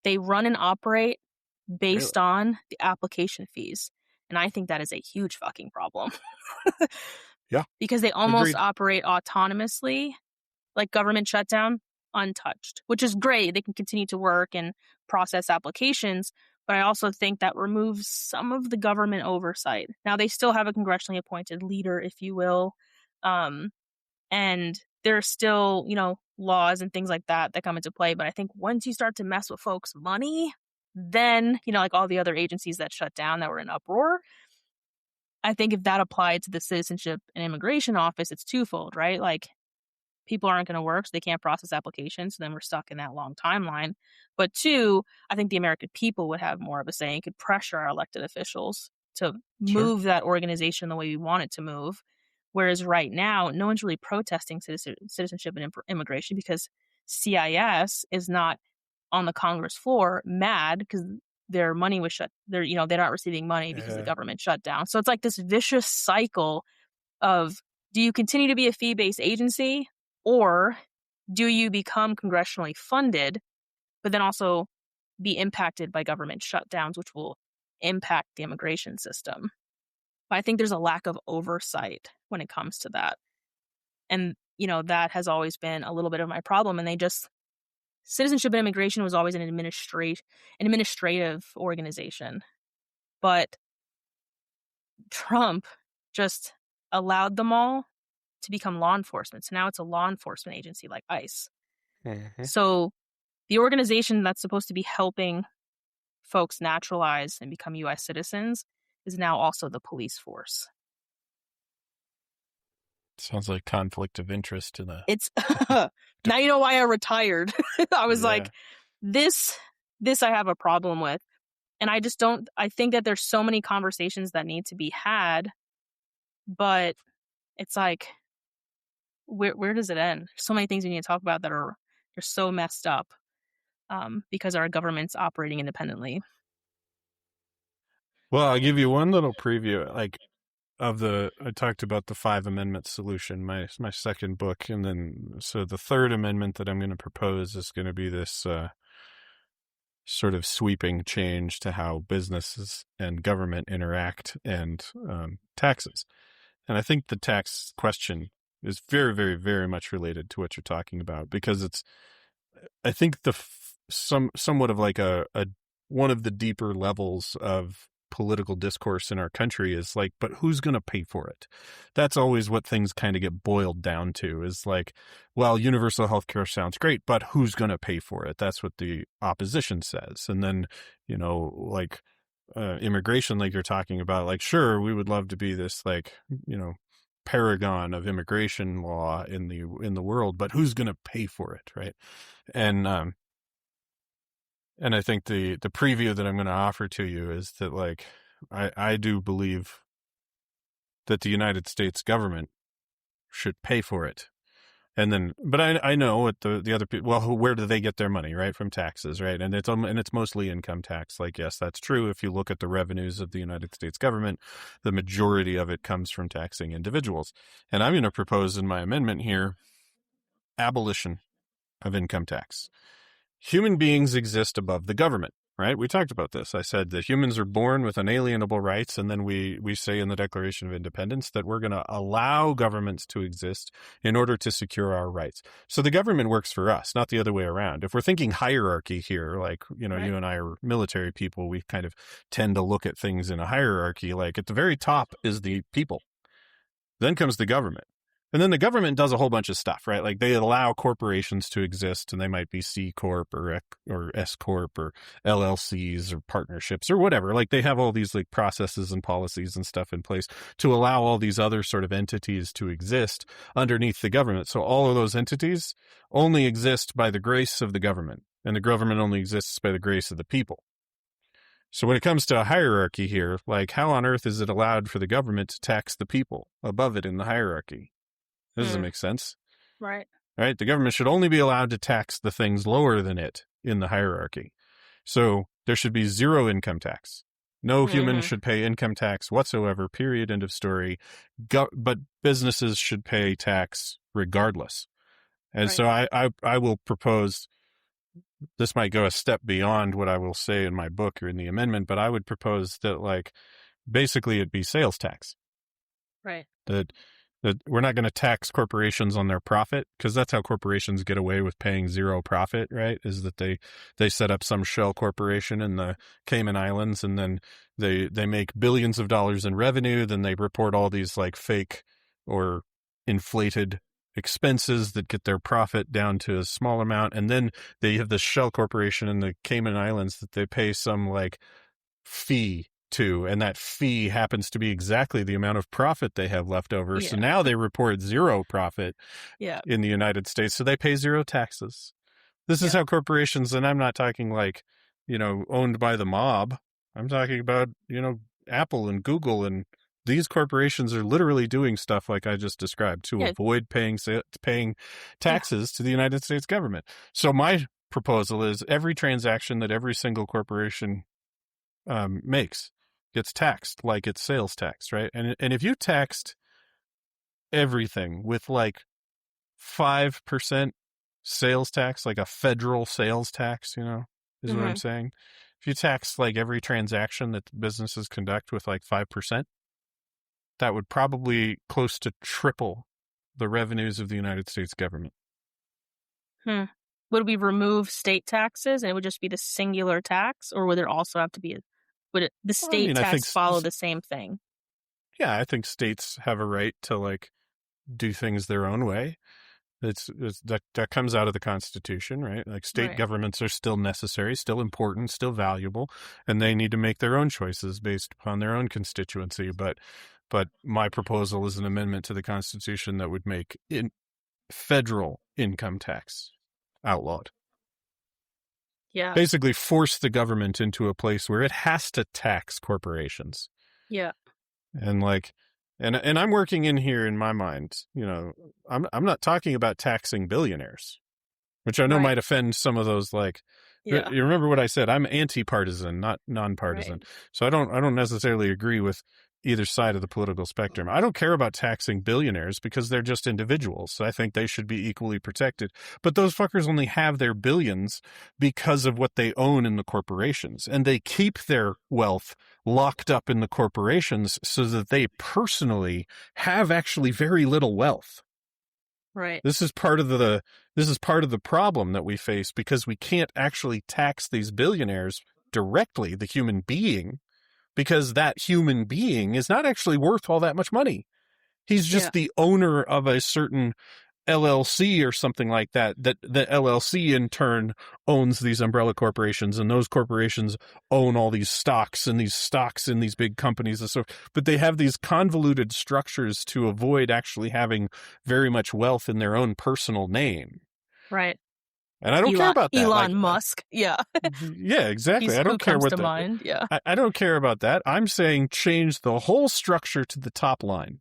They run and operate based on the application fees. And I think that is a huge fucking problem. Yeah. Because they almost operate autonomously, like government shutdown, untouched, which is great. They can continue to work and process applications. But I also think that removes some of the government oversight. Now, they still have a congressionally appointed leader, if you will, And there are still, laws and things like that come into play. But I think once you start to mess with folks' money, then, like all the other agencies that shut down that were in uproar, I think if that applied to the Citizenship and Immigration Office, it's twofold, right? Like, people aren't going to work, so they can't process applications. So then we're stuck in that long timeline. But two, I think the American people would have more of a say and could pressure our elected officials to move that organization the way we want it to move. Whereas right now, no one's really protesting citizenship and immigration because CIS is not on the Congress floor mad because their money was shut. They're not receiving money because the government shut down. So it's like this vicious cycle of, do you continue to be a fee-based agency, or do you become congressionally funded, but then also be impacted by government shutdowns, which will impact the immigration system? But I think there's a lack of oversight when it comes to that. And, that has always been a little bit of my problem. And Citizenship and Immigration was always an administrative organization. But Trump just allowed them all to become law enforcement. So now it's a law enforcement agency like ICE. Mm-hmm. So the organization that's supposed to be helping folks naturalize and become U.S. citizens is now also the police force. Sounds like conflict of interest in a... It's now you know why I retired. I was like, this I have a problem with. And I just don't, I think that there's so many conversations that need to be had, but it's like, where does it end? So many things we need to talk about that are so messed up because our government's operating independently. Well, I'll give you one little preview, I talked about the 5 Amendment solution, my second book, and then so the third amendment that I'm going to propose is going to be this sort of sweeping change to how businesses and government interact and taxes. And I think the tax question is very, very, very much related to what you're talking about, because I think somewhat of like a one of the deeper levels of political discourse in our country is like, but who's going to pay for it? That's always what things kind of get boiled down to, is like, well, universal health care sounds great, but who's going to pay for it? That's what the opposition says. And then, immigration, like you're talking about, like, sure, we would love to be this, like, paragon of immigration law in the world, but who's going to pay for it, right? And I think the preview that I'm going to offer to you is that, like, I do believe that the United States government should pay for it. And then, but I know what the other people, well, where do they get their money, right? From taxes, right? And it's mostly income tax. Like, yes, that's true. If you look at the revenues of the United States government, the majority of it comes from taxing individuals. And I'm going to propose in my amendment here, abolition of income tax. Human beings exist above the government, right? We talked about this. I said that humans are born with unalienable rights, and then we say in the Declaration of Independence that we're going to allow governments to exist in order to secure our rights. So the government works for us, not the other way around. If we're thinking hierarchy here, like, right. You and I are military people, we kind of tend to look at things in a hierarchy. Like, at the very top is the people. Then comes the government. And then the government does a whole bunch of stuff, right? Like, they allow corporations to exist, and they might be C Corp or S Corp or LLCs or partnerships or whatever. Like, they have all these like processes and policies and stuff in place to allow all these other sort of entities to exist underneath the government. So all of those entities only exist by the grace of the government, and the government only exists by the grace of the people. So when it comes to a hierarchy here, like, how on earth is it allowed for the government to tax the people above it in the hierarchy? That doesn't make sense. Right. Right? The government should only be allowed to tax the things lower than it in the hierarchy. So there should be zero income tax. No human should pay income tax whatsoever, period, end of story. But businesses should pay tax regardless. And so I will propose, this might go a step beyond what I will say in my book or in the amendment, but I would propose that, like, basically it'd be sales tax. Right. That we're not going to tax corporations on their profit, because that's how corporations get away with paying zero profit, right? Is that they set up some shell corporation in the Cayman Islands, and then they make billions of dollars in revenue. Then they report all these like fake or inflated expenses that get their profit down to a small amount. And then they have the shell corporation in the Cayman Islands that they pay some like fee to, and that fee happens to be exactly the amount of profit they have left over. Yeah. So now they report zero profit Yeah. in the United States. So they pay zero taxes. This is how corporations, and I'm not talking like, owned by the mob. I'm talking about, Apple and Google, and these corporations are literally doing stuff like I just described to avoid paying taxes to the United States government. So my proposal is every transaction that every single corporation makes gets taxed like it's sales tax, right? And if you taxed everything with like 5% sales tax, like a federal sales tax, is what I'm saying. If you tax like every transaction that businesses conduct with like 5%, that would probably close to triple the revenues of the United States government. Would we remove state taxes and it would just be the singular tax, or would there also have to be the state tax follow the same thing? Yeah, I think states have a right to like do things their own way. That comes out of the Constitution, right? Like state governments are still necessary, still important, still valuable, and they need to make their own choices based upon their own constituency. But my proposal is an amendment to the Constitution that would make federal income tax outlawed. Yeah. Basically force the government into a place where it has to tax corporations. Yeah. And like, and I'm working in here in my mind, I'm not talking about taxing billionaires, which I know might offend some of those, like, you remember what I said, I'm anti-partisan, not non-partisan. Right. So I don't necessarily agree with either side of the political spectrum. I don't care about taxing billionaires because they're just individuals. So I think they should be equally protected. But those fuckers only have their billions because of what they own in the corporations. And they keep their wealth locked up in the corporations so that they personally have actually very little wealth. Right. This is part of the problem that we face because we can't actually tax these billionaires directly, the human being, because that human being is not actually worth all that much money. He's just the owner of a certain LLC or something like that, that the LLC in turn owns these umbrella corporations, and those corporations own all these stocks in these big companies. And so, but they have these convoluted structures to avoid actually having very much wealth in their own personal name. Right. And I don't care about that. Elon Musk. Yeah. Yeah, exactly. I don't care what comes to mind. Yeah. I don't care about that. I'm saying change the whole structure to the top line.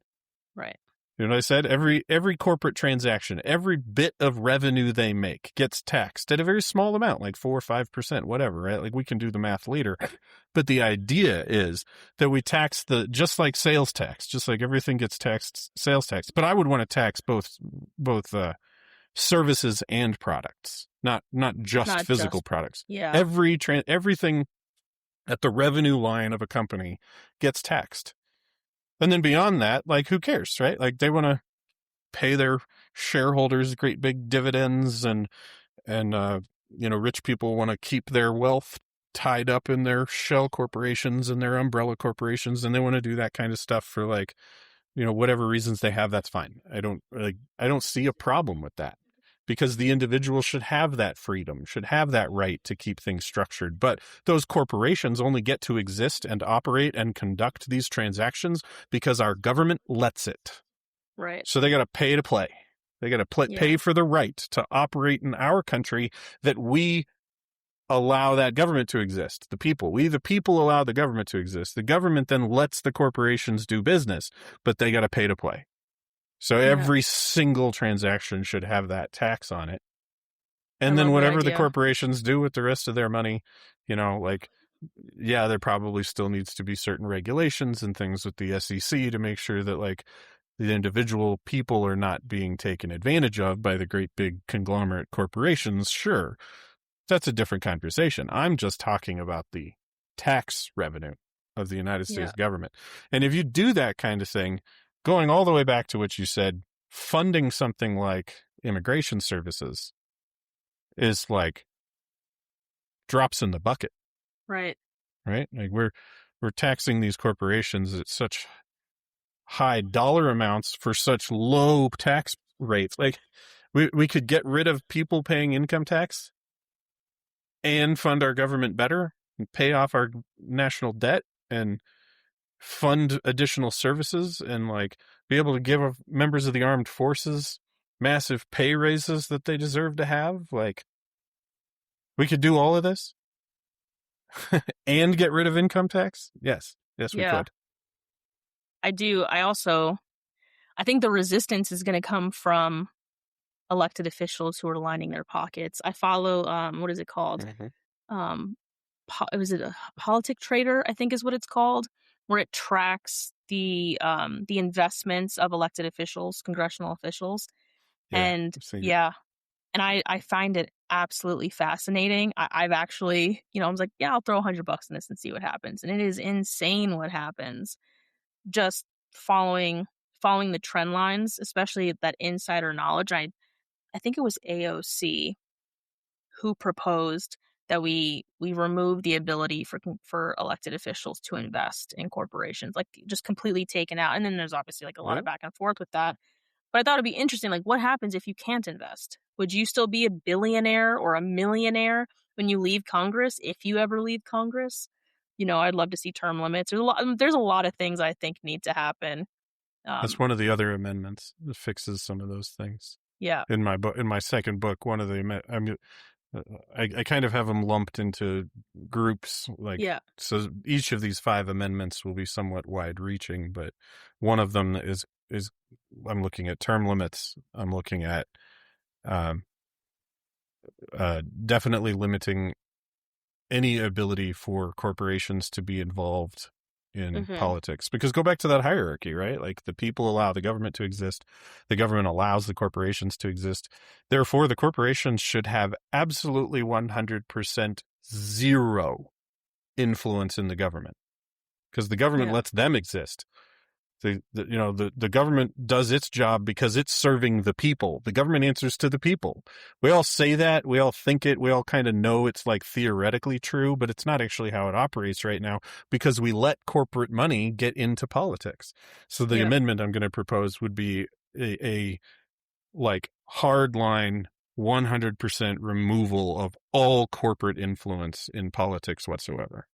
Right. You know what I said? Every corporate transaction, every bit of revenue they make gets taxed at a very small amount, like 4 or 5%, whatever, right? Like we can do the math later. But the idea is that we tax just like sales tax, just like everything gets taxed sales tax. But I would want to tax both services and products, not just physical products. Yeah. Everything at the revenue line of a company gets taxed. And then beyond that, like, who cares, right? Like, they want to pay their shareholders great big dividends, and rich people want to keep their wealth tied up in their shell corporations and their umbrella corporations, and they want to do that kind of stuff for, like, whatever reasons they have. That's fine. I don't see a problem with that, because the individual should have that freedom, should have that right to keep things structured. But those corporations only get to exist and operate and conduct these transactions because our government lets it. Right. So they got to pay to play. They got to pay for the right to operate in our country that we allow that government to exist. The people allow the government to exist. The government then lets the corporations do business, but they got to pay to play. So every single transaction should have that tax on it. And then whatever the corporations do with the rest of their money, there probably still needs to be certain regulations and things with the SEC to make sure that, like, the individual people are not being taken advantage of by the great big conglomerate corporations. Sure, that's a different conversation. I'm just talking about the tax revenue of the United States government. And if you do that kind of thing, going all the way back to what you said, funding something like immigration services is like drops in the bucket. Right. Right? Like we're taxing these corporations at such high dollar amounts for such low tax rates. Like, we could get rid of people paying income tax and fund our government better and pay off our national debt and fund additional services and like be able to give members of the armed forces massive pay raises that they deserve to have. Like, we could do all of this and get rid of income tax. Yes, we could. I do. I think the resistance is going to come from elected officials who are lining their pockets. I follow, what is it called? Was it a Politic Trader, I think is what it's called, where it tracks the investments of elected officials, congressional officials. And I find it absolutely fascinating. I've actually, I was like, yeah, I'll throw $100 in this and see what happens. And it is insane what happens. Just following the trend lines, especially that insider knowledge. I think it was AOC who proposed that we remove the ability for elected officials to invest in corporations, like just completely taken out. And then there's obviously like a lot of back and forth with that. But I thought it'd be interesting, like, what happens if you can't invest? Would you still be a billionaire or a millionaire when you leave Congress, if you ever leave Congress? I'd love to see term limits. There's a lot of things I think need to happen. That's one of the other amendments that fixes some of those things. Yeah. In my second book, one of the I kind of have them lumped into groups, like, so each of these 5 amendments will be somewhat wide-reaching, but one of them is I'm looking at term limits. I'm looking at definitely limiting any ability for corporations to be involved in politics, because go back to that hierarchy, right? Like, the people allow the government to exist. The government allows the corporations to exist. Therefore, the corporations should have absolutely 100% zero influence in the government, because the government lets them exist. The government does its job because it's serving the people. The government answers to the people. We all say that. We all think it. We all kind of know it's like theoretically true, but it's not actually how it operates right now, because we let corporate money get into politics. So the amendment I'm going to propose would be a like hard line 100% removal of all corporate influence in politics whatsoever.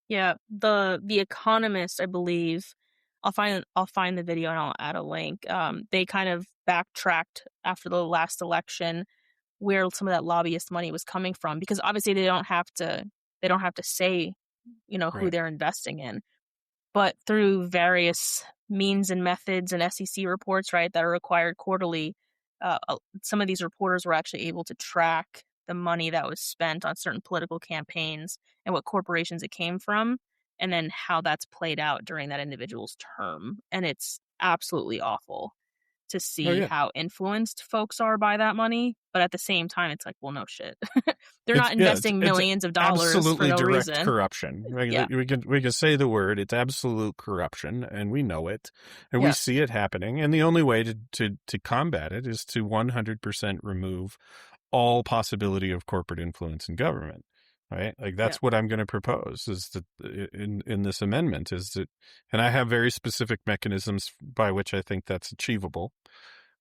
Yeah, the Economist, I believe, I'll find the video and I'll add a link. They kind of backtracked after the last election where some of that lobbyist money was coming from, because obviously they don't have to say, who they're investing in, but through various means and methods and SEC reports, right, that are required quarterly, some of these reporters were actually able to track the money that was spent on certain political campaigns and what corporations it came from, and then how that's played out during that individual's term. And it's absolutely awful to see how influenced folks are by that money. But at the same time, it's like, well, no shit. They're not investing millions of dollars absolutely for no direct reason. Corruption. We can say the word. It's absolute corruption, and we know it, and we see it happening. And the only way to combat it is to 100% remove all possibility of corporate influence in government. Right? Like, that's what I'm going to propose, is that in this amendment, is that, and I have very specific mechanisms by which I think that's achievable.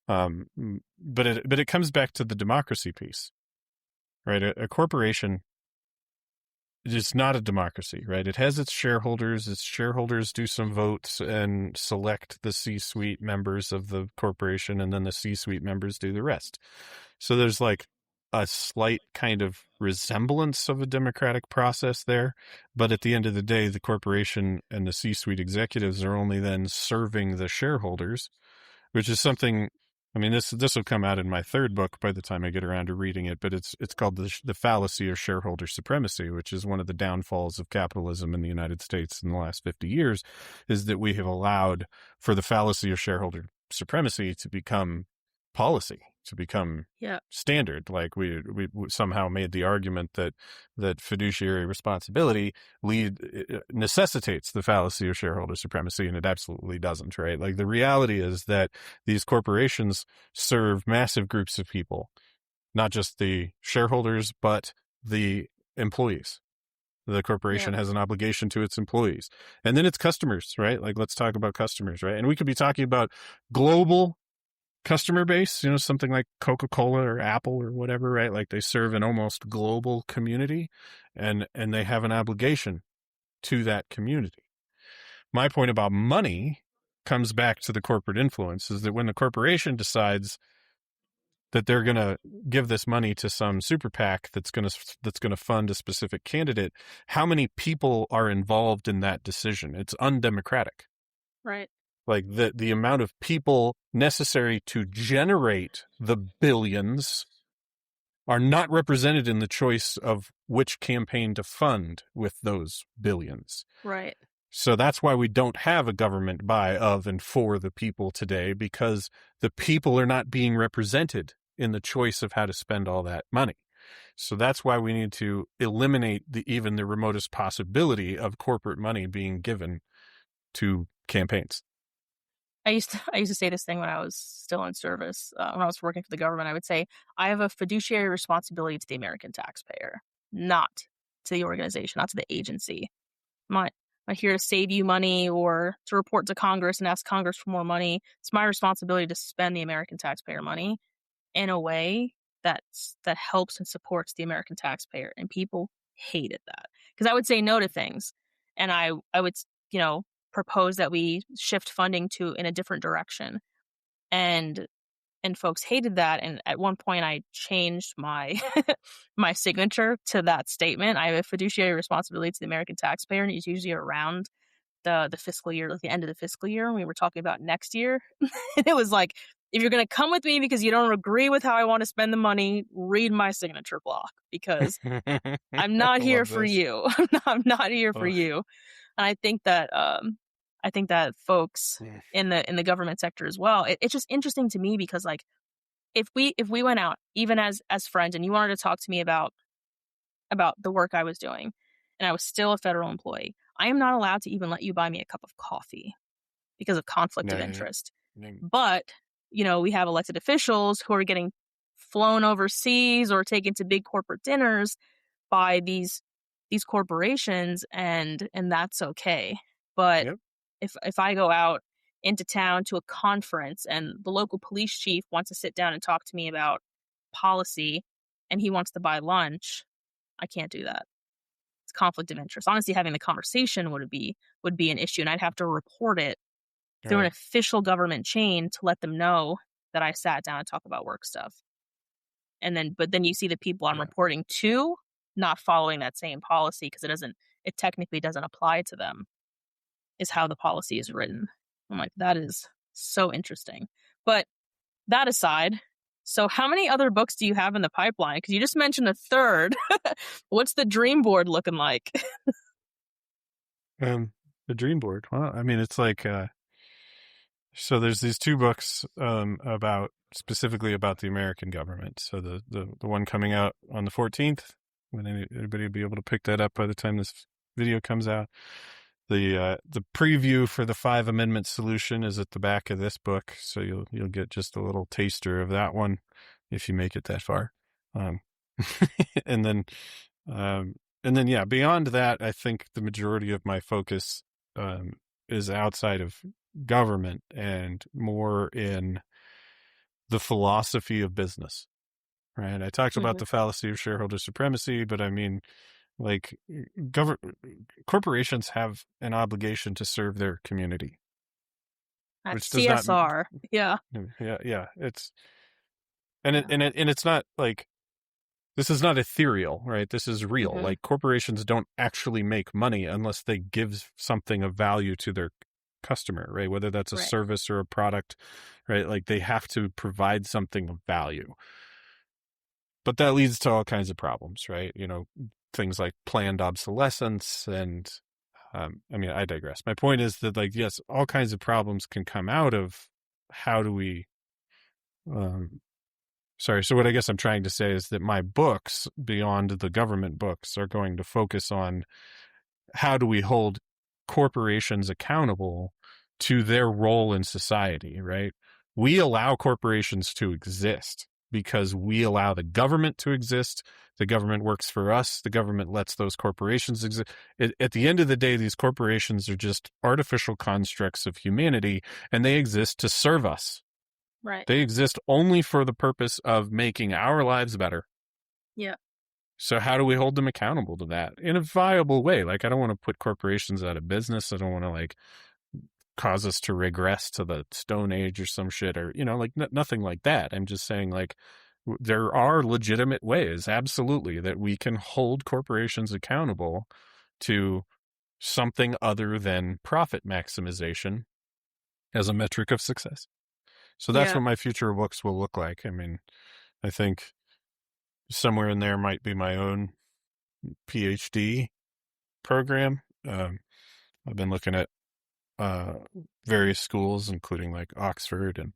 But it comes back to the democracy piece, right? A corporation is not a democracy, right? It has its shareholders. Its shareholders do some votes and select the C-suite members of the corporation, and then the C-suite members do the rest. So there's like a slight kind of resemblance of a democratic process there, but at the end of the day, the corporation and the C-suite executives are only then serving the shareholders, which is something. I mean, this will come out in my third book by the time I get around to reading it, but it's called the fallacy of shareholder supremacy, which is one of the downfalls of capitalism in the United States in the last 50 years, is that we have allowed for the fallacy of shareholder supremacy to become policy, to become standard. Like, we somehow made the argument that fiduciary responsibility necessitates the fallacy of shareholder supremacy, and it absolutely doesn't, right? Like, the reality is that these corporations serve massive groups of people, not just the shareholders, but the employees. The corporation has an obligation to its employees. And then it's customers, right? Like, let's talk about customers, right? And we could be talking about global customer base, something like Coca-Cola or Apple or whatever, right? Like, they serve an almost global community, and they have an obligation to that community. My point about money comes back to the corporate influence, is that when the corporation decides that they're going to give this money to some super PAC that's going to fund a specific candidate, how many people are involved in that decision? It's undemocratic. Right. Like, the amount of people necessary to generate the billions are not represented in the choice of which campaign to fund with those billions. Right. So that's why we don't have a government by, of, and for the people today, because the people are not being represented in the choice of how to spend all that money. So that's why we need to eliminate even the remotest possibility of corporate money being given to campaigns. I used to say this thing when I was still in service. When I was working for the government, I would say, I have a fiduciary responsibility to the American taxpayer, not to the organization, not to the agency. I'm not here to save you money or to report to Congress and ask Congress for more money. It's my responsibility to spend the American taxpayer money in a way that helps and supports the American taxpayer. And people hated that, because I would say no to things, and I would propose that we shift funding in a different direction, and folks hated that. And at one point, I changed my my signature to that statement. I have a fiduciary responsibility to the American taxpayer, and it's usually around the fiscal year, like the end of the fiscal year. We were talking about next year, and it was like, if you're going to come with me because you don't agree with how I want to spend the money, read my signature block, because I'm not here for you. I'm not here for you. And I think that folks in the government sector as well, it's just interesting to me, because like, if we went out, even as friends, and you wanted to talk to me about the work I was doing, and I was still a federal employee, I am not allowed to even let you buy me a cup of coffee because of conflict of interest. But we have elected officials who are getting flown overseas or taken to big corporate dinners by these corporations, and that's okay. But if I go out into town to a conference and the local police chief wants to sit down and talk to me about policy, and he wants to buy lunch, I can't do that. It's conflict of interest. Honestly, having the conversation would be an issue, and I'd have to report it through an official government chain to let them know that I sat down and talked about work stuff. But then you see the people I'm reporting to not following that same policy, because it technically doesn't apply to them, is how the policy is written. I'm like, that is so interesting. But that aside, so how many other books do you have in the pipeline? Because you just mentioned a third. What's the dream board looking like? The dream board. Well, I mean, it's like, so there's these two books specifically about the American government. So the one coming out on the 14th, when anybody will be able to pick that up by the time this video comes out. The preview for the 5 amendment solution is at the back of this book, so you'll get just a little taster of that one if you make it that far. And then beyond that, I think the majority of my focus is outside of government and more in the philosophy of business. Right? I talked about the fallacy of shareholder supremacy, but I mean, like, corporations have an obligation to serve their community. That's CSR. Yeah. It's it's not like, this is not ethereal, right? This is real. Like, corporations don't actually make money unless they give something of value to their customer, right? Whether that's a service or a product, right? Like, they have to provide something of value. But that leads to all kinds of problems, right? Things like planned obsolescence and, I digress. My point is that, like, yes, all kinds of problems can come out of how do we, so what I guess I'm trying to say is that my books, beyond the government books, are going to focus on how do we hold corporations accountable to their role in society, right? We allow corporations to exist. because we allow the government to exist. The government works for us. The government lets those corporations exist. At the end of the day, these corporations are just artificial constructs of humanity, and they exist to serve us. Right. They exist only for the purpose of making our lives better. Yeah. So how do we hold them accountable to that in a viable way? Like, I don't want to put corporations out of business. I don't want to like cause us to regress to the Stone Age or some shit, or, like nothing like that. I'm just saying, like, there are legitimate ways, absolutely, that we can hold corporations accountable to something other than profit maximization as a metric of success. So that's what my future books will look like. I mean, I think somewhere in there might be my own PhD program. I've been looking at various schools, including like Oxford and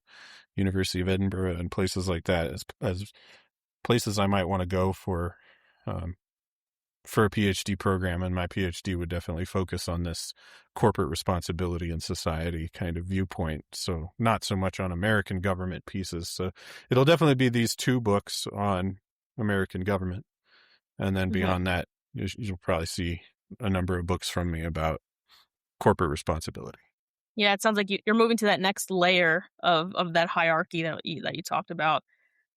University of Edinburgh and places like that, as places I might want to go for a PhD program. And my PhD would definitely focus on this corporate responsibility in society kind of viewpoint. So not so much on American government pieces. So it'll definitely be these 2 books on American government. And then beyond that, you'll probably see a number of books from me about corporate responsibility. Yeah, it sounds like you're moving to that next layer of that hierarchy that you talked about.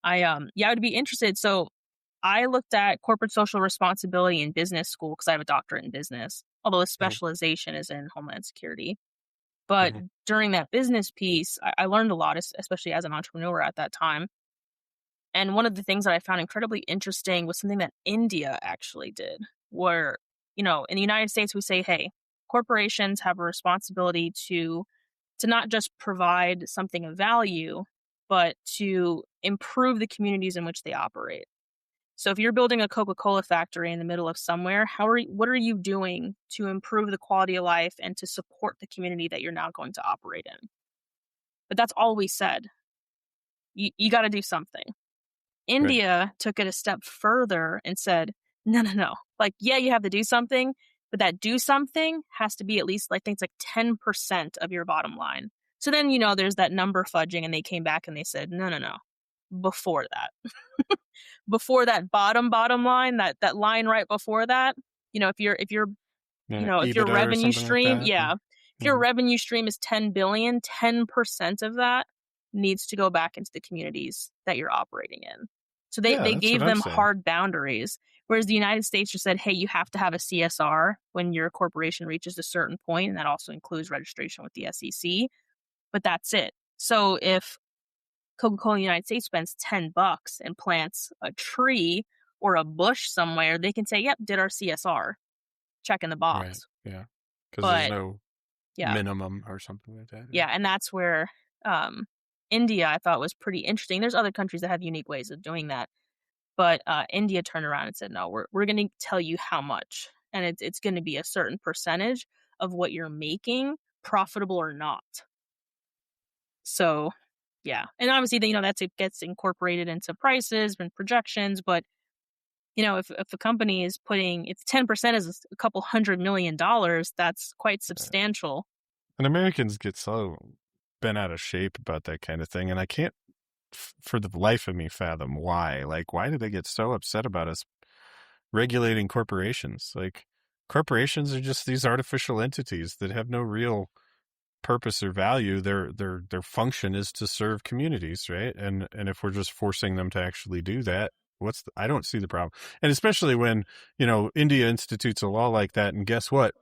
I would be interested. So I looked at corporate social responsibility in business school because I have a doctorate in business, although the specialization is in Homeland Security. But during that business piece, I learned a lot, especially as an entrepreneur at that time. And one of the things that I found incredibly interesting was something that India actually did, where, in the United States, we say, hey, corporations have a responsibility to not just provide something of value, but to improve the communities in which they operate. So if you're building a Coca-Cola factory in the middle of somewhere, what are you doing to improve the quality of life and to support the community that you're now going to operate in? But that's all we said. You got to do something. India took it a step further and said, no. Like, yeah, you have to do something, but that do something has to be at least, I think it's like 10% of your bottom line. So then, there's that number fudging, and they came back and they said, no. Before that, before that bottom line, that line right before that, if your revenue stream, if your revenue stream is 10 billion, 10% of that needs to go back into the communities that you're operating in. So they gave them hard boundaries, whereas the United States just said, hey, you have to have a CSR when your corporation reaches a certain point, and that also includes registration with the SEC. But that's it. So if Coca-Cola in the United States spends $10 and plants a tree or a bush somewhere, they can say, yep, did our CSR. Check in the box. Right. Yeah. Because there's no minimum or something like that. Yeah. And that's where India, I thought, was pretty interesting. There's other countries that have unique ways of doing that. But India turned around and said, no, we're going to tell you how much. And it's going to be a certain percentage of what you're making, profitable or not. So, yeah. And obviously, it gets incorporated into prices and projections. But, if a company is if 10% is a couple $100 million, that's quite substantial. And Americans get so bent out of shape about that kind of thing. And I can't, for the life of me, fathom why. Like, why do they get so upset about us regulating corporations? Like, corporations are just these artificial entities that have no real purpose or value. Their function is to serve communities, right? And if we're just forcing them to actually do that, I don't see the problem. And especially when, India institutes a law like that, and guess what?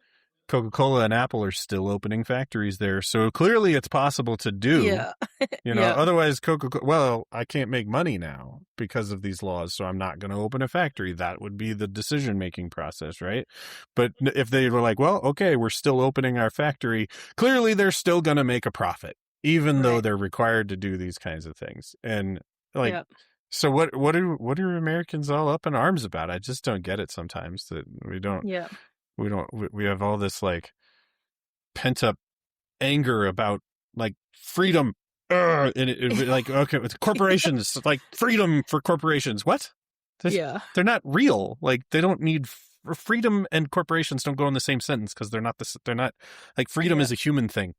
Coca-Cola and Apple are still opening factories there. So clearly it's possible to do. Yeah. Otherwise Coca-Cola, I can't make money now because of these laws, so I'm not going to open a factory. That would be the decision-making process, right? But if they were like, well, okay, we're still opening our factory, clearly they're still going to make a profit, even though they're required to do these kinds of things. And so what are Americans all up in arms about? I just don't get it sometimes, that we don't. Yeah. We have all this like pent up anger about like freedom. And it like, okay, with corporations, like freedom for corporations. What? They're not real. Like, they don't need freedom, and corporations don't go in the same sentence because they're not like freedom is a human thing.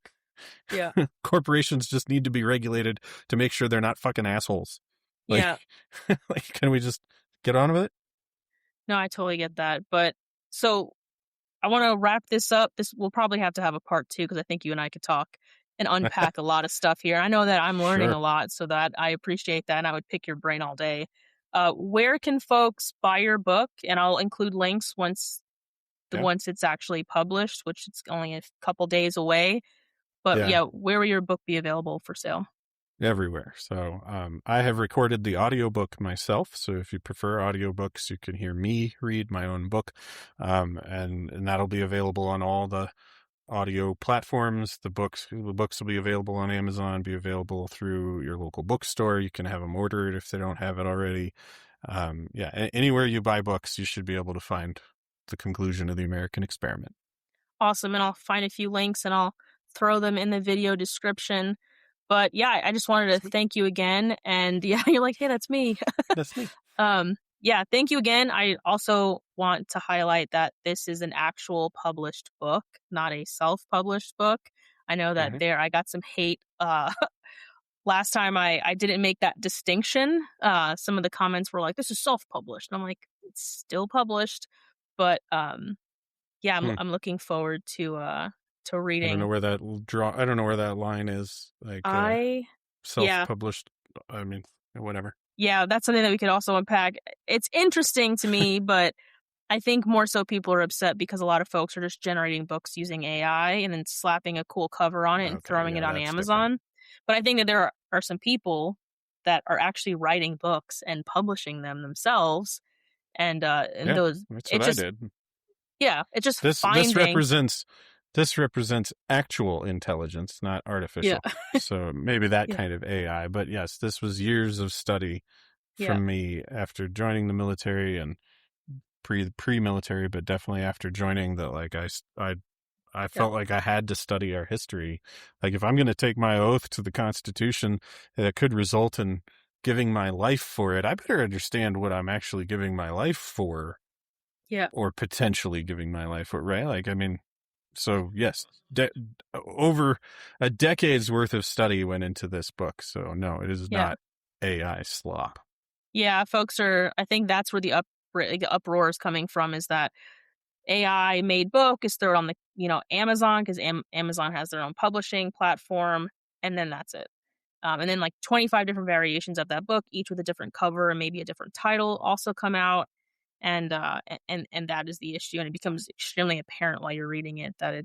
Yeah. Corporations just need to be regulated to make sure they're not fucking assholes. Like, Yeah. like, can we just get on with it? No, I totally get that. But so I want to wrap this up. This we'll probably have to have a part 2 because I think you and I could talk and unpack a lot of stuff here. I know that I'm learning Sure. a lot, so that I appreciate that, and I would pick your brain all day. Where can folks buy your book? And I'll include links Yeah. once it's actually published, which it's only a couple days away. But Yeah. yeah, where will your book be available for sale? Everywhere. So I have recorded the audiobook myself. So if you prefer audiobooks, you can hear me read my own book. And that'll be available on all the audio platforms. The books will be available on Amazon, be available through your local bookstore. You can have them ordered if they don't have it already. Anywhere you buy books, you should be able to find The Conclusion of the American Experiment. Awesome. And I'll find a few links and I'll throw them in the video description. But yeah, I just wanted to thank you again. And yeah, you're like, hey, that's me. That's me. Yeah, thank you again. I also want to highlight that this is an actual published book, not a self-published book. I know that Mm-hmm. I got some hate last time I didn't make that distinction. Some of the comments were like, this is self-published. And I'm like, it's still published. But yeah, I'm looking forward to I don't know reading. where I don't know where that line is. Like I yeah. self-published. I mean, whatever. Yeah, that's something that we could also unpack. It's interesting to me, but I think more so people are upset because a lot of folks are just generating books using AI and then slapping a cool cover on it and Okay, throwing it yeah, on that's different. Amazon. But I think that there are some people that are actually writing books and publishing them themselves. And Yeah, those, that's what it I just, did. yeah, it's just This this finding, represents this represents actual intelligence, not yeah, artificial. So maybe that yeah, kind of AI. But yes, this was years of study yeah, from me after joining the military and pre-military, but definitely after joining that. Like I yeah, felt like I had to study our history. Like if I'm going to take my oath to the Constitution that could result in giving my life for it, I better understand what I'm actually giving my life for, yeah, or potentially giving my life for, right? Like, I mean, so yes, over a decade's worth of study went into this book. So no, it is yeah. not AI slop. Yeah, folks are, I think that's where the uproar is coming from, is that AI made book is thrown on the, Amazon, because Amazon has their own publishing platform, and then that's it. And then like 25 different variations of that book, each with a different cover and maybe a different title, also come out, and that is the issue, and it becomes extremely apparent while you're reading it that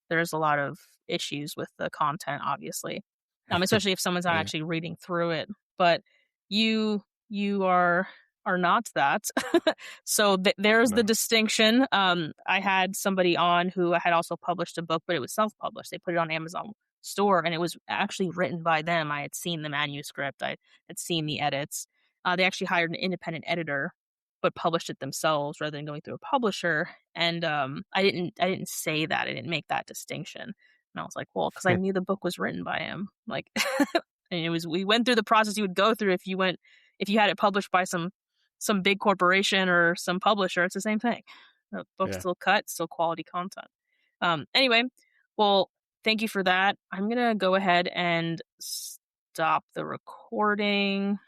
there's a lot of issues with the content, obviously, especially if someone's not Yeah. actually reading through it. But you are not that. So there's the No. distinction. I had somebody on who had also published a book, but it was self-published. They put it on Amazon store, and it was actually written by them. I had seen the manuscript. I had seen the edits. They actually hired an independent editor, but published it themselves rather than going through a publisher. And I didn't say that. I didn't make that distinction. And I was like, well, because I knew the book was written by him. Like, and we went through the process you would go through if you had it published by some big corporation or some publisher. It's the same thing. The book's Yeah. still cut, still quality content. Anyway, well, thank you for that. I'm gonna go ahead and stop the recording.